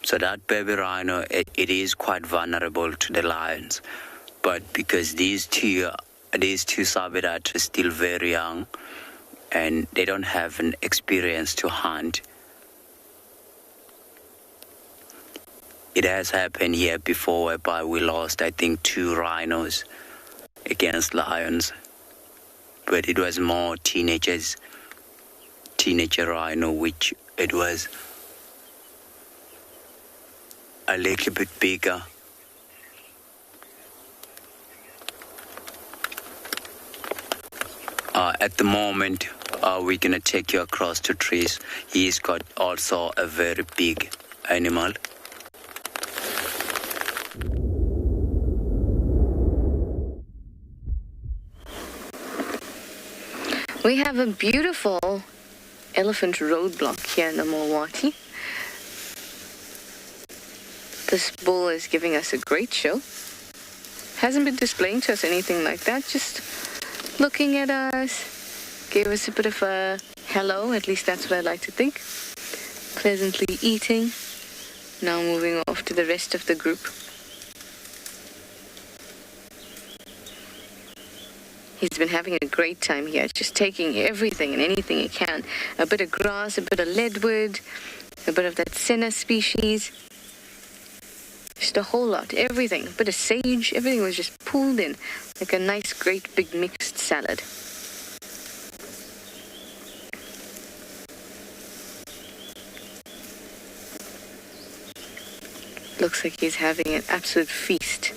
So that baby rhino, it is quite vulnerable to the lions. But because these two Sabi Sand are still very young and they don't have an experience to hunt. It has happened here before whereby we lost, I think, 2 rhinos against lions. But it was more teenager rhino, which it was a little bit bigger. At the moment, we're gonna take you across to trees. He's got also a very big animal. We have a beautiful elephant roadblock here in the Milwaukee. This bull is giving us a great show. Hasn't been displaying to us anything like that, just looking at us, gave us a bit of a hello, at least that's what I like to think. Pleasantly eating. Now moving off to the rest of the group. He's been having a great time here, just taking everything and anything he can. A bit of grass, a bit of leadwood, a bit of that senna species. Just a whole lot, everything. A bit of sage, everything was just pulled in like a nice, great, big mixed salad. Looks like he's having an absolute feast.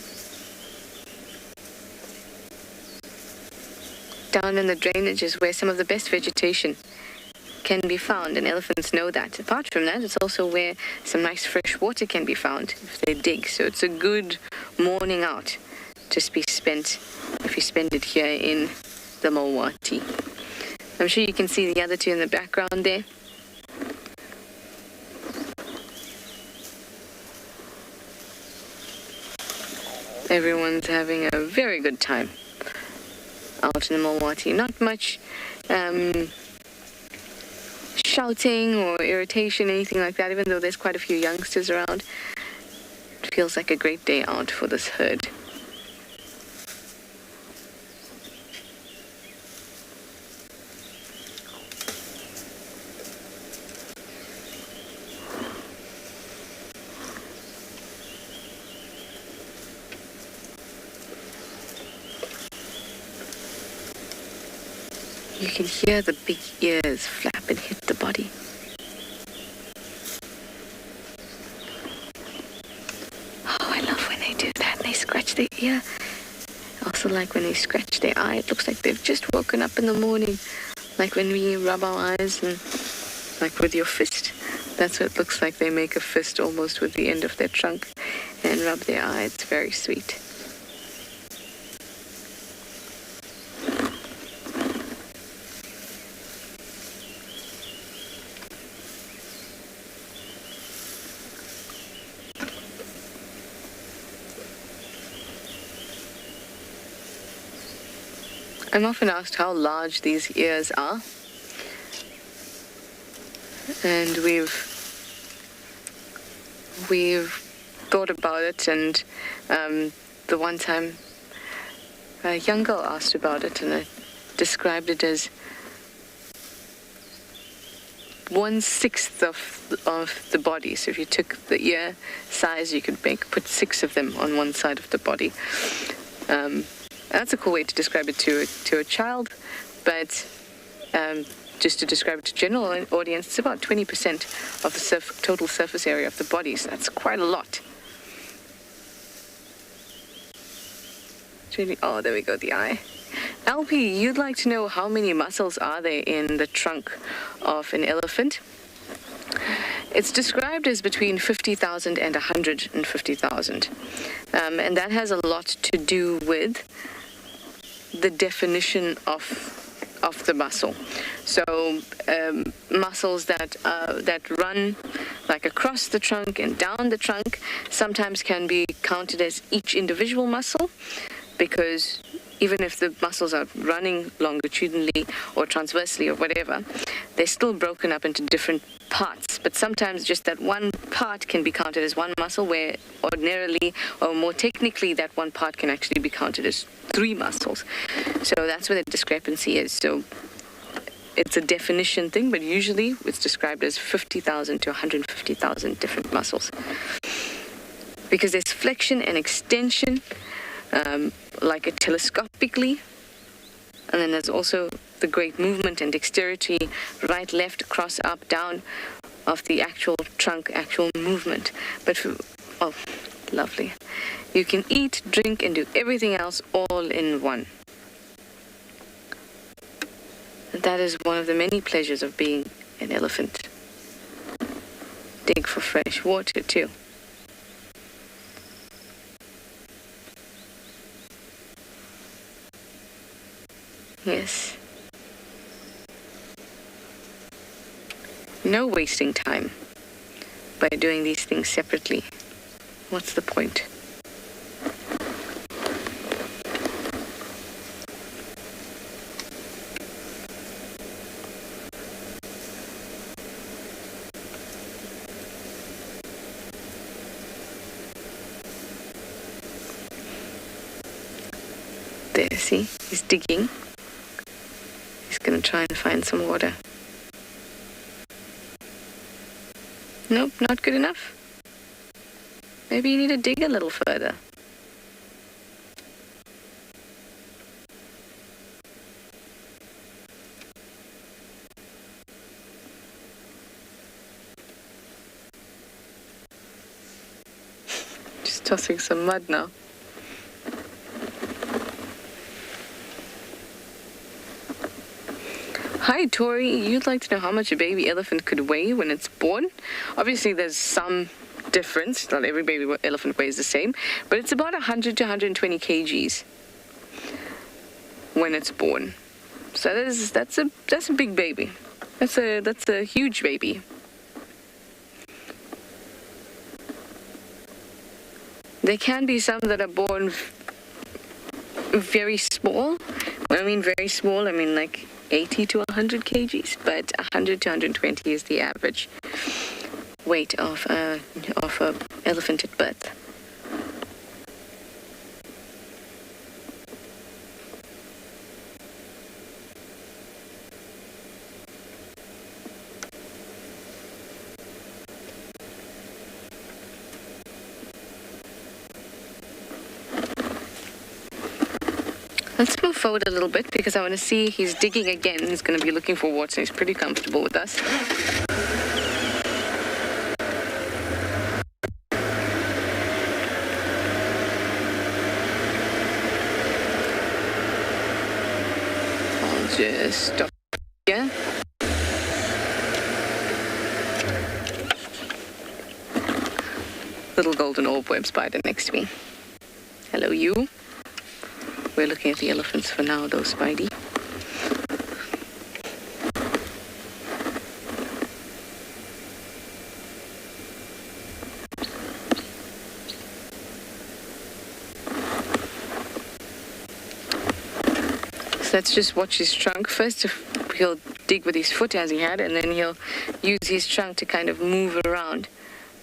Down in the drainage is where some of the best vegetation can be found, and elephants know that. Apart from that, it's also where some nice fresh water can be found if they dig. So it's a good morning out to be spent if you spend it here in the Mowati. I'm sure you can see the other two in the background there. Everyone's having a very good time out in the Mowati. Not much shouting or irritation, anything like that, even though there's quite a few youngsters around. It feels like a great day out for this herd. You can hear the big ears flap and hit the body. Oh, I love when they do that and they scratch their ear. I also like when they scratch their eye. It looks like they've just woken up in the morning. Like when we rub our eyes and like with your fist. That's what it looks like. They make a fist almost with the end of their trunk and rub their eye. It's very sweet. I'm often asked how large these ears are, and we've thought about it, and the one time a young girl asked about it, and I described it as 1/6 of the body. So if you took the ear size, you could put 6 of them on one side of the body. That's a cool way to describe it to a child, but just to describe it to general audience, it's about 20% of the total surface area of the body, so that's quite a lot. It's really, oh, there we go, the eye. LP, you'd like to know how many muscles are there in the trunk of an elephant? It's described as between 50,000 and 150,000, and that has a lot to do with the definition of the muscle. So muscles that run like across the trunk and down the trunk sometimes can be counted as each individual muscle, because even if the muscles are running longitudinally or transversely or whatever, they're still broken up into different parts. But sometimes just that one part can be counted as one muscle, where ordinarily or more technically that one part can actually be counted as 3 muscles. So that's where the discrepancy is. So it's a definition thing, but usually it's described as 50,000 to 150,000 different muscles. Because there's flexion and extension, like a telescopically, and then there's also the great movement and dexterity, right, left, across, up, down, of the actual trunk, actual movement. But, oh, lovely. You can eat, drink, and do everything else all in one. And that is one of the many pleasures of being an elephant. Dig for fresh water, too. Yes. No wasting time by doing these things separately. What's the point? There, see? He's digging. He's going to try and find some water. Nope, not good enough. Maybe you need to dig a little further. Just tossing some mud now. Hi, Tori. You'd like to know how much a baby elephant could weigh when it's born? Obviously, there's some difference. Not every baby elephant weighs the same, but it's about 100 to 120 kgs when it's born. So that's a big baby. That's a huge baby. There can be some that are born very small. When I mean very small, I mean like 80 to 100 kgs, but 100 to 120 is the average weight of a elephant at birth. Let's move forward a little bit because I want to see he's digging again. He's going to be looking for water. He's pretty comfortable with us. I'll just stop here. Little golden orb web spider next to me. Hello, you. We're looking at the elephants for now, though, Spidey. So let's just watch his trunk. First, he'll dig with his foot as he had, and then he'll use his trunk to kind of move around.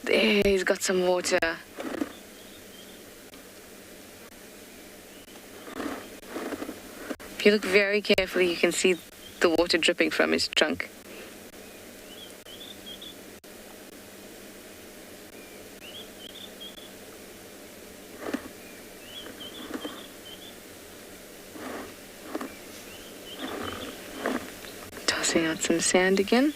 There, he's got some water. If you look very carefully, you can see the water dripping from his trunk. Tossing out some sand again.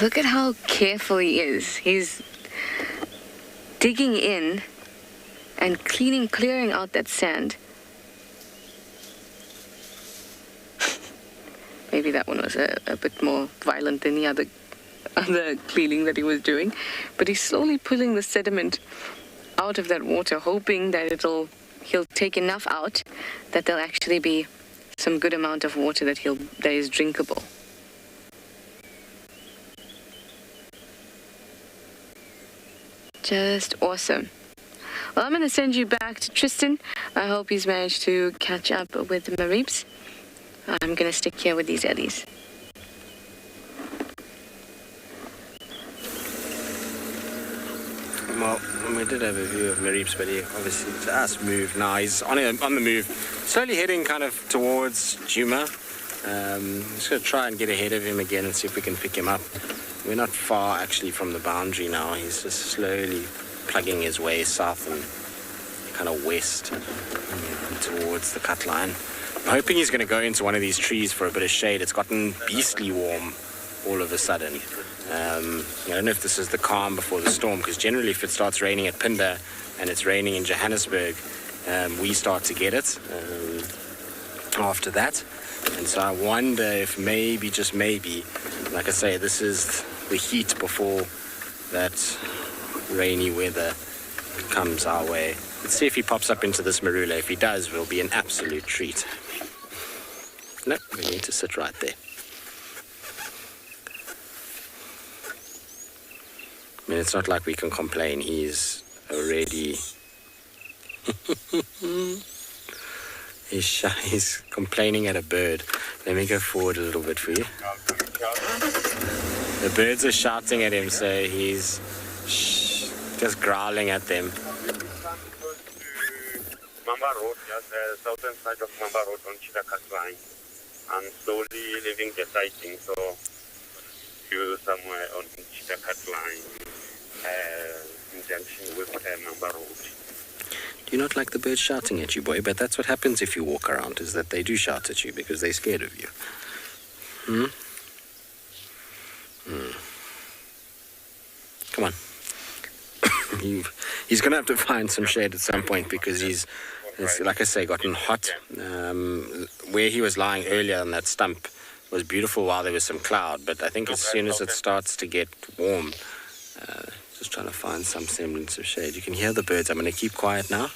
Look at how careful he is. He's digging in and clearing out that sand. Maybe that one was a bit more violent than the other cleaning that he was doing. But he's slowly pulling the sediment out of that water, hoping that he'll take enough out that there'll actually be some good amount of water that is drinkable. Just awesome. Well, I'm going to send you back to Tristan. I hope he's managed to catch up with the Mareeps. I'm going to stick here with these Eddies. Well, we did have a view of Mareeps, but he obviously just moved now. He's on the move, slowly heading kind of towards Djuma. Just going to try and get ahead of him again and see if we can pick him up. We're not far actually from the boundary now. He's just slowly plugging his way south and kind of west towards the cut line. I'm hoping he's going to go into one of these trees for a bit of shade. It's gotten beastly warm all of a sudden. I don't know if this is the calm before the storm, because generally if it starts raining at Phinda and it's raining in Johannesburg, we start to get it after that. And so I wonder if maybe, just maybe, like I say, this is the heat before that rainy weather comes our way. Let's see if he pops up into this marula. If he does, we'll be an absolute treat. No, we need to sit right there. I mean, it's not like we can complain. He's already... he's shy. He's complaining at a bird. Let me go forward a little bit for you. The birds are shouting at him, so he's just growling at them. Mamba Road, just the southern side of Mamba Road on Chidakat line. I'm slowly leaving the sighting, so you somewhere on Chidakat line, in junction with Mamba Road. Do you not like the birds shouting at you, boy? But that's what happens if you walk around, is that they do shout at you because they're scared of you. Come on. He's going to have to find some shade at some point because he's, like I say, gotten hot. Where he was lying earlier on that stump was beautiful while there was some cloud, but I think as soon as it starts to get warm, just trying to find some semblance of shade. You can hear the birds. I'm going to keep quiet now.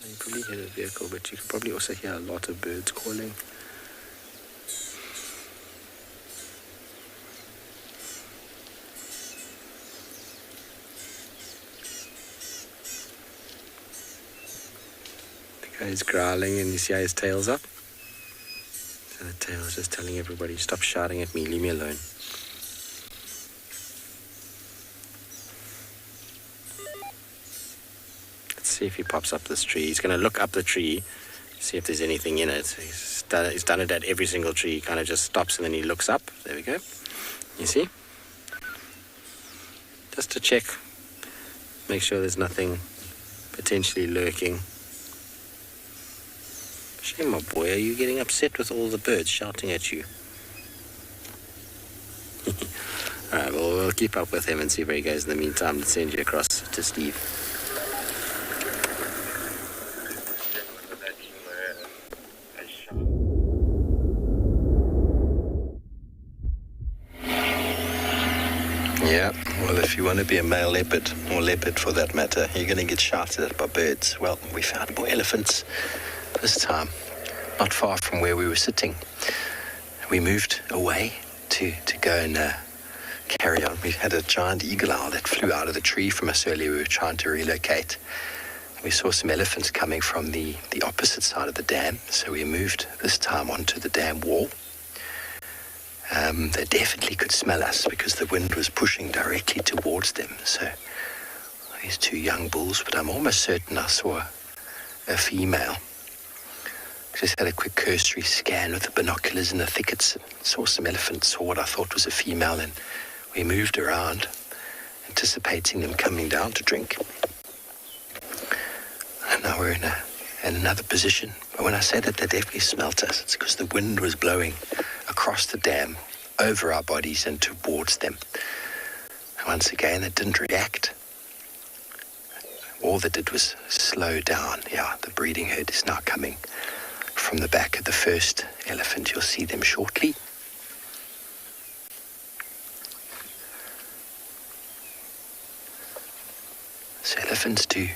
You probably hear a vehicle, but you can probably also hear a lot of birds calling. The guy's growling and you see how his tail's up. So the tail's just telling everybody, stop shouting at me, leave me alone. See if he pops up this tree. He's going to look up the tree, see if there's anything in it. He's done it at every single tree. He kind of just stops and then he looks up. There we go. You see? Just to check. Make sure there's nothing potentially lurking. Shame, my boy. Are you getting upset with all the birds shouting at you? Alright, well, we'll keep up with him and see where he goes. In the meantime, let's send you across to Steve. Yeah, well, if you want to be a male leopard, or leopard for that matter, you're going to get shouted at by birds. Well, we found more elephants this time, not far from where we were sitting. We moved away to go and carry on. We had a giant eagle owl that flew out of the tree from us earlier. We were trying to relocate. We saw some elephants coming from the opposite side of the dam, so we moved this time onto the dam wall. They definitely could smell us because the wind was pushing directly towards them. So these two young bulls, but I'm almost certain I saw a female. Just had a quick cursory scan with the binoculars in the thickets. Saw some elephants, saw what I thought was a female, and we moved around, anticipating them coming down to drink. And now we're in another position. But when I say that they definitely smelt us, it's because the wind was blowing across the dam, over our bodies and towards them. And once again, it didn't react. All they did was slow down. Yeah, the breeding herd is now coming from the back of the first elephant. You'll see them shortly. So elephants do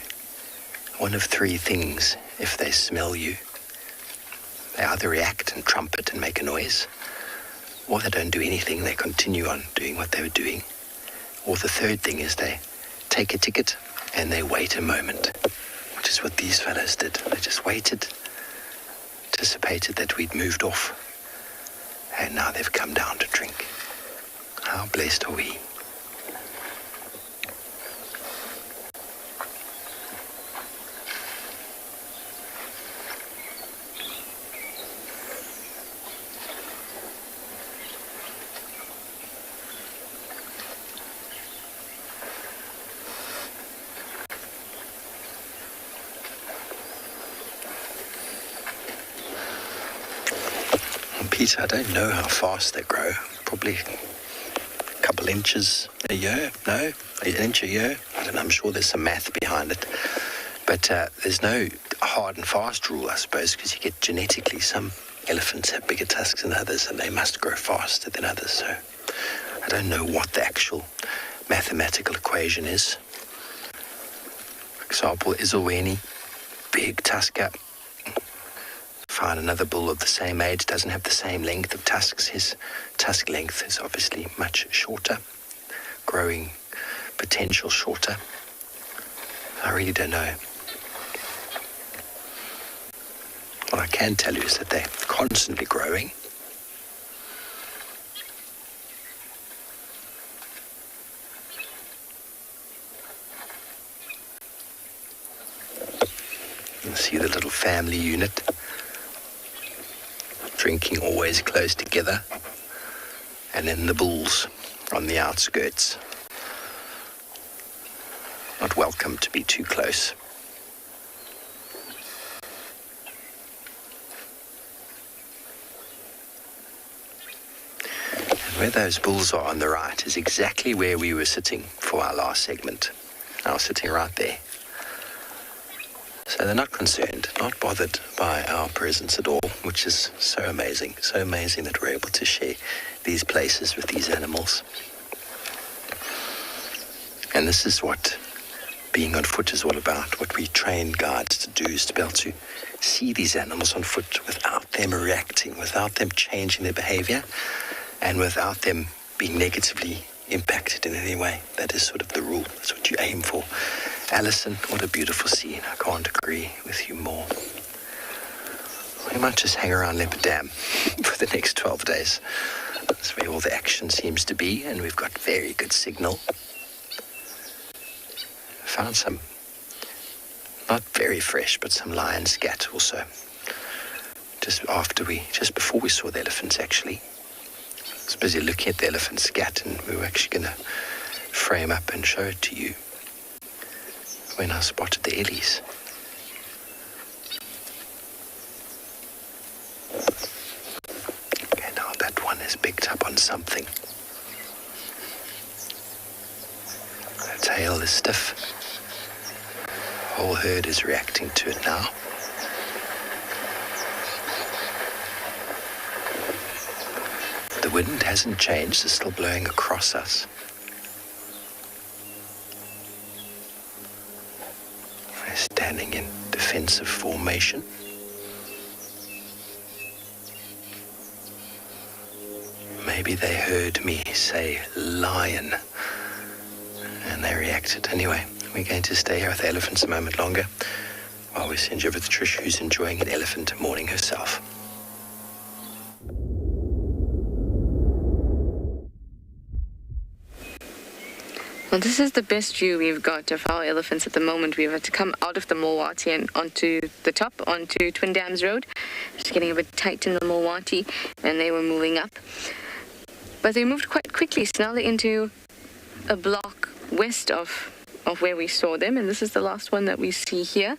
one of three things if they smell you. They either react and trumpet and make a noise, or they don't do anything, they continue on doing what they were doing. Or the third thing is they take a ticket and they wait a moment, which is what these fellows did. They just waited, anticipated that we'd moved off, and now they've come down to drink. How blessed are we? Peter, I don't know how fast they grow. Probably a couple inches a year. No, an inch a year. I don't know, I'm sure there's some math behind it. But there's no hard and fast rule, I suppose, because you get genetically some elephants have bigger tusks than others, and they must grow faster than others. So I don't know what the actual mathematical equation is. For example, Isolweni, big tusker. Find another bull of the same age, doesn't have the same length of tusks. His tusk length is obviously much shorter, growing potential shorter. I really don't know. What I can tell you is that they're constantly growing. You see the little family unit drinking always close together, and then the bulls on the outskirts. Not welcome to be too close. And where those bulls are on the right is exactly where we were sitting for our last segment. I was sitting right there. So they're not concerned, not bothered by our presence at all, which is so amazing that we're able to share these places with these animals. And this is what being on foot is all about. What we train guides to do is to be able to see these animals on foot without them reacting, without them changing their behavior, and without them being negatively impacted in any way. That is sort of the rule. That's what you aim for. Alison, what a beautiful scene. I can't agree with you more. We might just hang around Leopard Dam for the next 12 days. That's where all the action seems to be, and we've got very good signal. Found some, not very fresh, but some lion scat also. Just before we saw the elephants, actually. I was busy looking at the elephant scat, and we were actually going to frame up and show it to you when I spotted the ellies. Okay, now that one has picked up on something. The tail is stiff. The whole herd is reacting to it now. The wind hasn't changed, it's still blowing across us. We're standing in defensive formation. Maybe they heard me say lion and they reacted. Anyway, we're going to stay here with the elephants a moment longer while we send you over to Trish, who's enjoying an elephant morning herself. Well, this is the best view we've got of our elephants at the moment. We've had to come out of the Mulwati and onto the top, onto Twin Dams Road. Just getting a bit tight in the Mulwati, and they were moving up. But they moved quite quickly, so now they're into a block west of where we saw them, and this is the last one that we see here.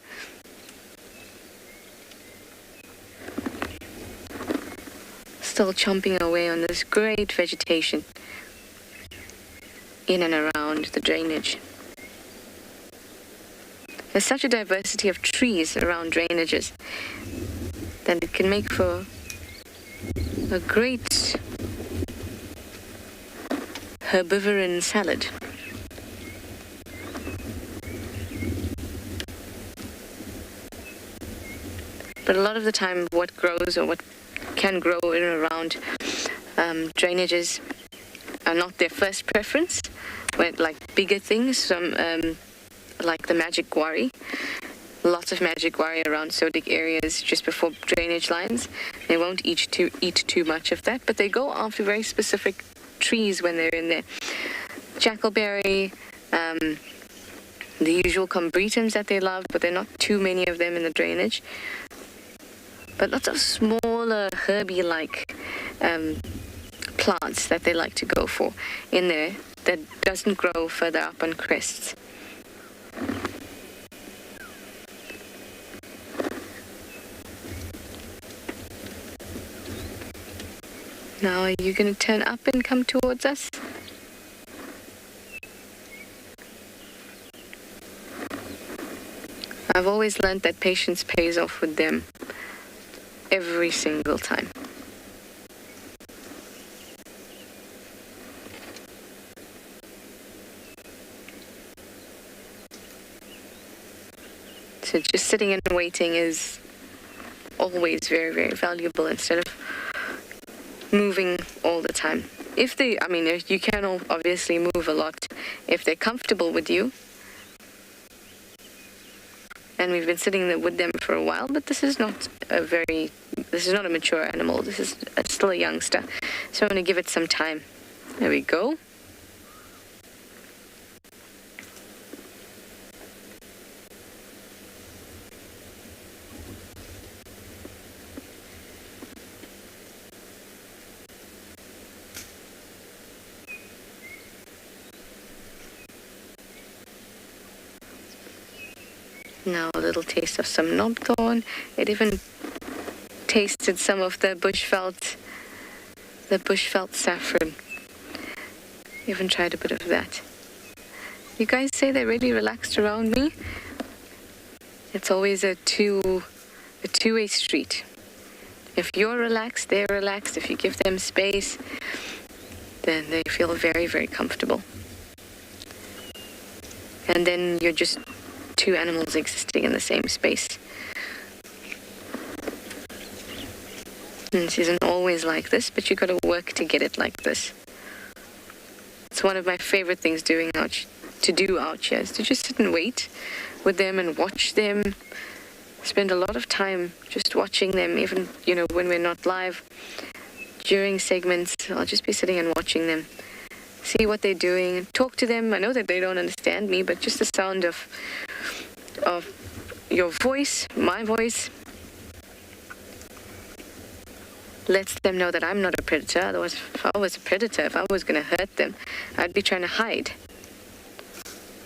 Still chomping away on this great vegetation in and around the drainage. There's such a diversity of trees around drainages that it can make for a great herbivorous salad. But a lot of the time what grows or what can grow in and around drainages are not their first preference, but like bigger things, like the magic guari. Lots of magic guari around sodic areas just before drainage lines. They won't eat too much of that, but they go after very specific trees when they're in there. Jackalberry, the usual combretums that they love, but there are not too many of them in the drainage. But lots of smaller herby-like plants that they like to go for in there that doesn't grow further up on crests. Now are you going to turn up and come towards us? I've always learned that patience pays off with them every single time. So just sitting and waiting is always very, very valuable instead of moving all the time. If they, I mean, you can obviously move a lot if they're comfortable with you. And we've been sitting there with them for a while, but this is not a mature animal. This is still a youngster. So I'm going to give it some time. There we go. Now a little taste of some knobthorn. It even tasted some of the bushveld saffron. Even tried a bit of that. You guys say they're really relaxed around me. It's always a two-way street. If you're relaxed, they're relaxed. If you give them space, then they feel very, very comfortable. And then you're just two animals existing in the same space. And this isn't always like this, but you got to work to get it like this. It's one of my favorite things to do out here, is to just sit and wait with them and watch them. Spend a lot of time just watching them, even, when we're not live. During segments, I'll just be sitting and watching them. See what they're doing, talk to them. I know that they don't understand me, but just the sound of your voice, my voice, lets them know that I'm not a predator. Otherwise, if I was a predator, if I was going to hurt them, I'd be trying to hide.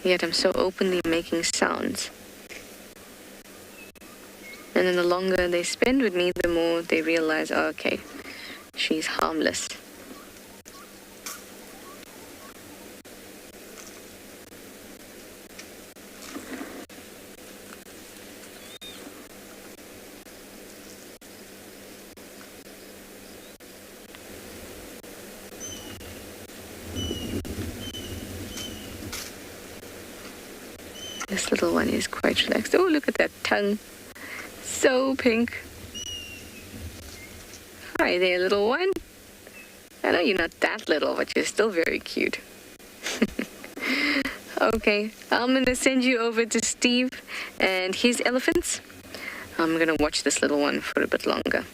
Yet I'm so openly making sounds. And then the longer they spend with me, the more they realize, oh, okay, she's harmless. This little one is quite relaxed. Oh, look at that tongue. So pink. Hi there, little one. I know you're not that little, but you're still very cute. Okay, I'm going to send you over to Steve and his elephants. I'm going to watch this little one for a bit longer.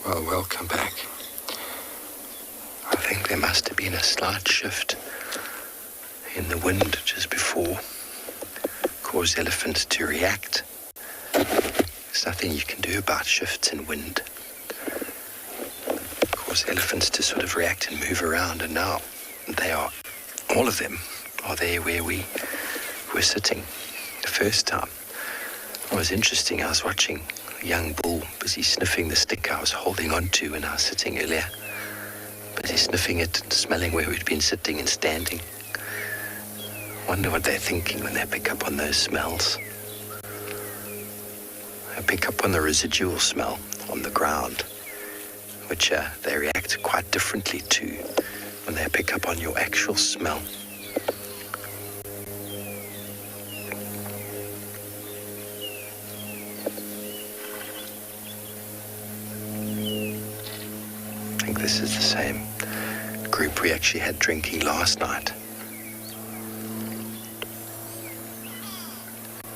Well, welcome back. I think there must have been a slight shift in the wind just before, caused elephants to react. There's nothing you can do about shifts in wind. Cause elephants to sort of react and move around, and now all of them are there where we were sitting the first time. It was interesting, I was watching a young bull busy sniffing the stick I was holding on to when I was sitting earlier. Busy sniffing it and smelling where we'd been sitting and standing. Wonder what they're thinking when they pick up on those smells. They pick up on the residual smell on the ground, which they react quite differently to when they pick up on your actual smell. I think this is the same group we actually had drinking last night.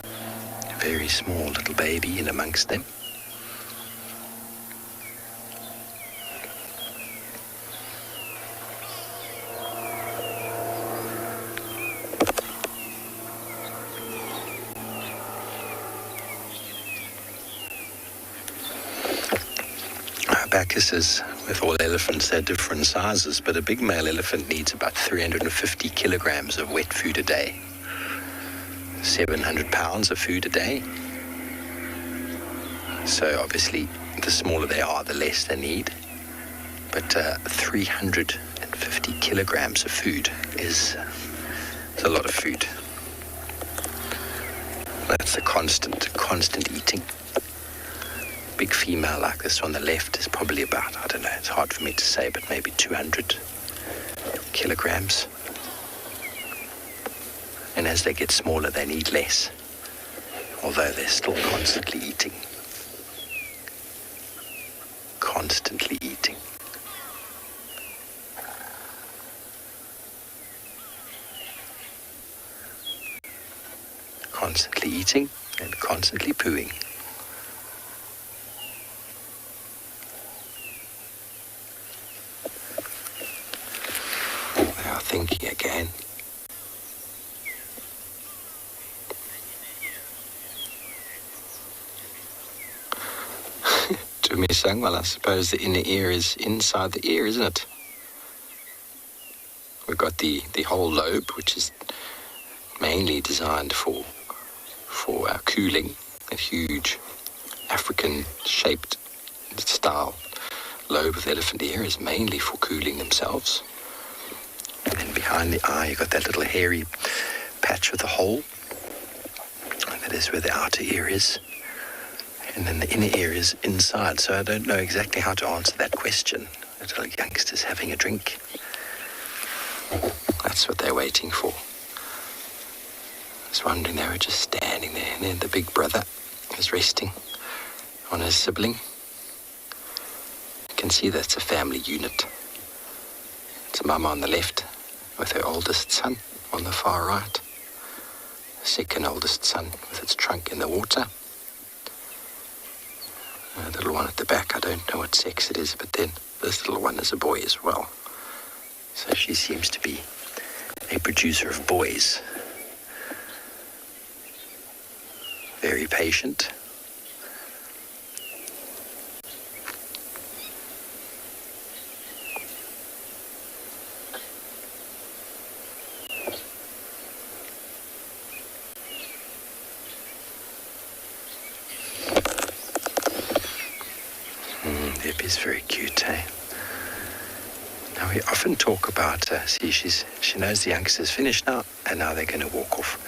A very small little baby in amongst them. Bacchuses, with all elephants, they're different sizes, but a big male elephant needs about 350 kilograms of wet food a day, 700 pounds of food a day. So obviously, the smaller they are, the less they need. But 350 kilograms of food is a lot of food. That's the constant eating. Big female like this on the left is probably about, I don't know, it's hard for me to say, but maybe 200 kilograms. And as they get smaller, they need less, although they're still constantly eating. Constantly eating. Constantly eating and constantly pooing. They are thinking again. Djuma, well, I suppose the inner ear is inside the ear, isn't it? We've got the whole lobe, which is mainly designed for cooling. A huge African-shaped style lobe with elephant ear is mainly for cooling themselves. And then behind the eye, you've got that little hairy patch with a hole. And that is where the outer ear is. And then the inner ear is inside. So I don't know exactly how to answer that question. Little youngsters having a drink. That's what they're waiting for. I was wondering, they were just standing there, and then the big brother is resting on his sibling. You can see that's a family unit. It's a mama on the left with her oldest son on the far right. The second oldest son with its trunk in the water. A little one at the back, I don't know what sex it is, but then this little one is a boy as well. So she seems to be a producer of boys. Very patient. Debbie's very cute, eh? Now we often talk about, she knows the youngster's finished now, and now they're going to walk off.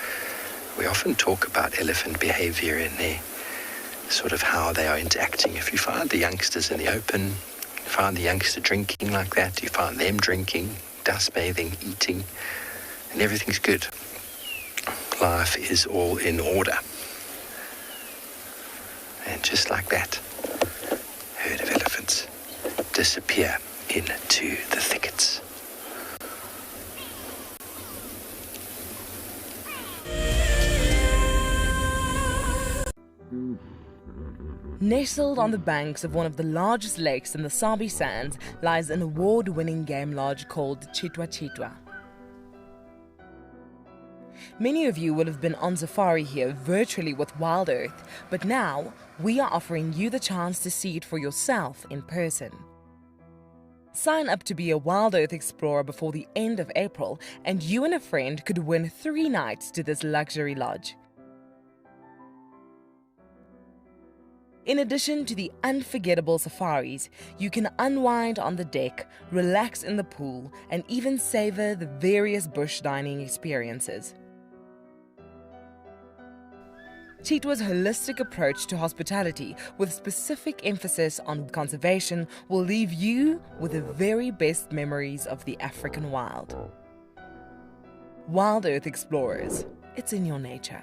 We often talk about elephant behavior and their sort of how they are interacting. If you find the youngsters in the open, you find the youngster drinking like that, you find them drinking, dust bathing, eating, and everything's good. Life is all in order. And just like that, a herd of elephants disappear into the thickets. Nestled on the banks of one of the largest lakes in the Sabi Sand lies an award-winning game lodge called Djuma. Many of you will have been on safari here virtually with WildEarth, but now we are offering you the chance to see it for yourself in person. Sign up to be a WildEarth explorer before the end of April, and you and a friend could win 3 nights to this luxury lodge. In addition to the unforgettable safaris, you can unwind on the deck, relax in the pool, and even savor the various bush dining experiences. Djuma's holistic approach to hospitality, with specific emphasis on conservation, will leave you with the very best memories of the African wild. WildEarth Explorers, it's in your nature.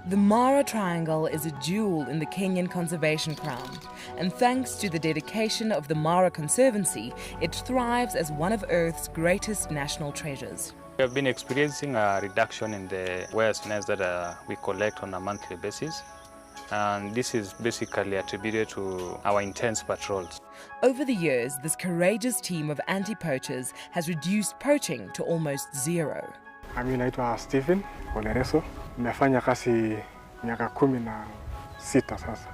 The Mara Triangle is a jewel in the Kenyan conservation crown, and thanks to the dedication of the Mara Conservancy, it thrives as one of Earth's greatest national treasures. We have been experiencing a reduction in the whale snails that we collect on a monthly basis, and this is basically attributed to our intense patrols. Over the years, this courageous team of anti-poachers has reduced poaching to almost zero. Mimi naitwa Stephen Olereso. Nimefanya kazi miaka 16 sasa.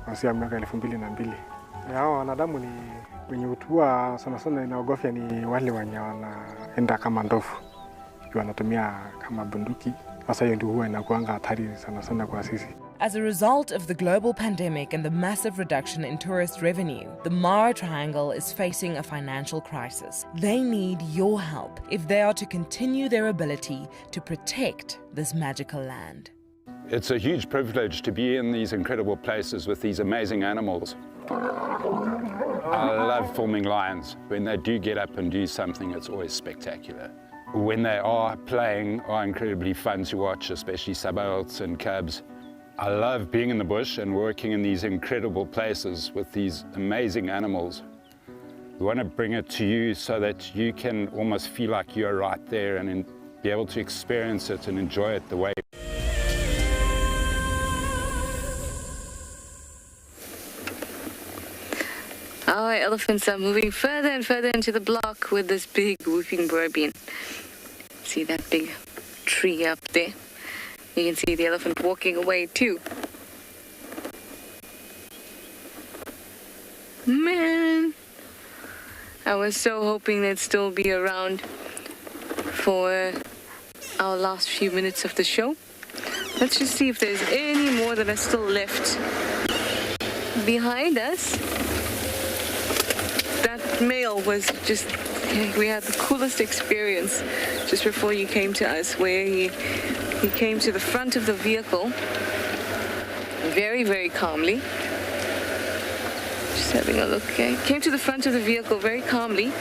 Kuanzia mwaka 2002. Hao wanadamu ni wenye utua sana inaogofya ni wale wenye wanaenda kama ndovu. Wanatumia kama bunduki. Sasa hiyo ndio huwa inakuanga hatari sana kwa sisi. As a result of the global pandemic and the massive reduction in tourist revenue, the Mara Triangle is facing a financial crisis. They need your help if they are to continue their ability to protect this magical land. It's a huge privilege to be in these incredible places with these amazing animals. I love filming lions. When they do get up and do something, it's always spectacular. When they are playing, are incredibly fun to watch, especially subalterns and cubs. I love being in the bush and working in these incredible places with these amazing animals. We want to bring it to you so that you can almost feel like you're right there and be able to experience it and enjoy it the way. Our elephants are moving further and further into the block with this big whooping bird. See that big tree up there? You can see the elephant walking away too. Man, I was so hoping they'd still be around for our last few minutes of the show. Let's just see if there's any more that are still left behind us. That male was just, we had the coolest experience just before you came to us, where he came to the front of the vehicle very, very calmly. Just having a look, okay? Came to the front of the vehicle very calmly,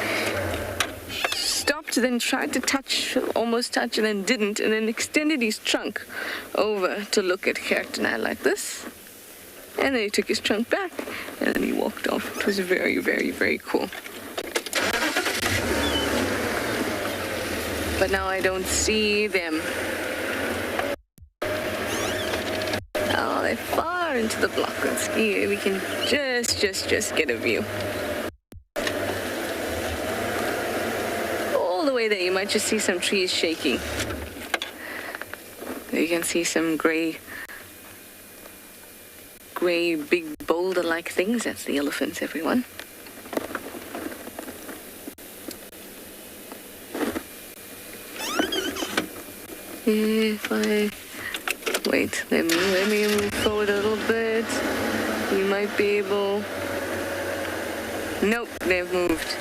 stopped, then tried to touch, almost touch, and then didn't, and then extended his trunk over to look at Gert and I like this. And then he took his trunk back, and then he walked off. It was very, very, very cool. But now I don't see them. Oh, they're far into the block. Let's see, we can just get a view. All the way there, you might just see some trees shaking. You can see some gray big boulder-like things. That's the elephants, everyone. If I wait, let me move forward a little bit. You might be able. Nope, they've moved.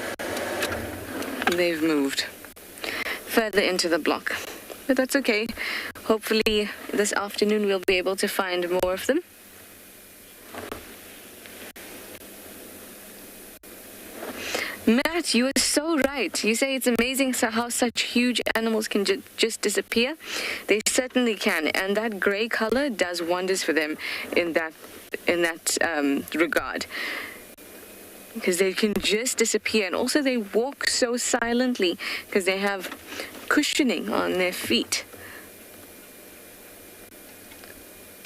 They've moved further into the block, but that's okay. Hopefully, this afternoon we'll be able to find more of them. Matt, you are so right. You say it's amazing how such huge animals can just disappear. They certainly can, and that grey color does wonders for them in that regard, because they can just disappear, and also they walk so silently because they have cushioning on their feet,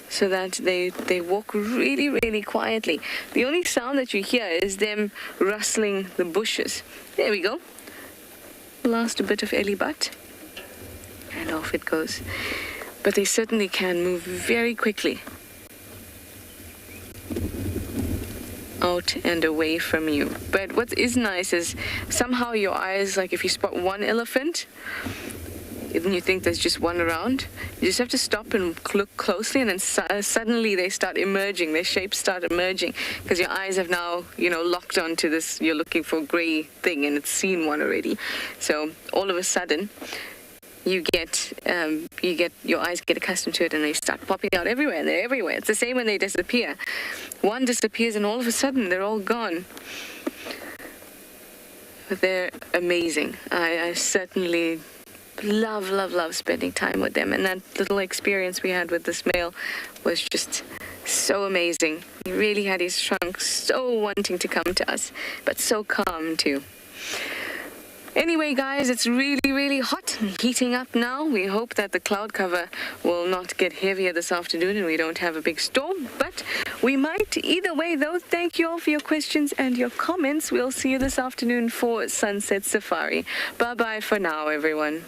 so that they walk really, really quietly. The only sound that you hear is them rustling the bushes. There we go. Last a bit of Ellie butt. And off it goes. But they certainly can move very quickly out and away from you. But what is nice is somehow your eyes, like if you spot one elephant, and you think there's just one around, you just have to stop and look closely, and then suddenly they start emerging, their shapes start emerging, because your eyes have now, locked onto this, you're looking for a grey thing, and it's seen one already. So all of a sudden, your eyes get accustomed to it, and they start popping out everywhere, and they're everywhere. It's the same when they disappear. One disappears, and all of a sudden, they're all gone. But they're amazing. I certainly love spending time with them, and that little experience we had with this male was just so amazing. He really had his trunk so wanting to come to us, but so calm too. Anyway, guys, it's really, really hot and heating up now. We hope that the cloud cover will not get heavier this afternoon and we don't have a big storm, but we might. Either way, though, thank you all for your questions and your comments. We'll see you this afternoon for Sunset Safari. Bye-bye for now, everyone.